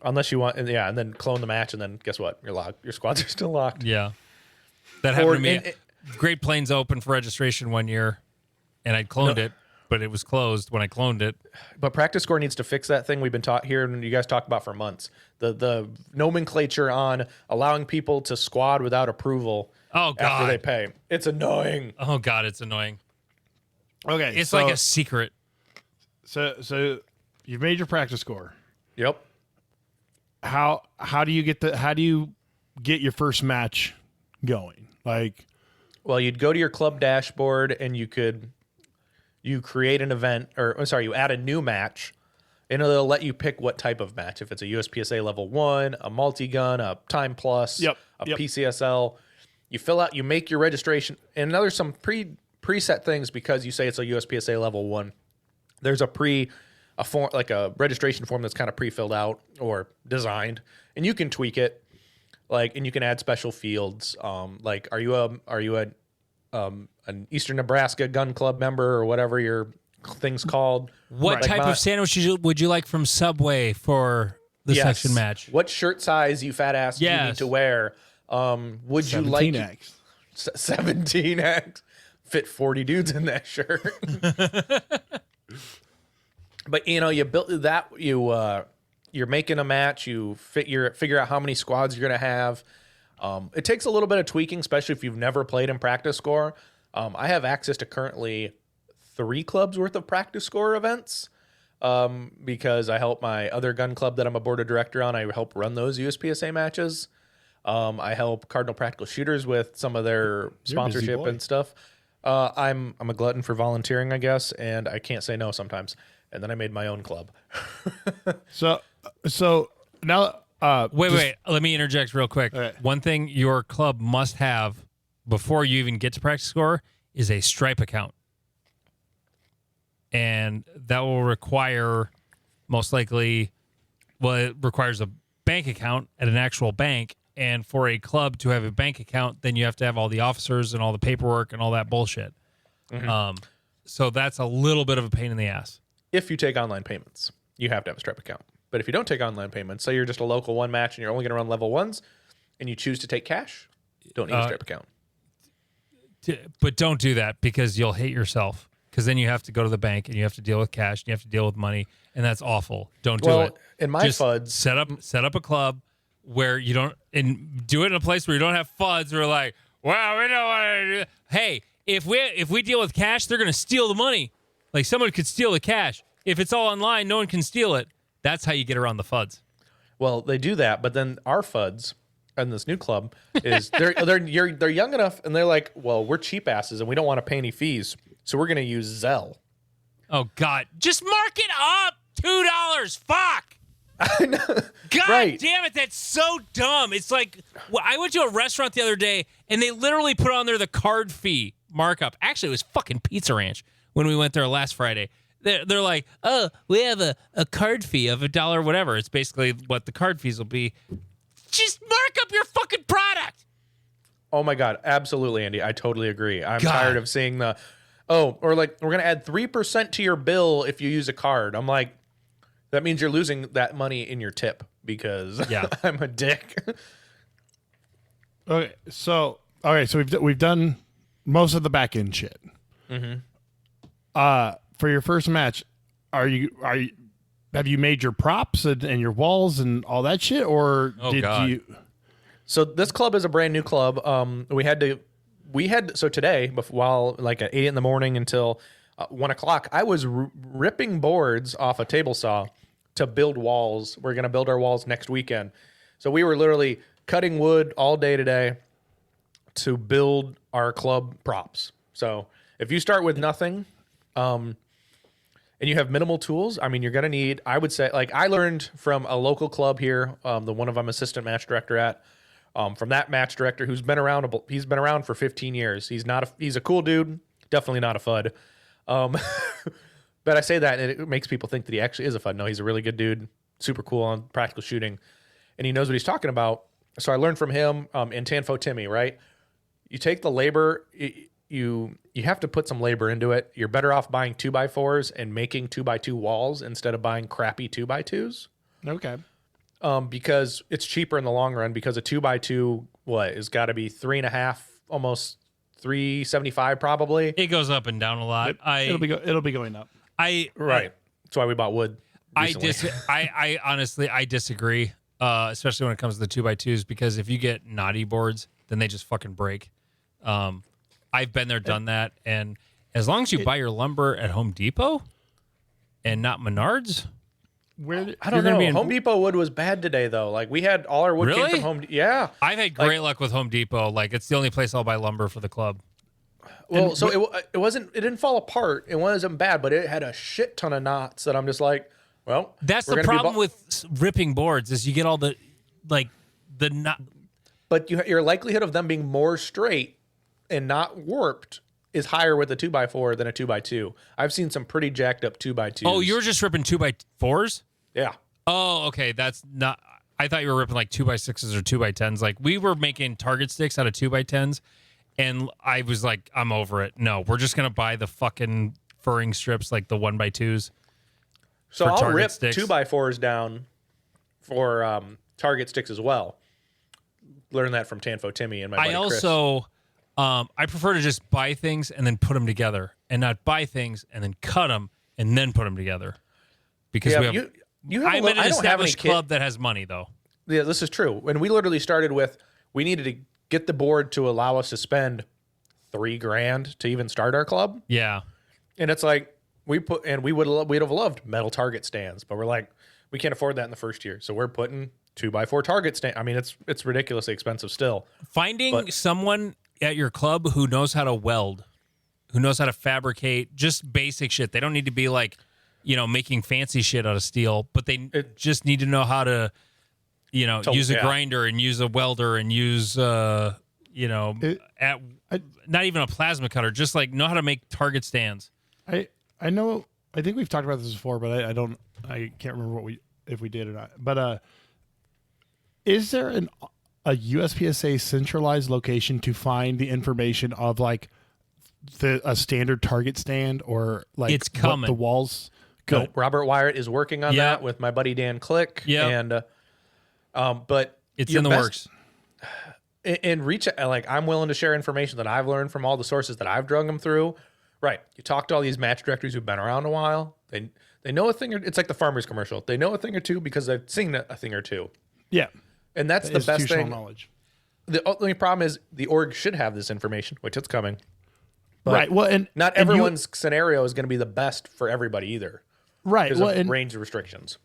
C: unless you want. And then clone the match, and then guess what? Your squads are still locked.
A: Yeah, that happened to me. Great Plains Open for registration one year, and I cloned it, but it was closed when I cloned it.
C: But practice score needs to fix that thing we've been taught here, and you guys talked about for months. The nomenclature on allowing people to squad without approval.
A: Oh, God.
C: After they pay. It's annoying.
A: Oh, God, it's annoying.
B: Okay.
A: It's like a secret.
B: So you've made your practice score.
C: Yep.
B: How do you get your first match going? Like,
C: well, you'd go to your club dashboard and you create an event, you add a new match, and they'll let you pick what type of match. If it's a USPSA level 1, a multi-gun, a time plus, a PCSL. You make your registration, and now there's some preset things because you say it's a USPSA level 1. There's a form, like a registration form that's kind of pre-filled out or designed, and you can tweak it, and you can add special fields. Like, are you an Eastern Nebraska gun club member or whatever your thing's called?
A: What type of sandwich would you like from Subway for the section match?
C: What shirt size, you fat ass, do you need to wear? Would you like
B: 17X?
C: 17X? Fit 40 dudes in that shirt. But you built that. You're making a match. You figure out how many squads you're gonna have. It takes a little bit of tweaking, especially if you've never played in practice score. I have access to currently 3 clubs worth of practice score events. Because I help my other gun club that I'm a board of director on. I help run those USPSA matches. I help Cardinal Practical Shooters with some of their sponsorship and stuff. I'm a glutton for volunteering, I guess, and I can't say no sometimes. And then I made my own club.
B: So now,
A: wait. Let me interject real quick.
B: Okay.
A: One thing your club must have before you even get to practice score is a Stripe account, and that will require most likely. Well, it requires a bank account at an actual bank. And for a club to have a bank account, then you have to have all the officers and all the paperwork and all that bullshit. Mm-hmm. So that's a little bit of a pain in the ass.
C: If you take online payments, you have to have a Stripe account. But if you don't take online payments, say you're just a local 1 match and you're only going to run level 1s, and you choose to take cash, you don't need a Stripe account.
A: But don't do that, because you'll hate yourself. Because then you have to go to the bank and you have to deal with cash and you have to deal with money, and that's awful. Don't do it.
C: In my
A: Just
C: FUDs,
A: set up a club where you don't, and do it in a place where you don't have FUDs. We're like, wow, we don't want to do that. Hey, if we deal with cash, they're going to steal the money. Like, someone could steal the cash. If it's all online, no one can steal it. That's how you get around the FUDs.
C: Well, they do that, but then our FUDs and this new club is they're young enough, and they're like, well, we're cheap asses, and we don't want to pay any fees, so we're going to use Zelle.
A: Oh God! Just mark it up. $2. Fuck.
C: I know.
A: God
C: Right.
A: damn it! That's so dumb. It's like I went to a restaurant the other day, and they literally put on there the card fee markup. Actually, it was fucking Pizza Ranch when we went there last Friday. They're like, oh, we have a card fee of $1, whatever. It's basically what the card fees will be. Just mark up your fucking product.
C: Oh my God, absolutely, Andy. I totally agree. I'm
A: God.
C: tired of seeing or like we're gonna add 3% to your bill if you use a card. I'm like, that means you're losing that money in your tip because I'm a dick.
B: Okay, so we've done most of the back end shit.
C: Mm-hmm.
B: For your first match, have you made your props and your walls and all that shit, or
A: God.
B: you?
C: So this club is a brand new club. So today, while like at 8 a.m. until 1 o'clock, I was ripping boards off a table saw to build walls. We're gonna build our walls next weekend. So we were literally cutting wood all day today to build our club props. So if you start with nothing, and you have minimal tools, I mean, you're going to need, I would say, like I learned from a local club here, the one I'm assistant match director at, from that match director who's been around, he's been around for 15 years. He's a cool dude, definitely not a FUD. But I say that and it makes people think that he actually is a FUD. No, he's a really good dude, super cool on practical shooting, and he knows what he's talking about. So I learned from him, and Tanfo Timmy, right? You take the labor, you have to put some labor into it. You're better off buying 2x4s and making 2x2 walls instead of buying crappy 2x2s.
B: Okay.
C: Because it's cheaper in the long run, because a 2x2 is got to be 3.5, almost 375 probably.
A: It goes up and down a lot.
B: It'll be going up.
C: Right. That's why we bought wood recently.
A: I honestly disagree, especially when it comes to the 2x2s, because if you get naughty boards, then they just fucking break. I've been there, done that, and as long as you buy your lumber at Home Depot and not Menards,
C: I don't know. Home Depot wood was bad today, though. Like we had all our wood came from Home. Yeah,
A: I've had great luck with Home Depot. Like it's the only place I'll buy lumber for the club.
C: Well, it wasn't. It didn't fall apart. It wasn't bad, but it had a shit ton of knots that I'm just like, well,
A: that's the problem with ripping boards is you get all the knot.
C: But your likelihood of them being more straight and not warped is higher with a 2x4 than a 2x2. I've seen some pretty jacked up 2x2s.
A: Oh, you were just ripping 2x4s?
C: Yeah.
A: Oh, okay. That's not. I thought you were ripping like 2x6s or 2x10s. Like we were making target sticks out of 2x10s, and I was like, I'm over it. No, we're just gonna buy the fucking furring strips, like the 1x2s.
C: So I'll rip 2x4s down for target sticks as well. Learn that from Tanfo Timmy and my buddy Chris.
A: I prefer to just buy things and then put them together, and not buy things and then cut them and then put them together. Because we have, I'm in an established club that has money, though.
C: Yeah, this is true. When we literally started with, we needed to get the board to allow us to spend $3,000 to even start our club.
A: Yeah,
C: and it's like we'd have loved metal target stands, but we're like, we can't afford that in the first year, so we're putting 2x4 target stand. I mean, it's ridiculously expensive still.
A: Finding someone at your club who knows how to weld, who knows how to fabricate, just basic shit. They don't need to be like, making fancy shit out of steel, but they just need to know how to, use a grinder and use a welder and use, not even a plasma cutter, just like know how to make target stands.
B: I know. I think we've talked about this before, but I can't remember if we did or not. But is there a USPSA centralized location to find the information of like a standard target stand or like
A: it's coming.
B: The walls?
C: Good. Robert Wyatt is working on that with my buddy Dan Click.
A: Yeah,
C: and but
A: it's in the works.
C: And reach like I'm willing to share information that I've learned from all the sources that I've drug them through. Right, you talk to all these match directors who've been around a while. They know a thing or it's like the farmers commercial. They know a thing or two because they've seen a thing or two.
B: Yeah.
C: And that's the best thing.
B: Knowledge.
C: The only problem is the org should have this information, which it's coming. But
B: right. Well, and
C: not everyone's scenario is going to be the best for everybody either.
B: Right.
C: Because of range restrictions.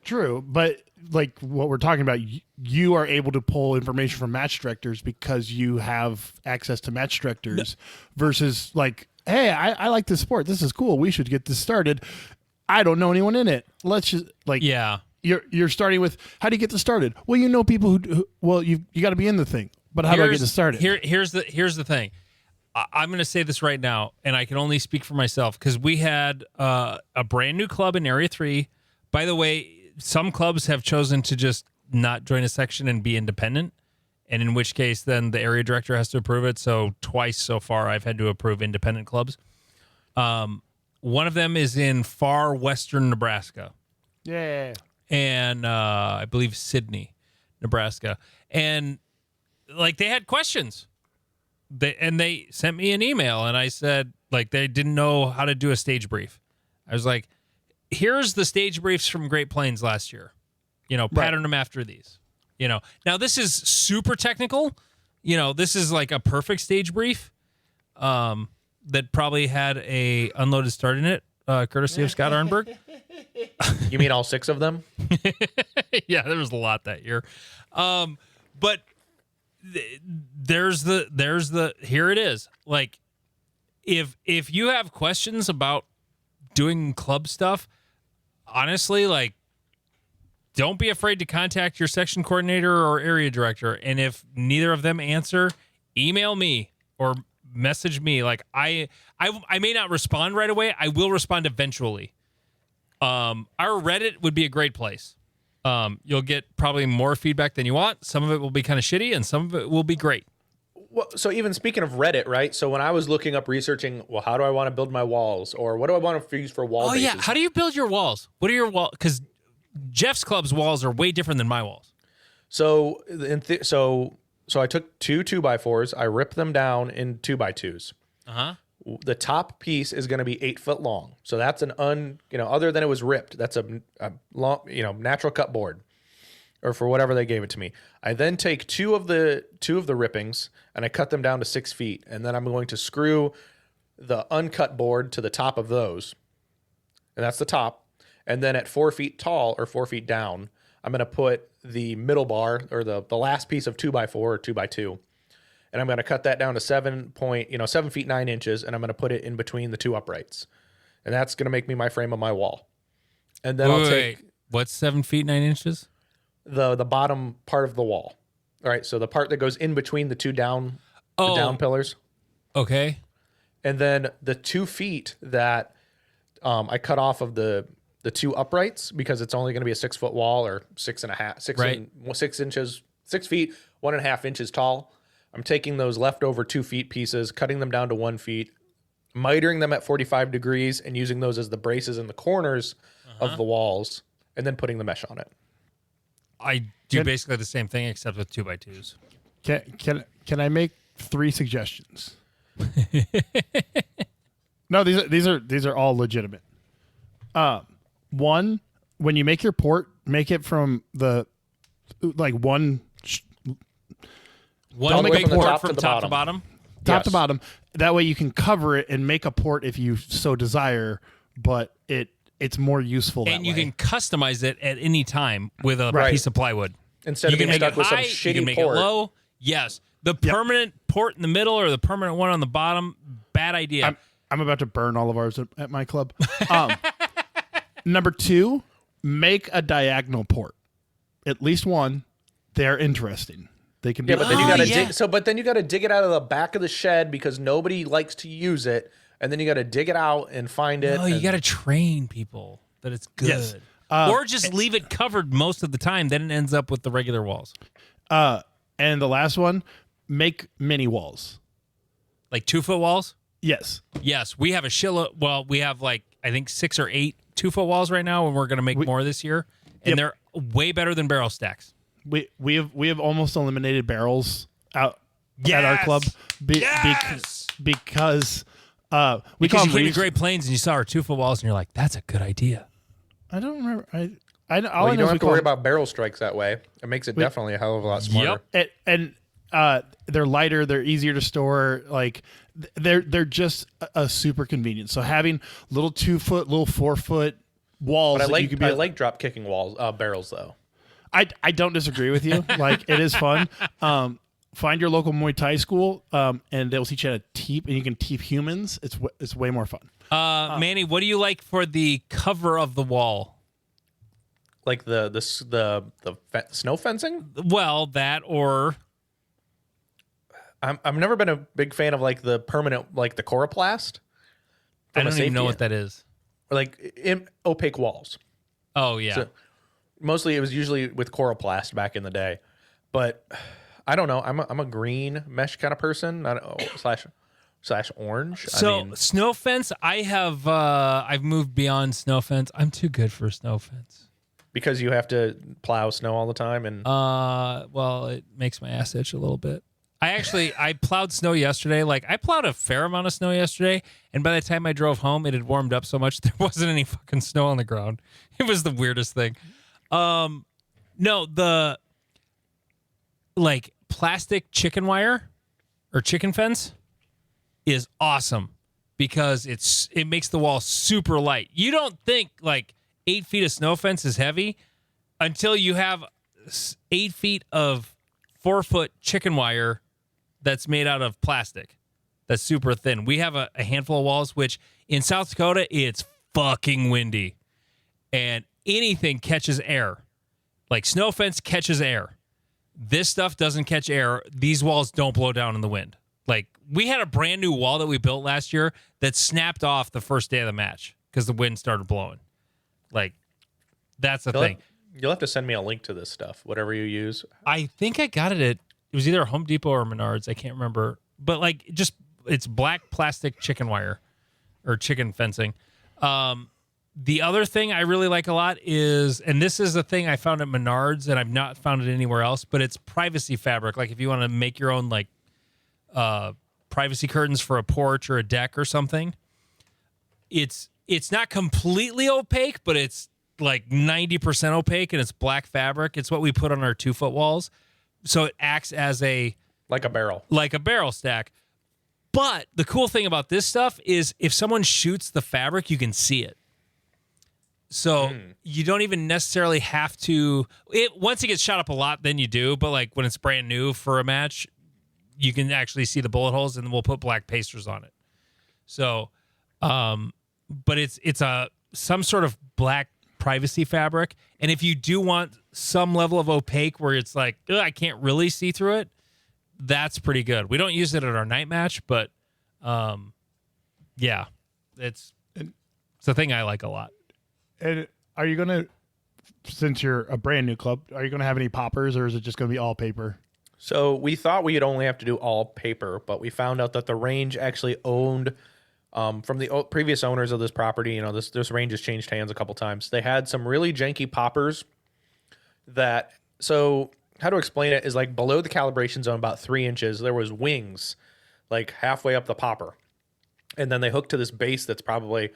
B: True, but like what we're talking about, you are able to pull information from match directors because you have access to match directors versus like, hey, I like this sport. This is cool. We should get this started. I don't know anyone in it. Let's just like,
A: Yeah.
B: You're starting with, how do you get this started? Well, you know people who well, you got to be in the thing. But how do I get this started?
A: Here's the thing. I'm going to say this right now, and I can only speak for myself because we had a brand new club in Area 3. By the way, some clubs have chosen to just not join a section and be independent, and in which case then the area director has to approve it. So twice so far I've had to approve independent clubs. One of them is in far western Nebraska.
B: Yeah.
A: And I believe Sydney, Nebraska. And like they had questions. They sent me an email and I said, like, they didn't know how to do a stage brief. I was like, here's the stage briefs from Great Plains last year. Pattern them after these. Now this is super technical. This is like a perfect stage brief that probably had a unloaded start in it, courtesy of Scott Arnberg.
C: You mean all 6 of them?
A: Yeah, there was a lot that year. But there's the here it is. Like if you have questions about doing club stuff, honestly, like don't be afraid to contact your section coordinator or area director. And if neither of them answer, email me or message me. Like I may not respond right away. I will respond eventually. Our Reddit would be a great place. You'll get probably more feedback than you want. Some of it will be kind of shitty and some of it will be great.
C: Well, so even speaking of Reddit, right? So when I was looking up researching, well, how do I want to build my walls, or what do I want to use for wall bases?
A: Yeah, how do you build your walls? What are your walls? Because Jeff's club's walls are way different than my walls.
C: So so I took 2 2x4s, I ripped them down in 2x2s. The top piece is going to be 8 foot long. So that's other than it was ripped, that's a long, natural cut board, or for whatever they gave it to me. I then take two of the rippings and I cut them down to 6 feet. And then I'm going to screw the uncut board to the top of those. And that's the top. And then at 4 feet tall or 4 feet down, I'm going to put the middle bar or the last piece of 2x4 or 2x2. And I'm going to cut that down to 7 feet 9 inches, and I'm going to put it in between the 2 uprights. And that's going to make me my frame of my wall. And then I'll take
A: what's 7 feet 9 inches?
C: The bottom part of the wall. All right, so the part that goes in between the two down pillars.
A: Okay.
C: And then the 2 feet that I cut off of the 2 uprights, because it's only going to be a 6 foot wall, or 6 inches, 6 feet 1.5 inches tall. I'm taking those leftover 2 feet pieces, cutting them down to 1 feet, mitering them at 45 degrees, and using those as the braces in the corners of the walls, and then putting the mesh on it.
A: I do basically the same thing except with 2x2s.
B: Can I make 3 suggestions? No, these are all legitimate. One, when you make your port, make it from the one.
A: One
C: big
A: port
C: top
A: from
C: to
A: top to bottom.
B: Top to bottom. That way you can cover it and make a port if you so desire, but it's more useful that way.
A: And you can customize it at any time with a piece of plywood.
C: Instead of being stuck with some shitty
A: you can make
C: port.
A: it low. Yes. The permanent port in the middle or the permanent one on the bottom, bad idea.
B: I'm about to burn all of ours at my club. Number 2, make a diagonal port. At least one. They're interesting. They can be.
C: Yeah, but then you gotta dig. But then you gotta dig it out of the back of the shed because nobody likes to use it, and then you gotta dig it out and find it.
A: No, you gotta train people that it's good.
B: Yes.
A: Or just leave it covered most of the time. Then it ends up with the regular walls.
B: And the last one, make mini walls.
A: Like 2 foot walls?
B: Yes.
A: Yes. We have we have I think 6 or 8 2 foot walls right now, and we're gonna make more this year. And they're way better than barrel stacks.
B: We have almost eliminated barrels out at our club because we
A: because you came to Great Plains and you saw our 2 foot walls and you're like, that's a good idea.
B: I don't remember.
C: You don't have to worry about barrel strikes that way. It makes it definitely a hell of a lot smarter.
A: Yep.
B: And they're lighter. They're easier to store. Like they're just a super convenient. So having little 2 foot, little 4 foot walls.
C: But
B: that you could be
C: I like drop kicking barrels though.
B: I don't disagree with you. Like, it is fun. Find your local Muay Thai school, and they'll teach you how to teep, and you can teep humans. It's way more fun.
A: Manny, what do you like for the cover of the wall?
C: Like the snow fencing?
A: Well, that or
C: I've never been a big fan of like the permanent, like the coroplast.
A: I don't even know what that is.
C: Or like opaque walls.
A: Oh yeah.
C: So mostly it was usually with coroplast back in the day, but I don't know. I'm a green mesh kind of person. I don't know, slash orange.
A: So snow fence, I've moved beyond snow fence. I'm too good for snow fence.
C: Because you have to plow snow all the time, and
A: well, it makes my ass itch a little bit. I plowed snow yesterday. Like, I plowed a fair amount of snow yesterday, and by the time I drove home, it had warmed up so much there wasn't any fucking snow on the ground. It was the weirdest thing. No, the like plastic chicken wire or chicken fence is awesome because it makes the wall super light. You don't think like 8 feet of snow fence is heavy until you have 8 feet of 4-foot chicken wire that's made out of plastic that's super thin. We have a handful of walls, which in South Dakota, it's fucking windy and anything catches air. Like snow fence catches air. This stuff doesn't catch air. These walls don't blow down in the wind. Like, we had a brand new wall that we built last year that snapped off the first day of the match because the wind started blowing. Like, that's the thing.
C: You'll have to send me a link to this stuff, whatever you use.
A: I think I got it it was either Home Depot or Menards. I can't remember. But, like, it's black plastic chicken wire or chicken fencing. The other thing I really like a lot is, and this is a thing I found at Menards, and I've not found it anywhere else, but it's privacy fabric. Like, if you want to make your own, like, privacy curtains for a porch or a deck or something, it's not completely opaque, but it's like 90% opaque, and it's black fabric. It's what we put on our 2-foot walls. So it acts as
C: like a barrel
A: stack. But the cool thing about this stuff is if someone shoots the fabric, you can see it. So you don't even necessarily have to. Once it gets shot up a lot, then you do. But like when it's brand new for a match, you can actually see the bullet holes, and we'll put black pasters on it. So, but it's some sort of black privacy fabric. And if you do want some level of opaque where it's like, I can't really see through it, that's pretty good. We don't use it at our night match, but yeah, it's a thing I like a lot.
B: And are you going to, since you're a brand new club, are you going to have any poppers, or is it just going to be all paper?
C: So we thought we'd only have to do all paper, but we found out that the range actually owned from the previous owners of this property. You know, this range has changed hands a couple times. They had some really janky poppers that, so how to explain it is like below the calibration zone, about 3 inches, there was wings like halfway up the popper. And then they hooked to this base that's probably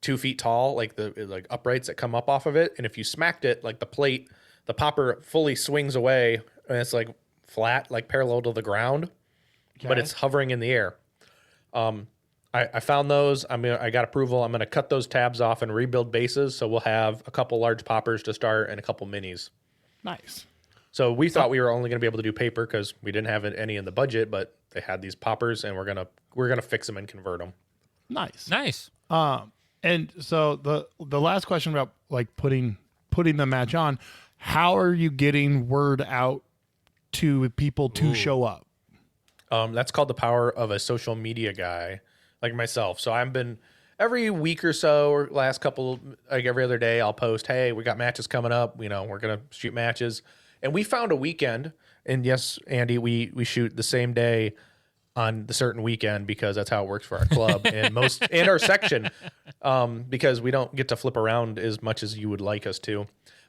C: 2 feet tall, like the uprights that come up off of it. And if you smacked it, like the popper fully swings away, and it's like flat, like parallel to the ground, but it's hovering in the air. I found those. I got approval. I'm going to cut those tabs off and rebuild bases. So we'll have a couple large poppers to start and a couple minis.
B: Nice.
C: So we thought we were only going to be able to do paper because we didn't have any in the budget, but they had these poppers, and we're gonna fix them and convert them.
B: Nice. And so the last question about like putting the match on, how are you getting word out to people to show up?
C: That's called the power of a social media guy like myself. So I've been every week or so, or last couple, like every other day, I'll post, hey, we got matches coming up. You know, we're going to shoot matches. And we found a weekend. And yes, Andy, we shoot the same day on the certain weekend because that's how it works for our club and our section, because we don't get to flip around as much as you would like us to.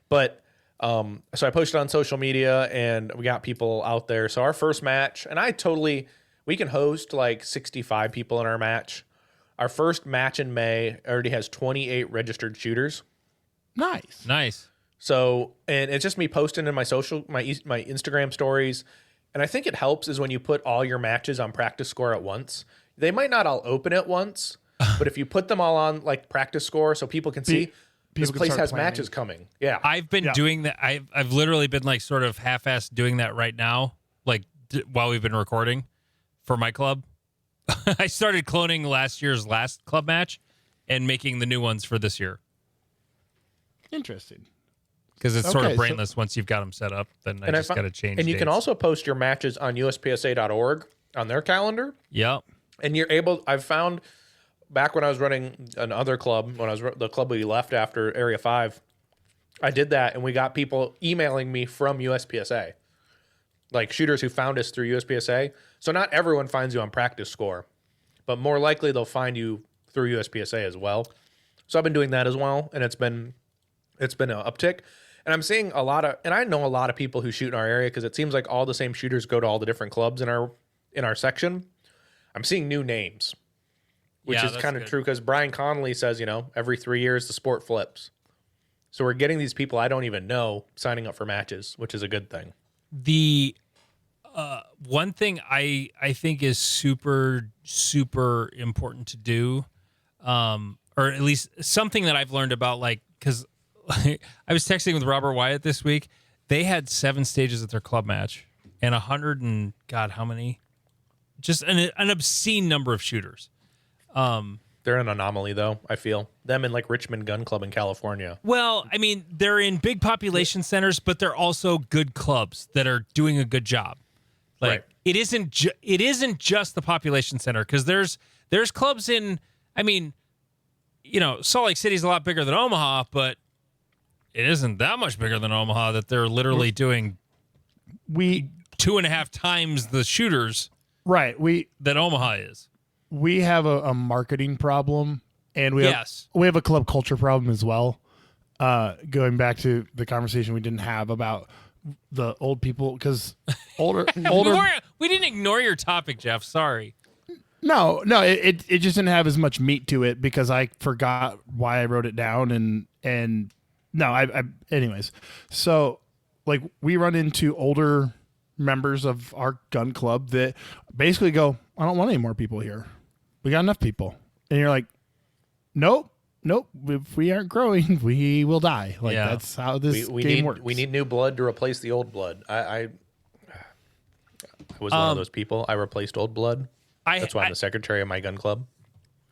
C: But so I posted on social media, and we got people out there. So our first match, and we can host like 65 people in our match. Our first match in May already has 28 registered shooters.
B: Nice.
C: So, and it's just me posting in my Instagram stories. And I think it helps is when you put all your matches on Practice Score at once. They might not all open at once, but if you put them all on like Practice Score so people can see. this
B: can
C: place
B: start
C: has
B: planning.
C: matches coming. Yeah.
A: I've been doing that. I've literally been like sort of half-assed doing that right now, like while we've been recording for my club. I started cloning last year's last club match and making the new ones for this year.
B: Interesting.
A: Because it's sort of
B: Okay,
A: brainless once you've got them set up. Then I just got to change.
C: And you can
A: dates.
C: also post your matches on USPSA.org on their calendar.
A: Yep.
C: And you're able, I've found back when I was running another club, when I was the club we left after Area 5, I did that and we got people emailing me from USPSA, like shooters who found us through USPSA. So not everyone finds you on Practice Score, but more likely they'll find you through USPSA as well. So I've been doing that as well, and it's been an uptick. And I'm seeing a lot of, and I know a lot of people who shoot in our area because it seems like all the same shooters go to all the different clubs in our section. I'm seeing new names, which is kind of true because Brian Connolly says, every 3 years the sport flips. So we're getting these people I don't even know signing up for matches, which is a good thing.
A: The one thing I think is super, super important to do, or at least something that I've learned about, like, because I was texting with Robert Wyatt this week. They had 7 stages at their club match and 100 and God, how many? Just an obscene number of shooters.
C: They're an anomaly, though, I feel. Them in like Richmond Gun Club in California.
A: Well, I mean, they're in big population centers, but they're also good clubs that are doing a good job. Like
C: Right.
A: it isn't just the population center, because there's clubs in, I mean, Salt Lake City's a lot bigger than Omaha, but it isn't that much bigger than Omaha that they're literally doing 2.5 times the shooters that Omaha is.
B: We have a marketing problem, and we
A: Yes.
B: have a club culture problem as well. Going back to the conversation we didn't have about the old people, because older.
A: We didn't ignore your topic, Jeff. Sorry.
B: No, it just didn't have as much meat to it because I forgot why I wrote it down, and no, I anyways. So, like, we run into older members of our gun club that basically go, I don't want any more people here. We got enough people. And you're like, nope. If we aren't growing, we will die. Like, that's how this game works.
C: We need new blood to replace the old blood. I was one of those people. I replaced old blood. That's why I'm the secretary of my gun club.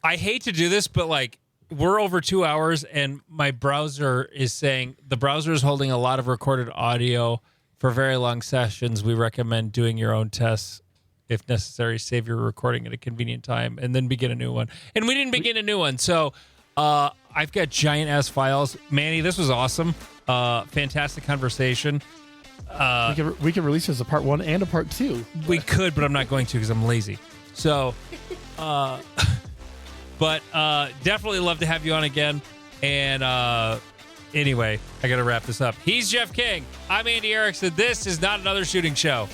A: I hate to do this, but like, we're over 2 hours and my browser is saying the browser is holding a lot of recorded audio for very long sessions. We recommend doing your own tests. If necessary, save your recording at a convenient time and then begin a new one. And we didn't begin a new one. So I've got giant ass files. Manny, this was awesome. Fantastic conversation.
B: We can release this as a part 1 and a part 2.
A: We could, but I'm not going to because I'm lazy. So, but definitely love to have you on again. And anyway, I got to wrap this up. He's Jeff King. I'm Andy Erickson. This is Not Another Shooting Show.